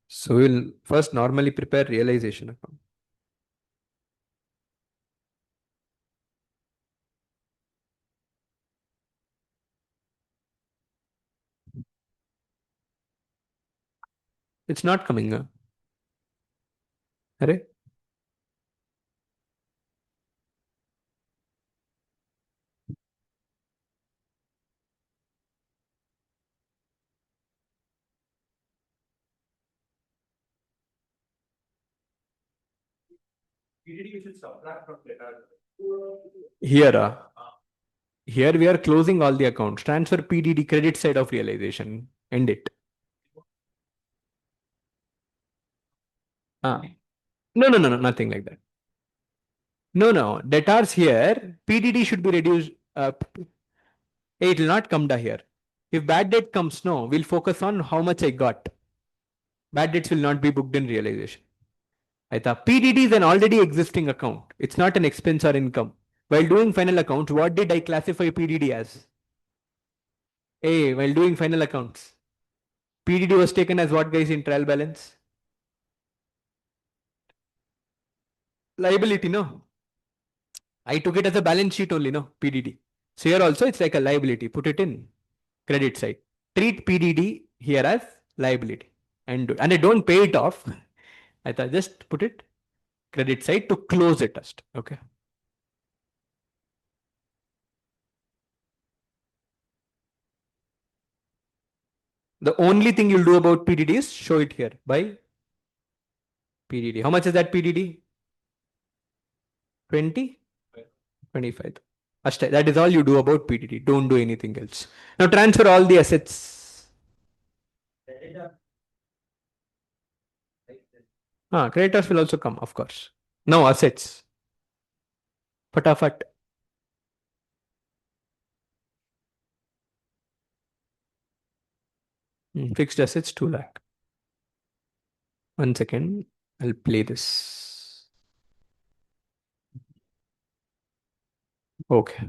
So we'll first normally prepare realization account. It's not coming. Array? Here, here we are closing all the accounts. Transfer PDD credit side of realization. End it. No, nothing like that. No. Debtors here, PDD should be reduced. It will not come down here. If bad debt comes, no, we'll focus on how much I got. Bad debts will not be booked in realization. I thought PDD is an already existing account. It's not an expense or income. While doing final accounts, what did I classify PDD as? A, while doing final accounts. PDD was taken as what, guys, in trial balance? Liability, no? I took it as a balance sheet only, no? PDD. So here also it's like a liability. Put it in credit side. Treat PDD here as liability. And I don't pay it off. I thought just put it credit side to close it first. Okay. The only thing you'll do about PDD is show it here by PDD. How much is that PDD? 20? 25. That is all you do about PDD. Don't do anything else. Now transfer all the assets. Creditors will also come, of course. Now assets. Fatafat. Fixed assets 2 lakh. 1 second. I'll play this. Okay.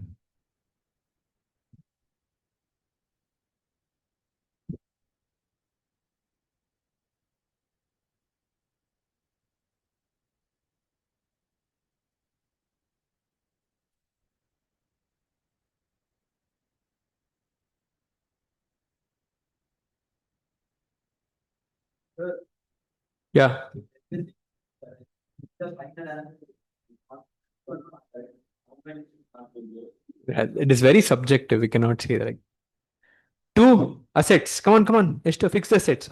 Yeah. It is very subjective. We cannot say that. 2 assets. Come on. Just to fix the assets.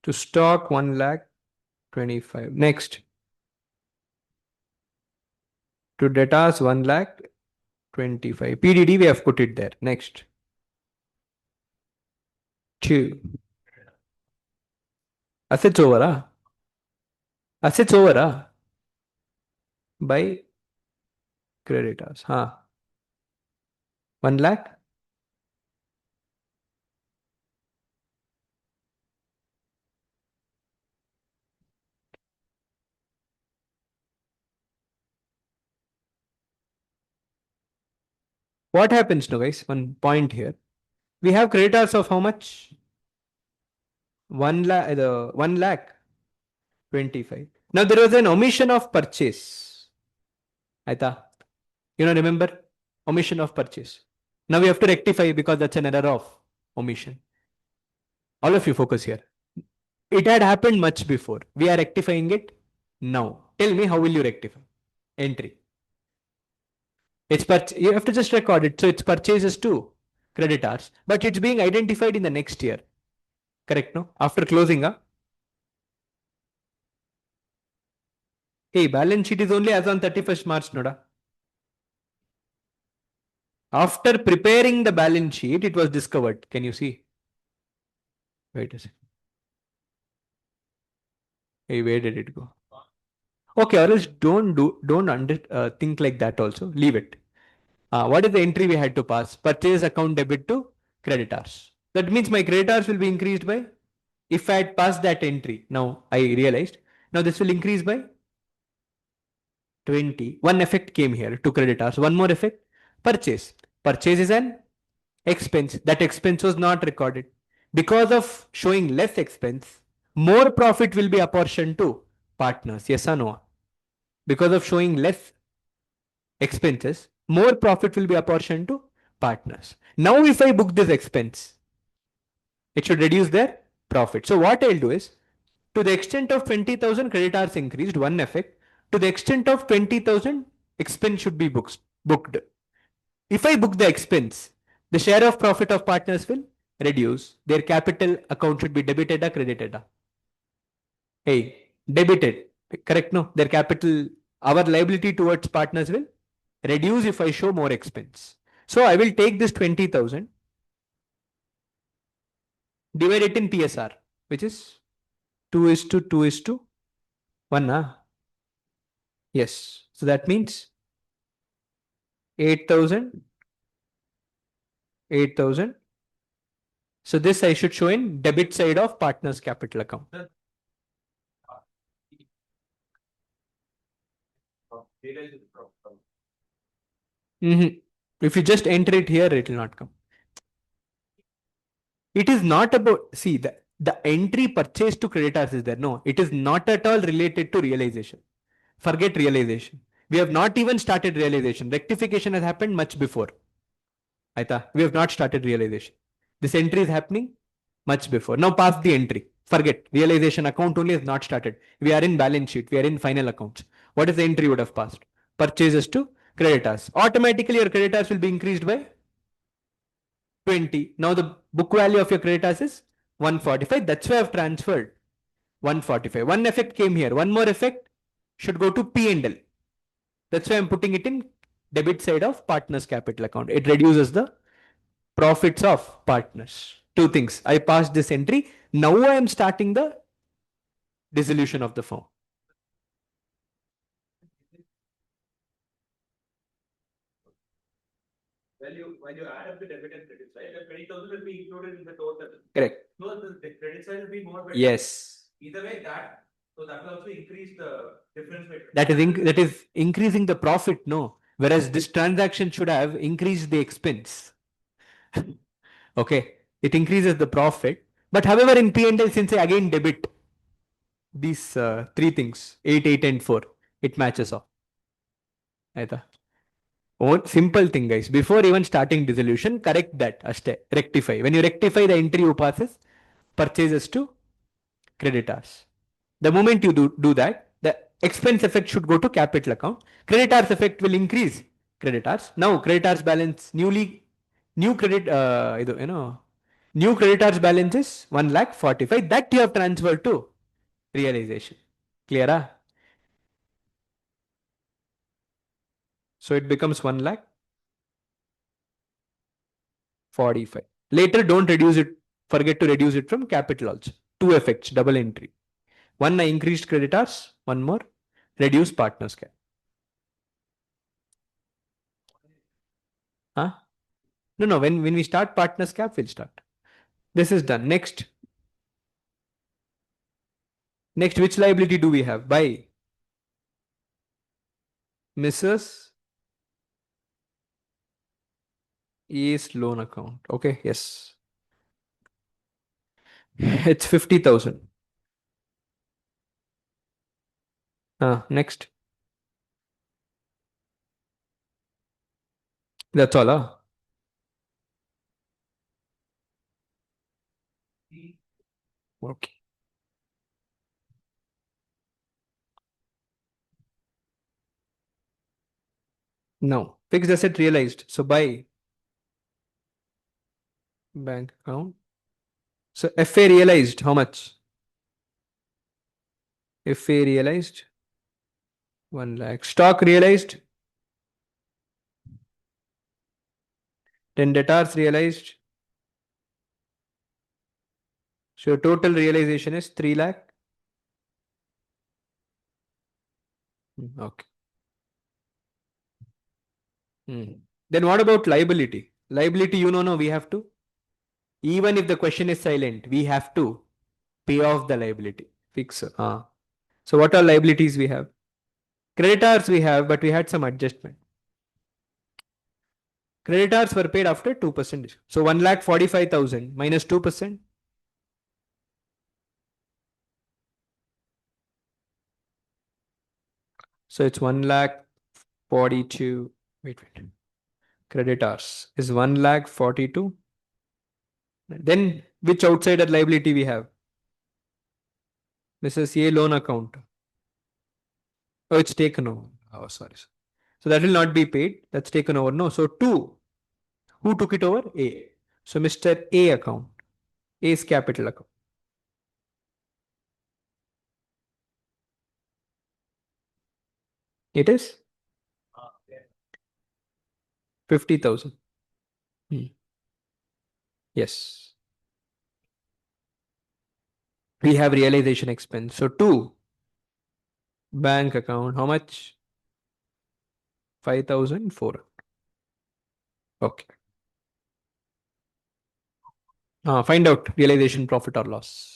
To stock 1 lakh 25. Next. To debtors 1 lakh 25. PDD we have put it there. Next. 2. Assets over. Assets over. By creditors. 1 lakh. What happens now, guys? One point here. We have creditors of how much? 1 lakh. 1 lakh 25. Now there was an omission of purchase. Aita. Remember? Omission of purchase. Now we have to rectify because that's an error of omission. All of you focus here. It had happened much before. We are rectifying it now. Tell me, how will you rectify? Entry. You have to just record it. So it's purchases to creditors, but it's being identified in the next year. Correct, no? After closing up. Hey, balance sheet is only as on 31st March, Noda. After preparing the balance sheet, it was discovered. Can you see? Wait a second. Hey, where did it go? Okay, or else don't think like that also. Leave it. What is the entry we had to pass? Purchase account debit to creditors. That means my creditors will be increased by, if I had passed that entry. Now I realized. Now this will increase by 20. One effect came here to creditors. One more effect. Purchase. Purchase is an expense. That expense was not recorded. Because of showing less expense, more profit will be apportioned to partners. Yes or no? Because of showing less expenses, more profit will be apportioned to partners. Now, if I book this expense, it should reduce their profit. So what I'll do is, to the extent of 20,000 creditors increased, one effect. To the extent of 20,000 expense should be booked. If I book the expense, the share of profit of partners will reduce. Their capital account should be debited or credited. Hey, debited. Correct? No, their capital, our liability towards partners will reduce if I show more expense. So I will take this 20,000, divide it in PSR, which is 2 is to 2 is to 1. Yes. So that means 8,000, 8,000. So this I should show in debit side of partners capital account. If you just enter it here, it will not come. It is not about, see, the entry purchase to creditors is there. No, it is not at all related to realization. Forget realization. We have not even started realization. Rectification has happened much before. Aita, we have not started realization. This entry is happening much before. Now pass the entry. Forget realization account only has not started. We are in balance sheet. We are in final accounts. What is the entry would have passed? Purchases to creditors. Automatically your creditors will be increased by 20. Now the book value of your creditors is 145. That's why I've transferred 145. One effect came here. One more effect should go to P&L. That's why I'm putting it in debit side of partners capital account. It reduces the profits of partners. Two things. I passed this entry. Now I am starting the dissolution of the firm. When you add up the debit and credit side, the 20,000 will be included in the total. Correct. So the credit side will be more better. Yes. Either way, so that will also increase the difference. That is increasing the profit, no. Whereas this transaction should have increased the expense. Okay. It increases the profit. But however, in P&L, since I again debit these three things, 8, 8, and 4, it matches off. Aita. Simple thing, guys. Before even starting dissolution, correct that. Ashte. Rectify. When you rectify, the entry you passes purchases to creditors. The moment you do that, the expense effect should go to capital account. Creditors effect will increase creditors. Now creditors balance new creditors balance is 1,45,000. That you have transferred to realization. Clear? So it becomes 1,45,000. Later, don't reduce it. Forget to reduce it from capital also. Two effects, double entry. One, I increased creditors. One more, reduce partners cap. Huh? No. When we start partners cap, we'll start. This is done. Next, which liability do we have? By Mrs. A's loan account. Okay, yes. It's 50,000. Next. That's all. Okay. No. Fixed asset realized. So buy bank account. So FA realized how much? FA realized 1 lakh. Stock realized. Then debtors realized. So total realization is 3 lakh. Okay. Hmm. Then what about liability? Liability, no, we have to. Even if the question is silent, we have to pay off the liability. Fix. So what are liabilities we have? Creditors we have, but we had some adjustment. Creditors were paid after 2%. So 1,45,000 minus 2%. So it's 1,42,000. Wait. Creditors is 1,42,000. Then which outsider liability we have? This is CA loan account. Oh, it's taken over. Oh, sorry. So that will not be paid. That's taken over. No. So two. Who took it over? A. So Mr. A account. A's capital account. It is 50,000. Hmm. Yes. We have realization expense. So two. Bank account. How much? 5,004. Okay. Find out realization profit or loss.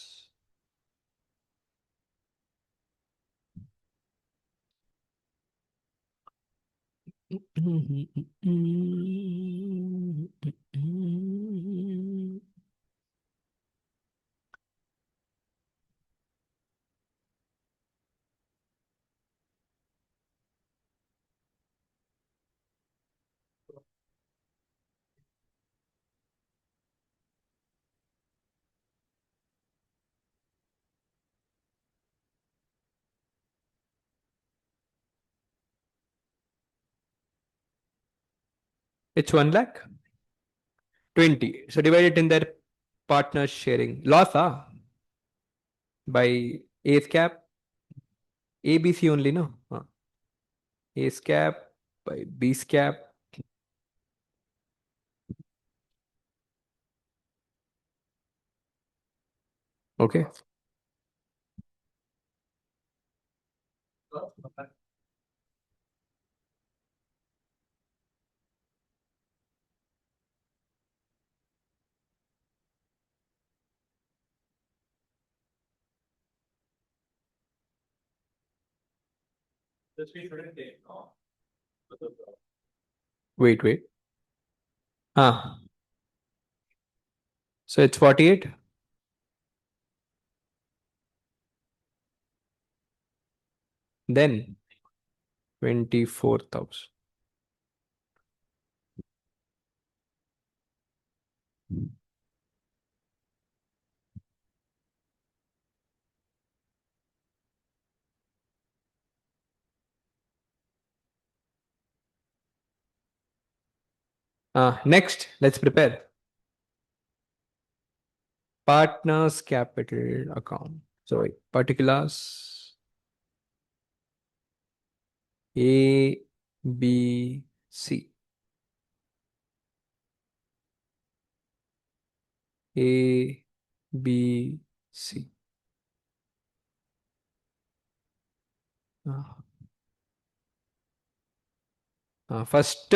It's 1 lakh 20. So divide it in their partners sharing. Loss by A's cap. ABC only, no? A's cap by B's cap. Okay. Wait. Ah, so it's 48. Then 24,000. Next, let's prepare partners capital account. So particulars A, B, C. A, B, C. Uh, first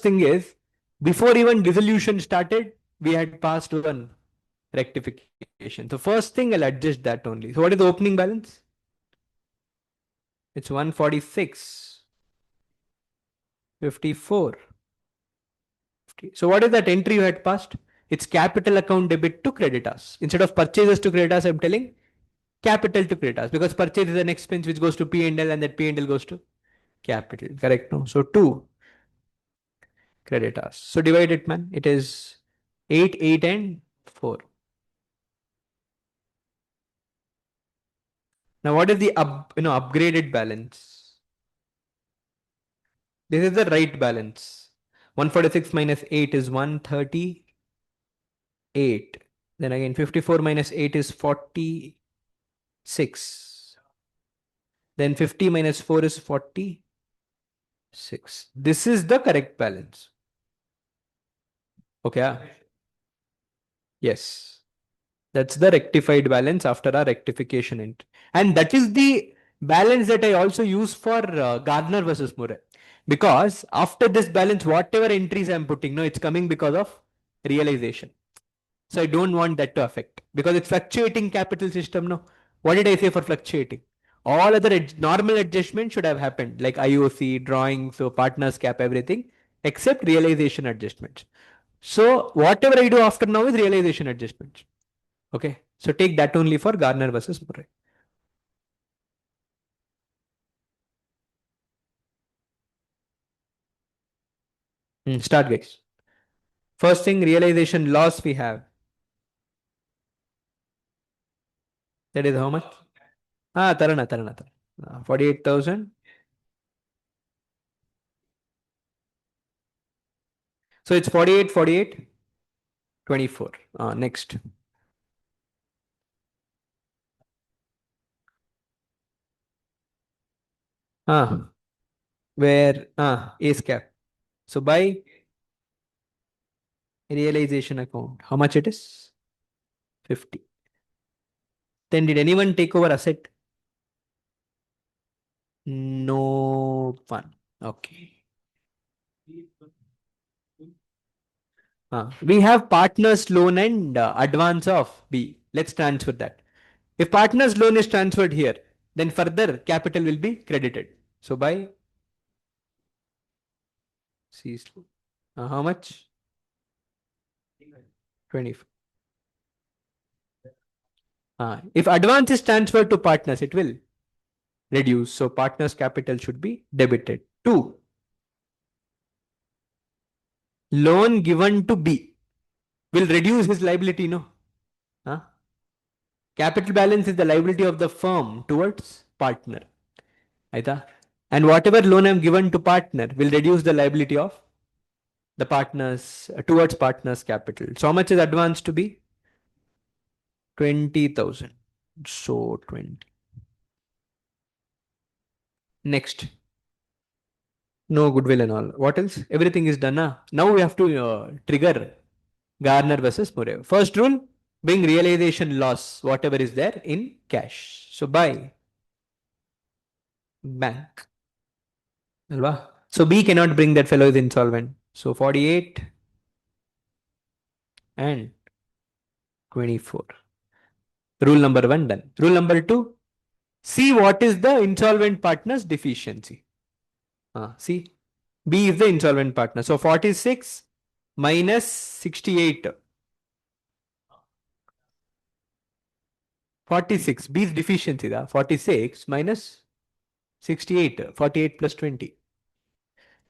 thing is, before even dissolution started, we had passed one rectification. So first thing, I'll adjust that only. So what is the opening balance? It's 146, 54. So what is that entry you had passed? It's capital account debit to creditors. Instead of purchases to creditors, I'm telling capital to creditors, because purchase is an expense which goes to P&L, and that P&L goes to capital. Correct? No. So two creditors. So divide it, man. It is 8, and 4. Now what is the upgraded balance? This is the right balance. 146 minus 8 is 138. Then again, 54 minus 8 is 46. Then 50 minus 4 is 46. This is the correct balance. Okay. Yes. That's the rectified balance after our rectification int. And that is the balance that I also use for Gardner versus Murray. Because after this balance, whatever entries I'm putting, no, it's coming because of realization. So I don't want that to affect because it's fluctuating capital system. No, what did I say for fluctuating? All other normal adjustments should have happened like IOC, drawing, so partners cap, everything except realization adjustments. So whatever I do after now is realization adjustments. Okay. So take that only for Garner versus Murray. Start guys. First thing, realization loss we have. That is how much? Tarana. 48,000. So it's 48, 48, 24. Next. Where ace cap. So by realization account, how much it is? 50. Then did anyone take over asset? No one. Okay. We have partners loan and advance of B. Let's transfer that. If partners loan is transferred here, then further capital will be credited. So by C. How much? 25. If advance is transferred to partners, it will reduce. So partners capital should be debited. 2. Loan given to B will reduce his liability, no? Capital balance is the liability of the firm towards partner. Aita? And whatever loan I'm given to partner will reduce the liability of the partners towards partners capital. So how much is advance to be? 20,000. So 20. Next. No goodwill and all. What else? Everything is done. Now we have to trigger Garner versus Murray. First rule, bring realization loss, whatever is there in cash. So buy bank. Alva. So B cannot bring that fellow is insolvent. So 48 and 24. Rule number 1 done. Rule number 2, see what is the insolvent partner's deficiency. See, B is the insolvent partner. So 46 minus 68. 46. B's deficiency. 46 minus 68. 48 plus 20.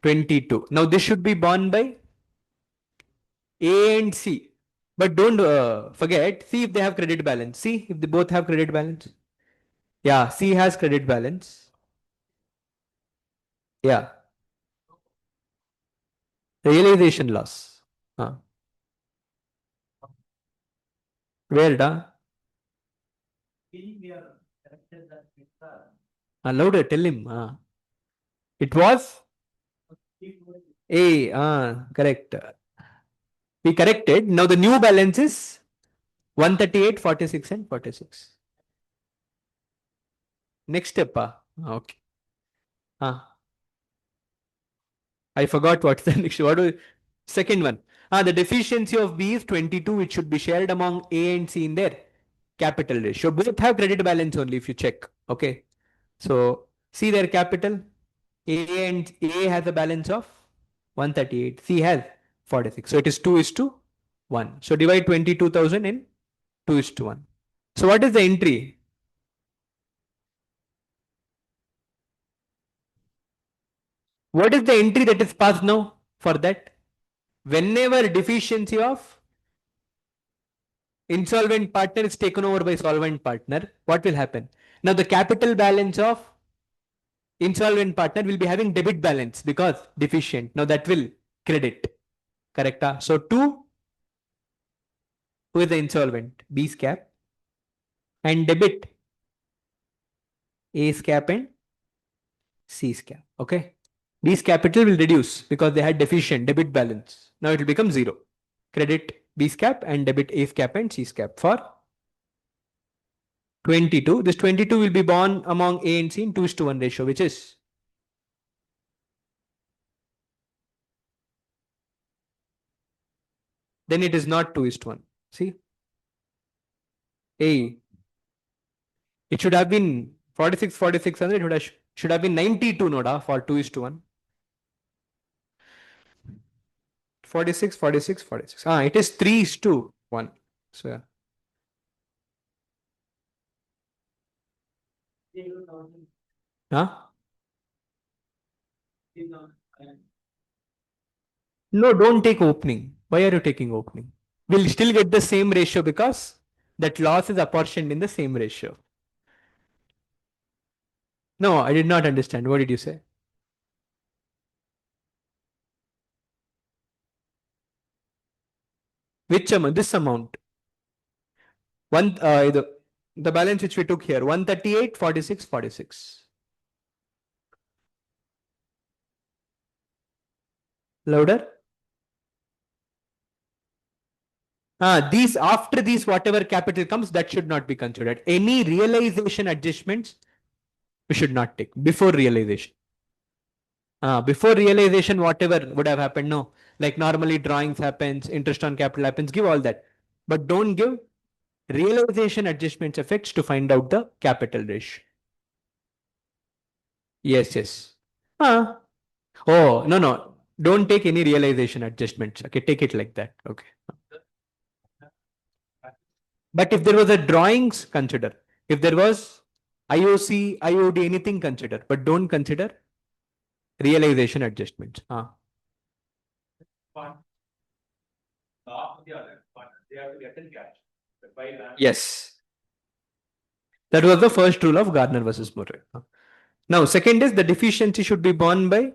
22. Now this should be borne by A and C. But don't forget, see if they have credit balance. See if they both have credit balance. Yeah, C has credit balance. Yeah. Realization loss. Where da? Louder, tell him. It was A. Correct. We corrected. Now the new balance is 138, 46 and 46. Next step. Okay. I forgot what's the next. Second one. The deficiency of B is 22, which should be shared among A and C in their capital ratio. Both have credit balance only if you check. Okay. So see their capital. A has a balance of 138. C has 46. So it is 2 is to 1. So divide 22,000 in 2 is to 1. So what is the entry? What is the entry that is passed now for that? Whenever deficiency of insolvent partner is taken over by solvent partner, what will happen? Now the capital balance of insolvent partner will be having debit balance because deficient. Now that will credit. Correct? So 2, who is the insolvent? B's cap. And debit A's cap and C's cap. Okay. B's capital will reduce because they had deficient debit balance. Now it will become 0. Credit B's cap and debit A's cap and C's cap for 22. This 22 will be born among A and C in 2:1 ratio, which is then it is not 2:1. See? A. It should have been 46, 46, and it should have been 92 Noda for 2:1. 46, 46, 46. It is 3:1. So yeah. Huh? No, don't take opening. Why are you taking opening? We'll still get the same ratio because that loss is apportioned in the same ratio. No, I did not understand. What did you say? Which amount? This amount. The balance which we took here, 138, 46, 46. Louder. These after these whatever capital comes, that should not be considered. Any realization adjustments we should not take before realization. Before realization, whatever would have happened, no. Like normally drawings happens, interest on capital happens, give all that. But don't give realization adjustments effects to find out the capital ratio. Yes, yes. Oh, no, no. Don't take any realization adjustments. Okay, take it like that. Okay. But if there was a drawings, consider. If there was IOC, IOD, anything, consider. But don't consider realization adjustments. Yes. That was the first rule of Gardner versus Murray. Now, second is the deficiency should be borne by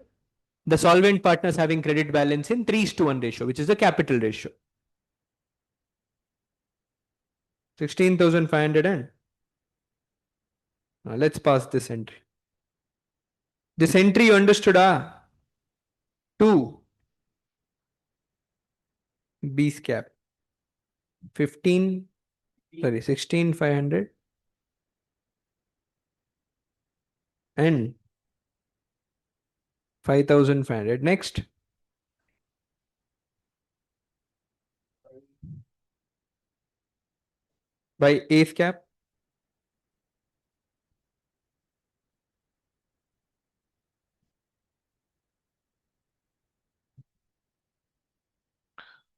the solvent partners having credit balance in 3:1 ratio, which is the capital ratio. 16,500 and let's pass this entry. This entry you understood, 2 B's cap 16,500 and 5,500. Next, by A's cap.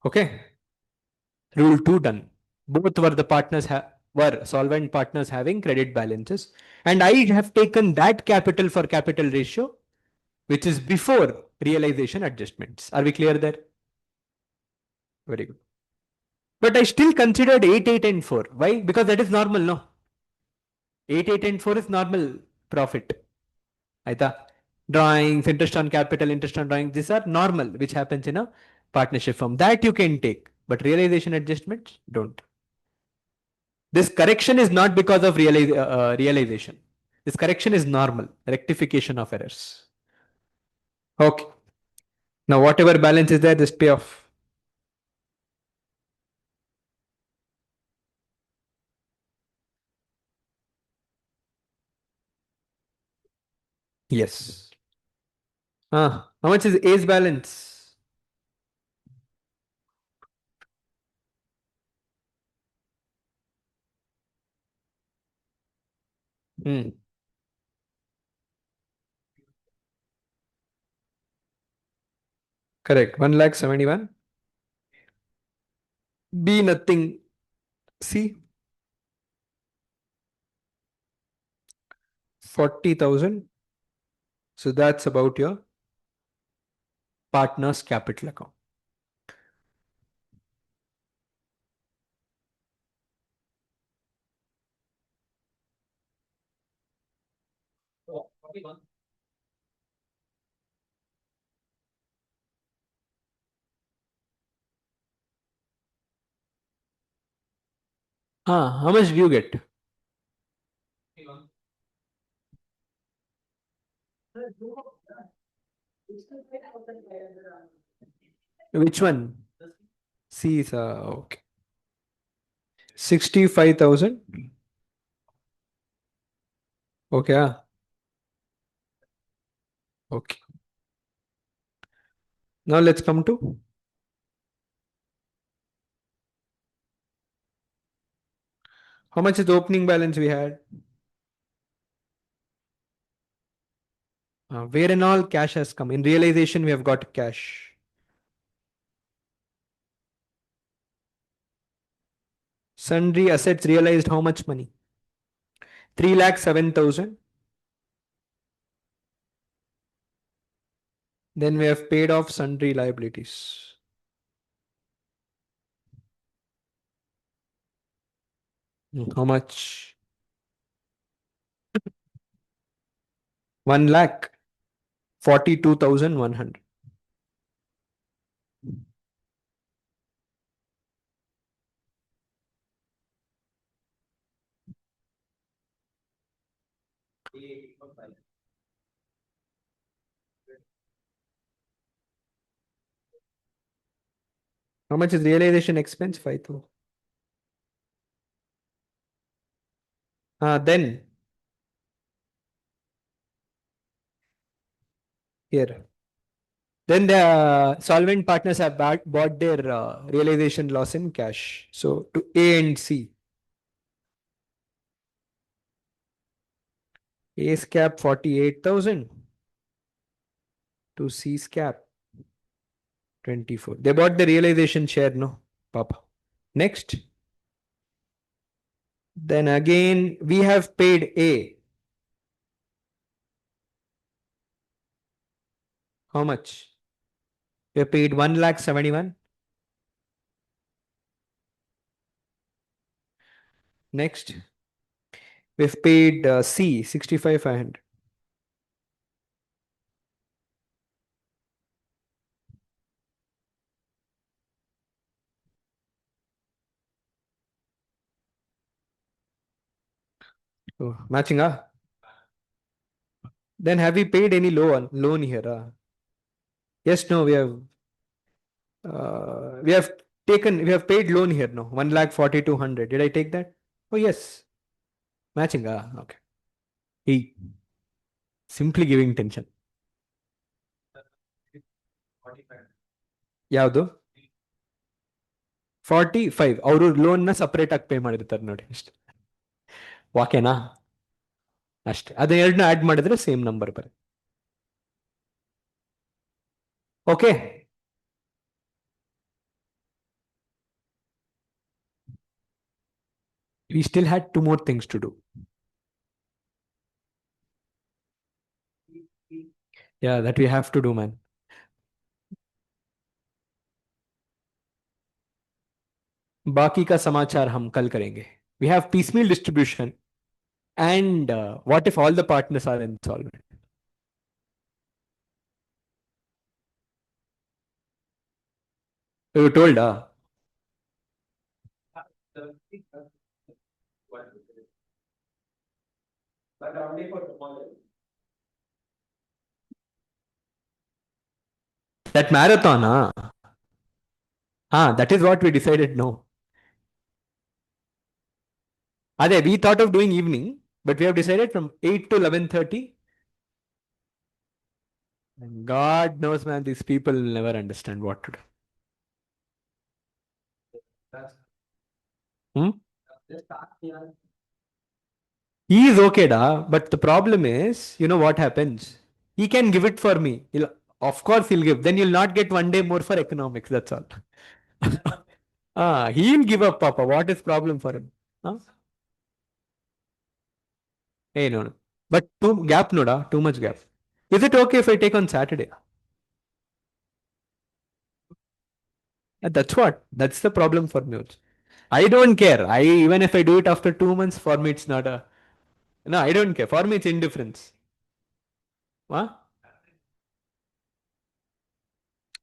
Okay. Rule 2 done. Both were the partners were solvent partners having credit balances. And I have taken that capital for capital ratio, which is before realization adjustments. Are we clear there? Very good. But I still considered 8, 8 and 4. Why? Because that is normal, no? 8, 8 and 4 is normal profit. Aita. Drawings, interest on capital, interest on drawings, these are normal, which happens in a partnership firm. That you can take. But realization adjustments, don't. This correction is not because of realization. This correction is normal, rectification of errors. Okay. Now, whatever balance is there, just pay off. Yes. How much is A's balance? Correct. 1,71,000. B nothing. C 40,000. So that's about your partner's capital account. How much do you get? Which one? C is okay. 65,000. Okay. Okay. Now let's come to how much is the opening balance we had? Where and all cash has come. In realization, we have got cash. Sundry assets realized how much money? 3,07,000. Then we have paid off sundry liabilities. How much? 1,42,100. How much is realization expense? 5,000. Then here. Then the solvent partners have bought their realization loss in cash. So to A and C. A's cap 48,000 to C's cap 24. They bought the realization share, no, Papa. Next. Then again, we have paid A. How much? We have paid 1,71,000. Next, we've paid C 65,500. Oh, matching, Then have we paid any loan here? Yes, no, we have we have paid loan here, no, 1,42,200. Did I take that? Oh, yes. Matching, okay. He simply giving tension. ಯಾವುದು 45 ಅವರು ಲೋನ್ನ separate ಆಗಿ pay ಮಾಡಿರ್ತಾರೆ ನೋಡಿ ಅಷ್ಟೇ. ಓಕೆನಾ? ಅಷ್ಟೇ. ಅದೇ ಎರಡನ್ನ ಆಡ್ ಮಾಡಿದ್ರೆ ಸೇಮ್ ನಂಬರ್ ಬರುತ್ತೆ. Okay. We still had two more things to do. Yeah, that we have to do, man. बाकी का समाचार हम कल करेंगे. We have piecemeal distribution and what if all the partners are insolvent? You told, that marathon, that is what we decided. No, Ade, we thought of doing evening, but we have decided from 8 to 11:30. And God knows, man, these people will never understand what to do. Hmm? He is okay, but the problem is, you know what happens? He can give it for me. Of course, he'll give. Then you'll not get one day more for economics. That's all. He'll give up, Papa. What is problem for him? Huh? Hey, no. But too gap, no, too much gap. Is it okay if I take on Saturday? That's what. That's the problem for me. I don't care. Even if I do it after 2 months, for me it's not a. No, I don't care. For me it's indifference. Huh?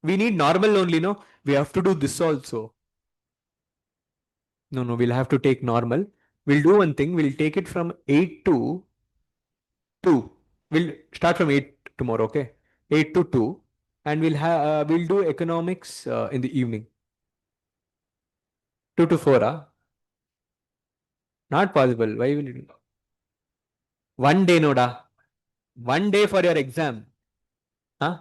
We need normal only, no? We have to do this also. No, no, we'll have to take normal. We'll do one thing. We'll take it from 8 to 2. We'll start from 8 tomorrow, okay? 8 to 2. And we'll do economics in the evening. 2 to 4, Not possible. Why will you? One day, Noda. One day for your exam. Huh?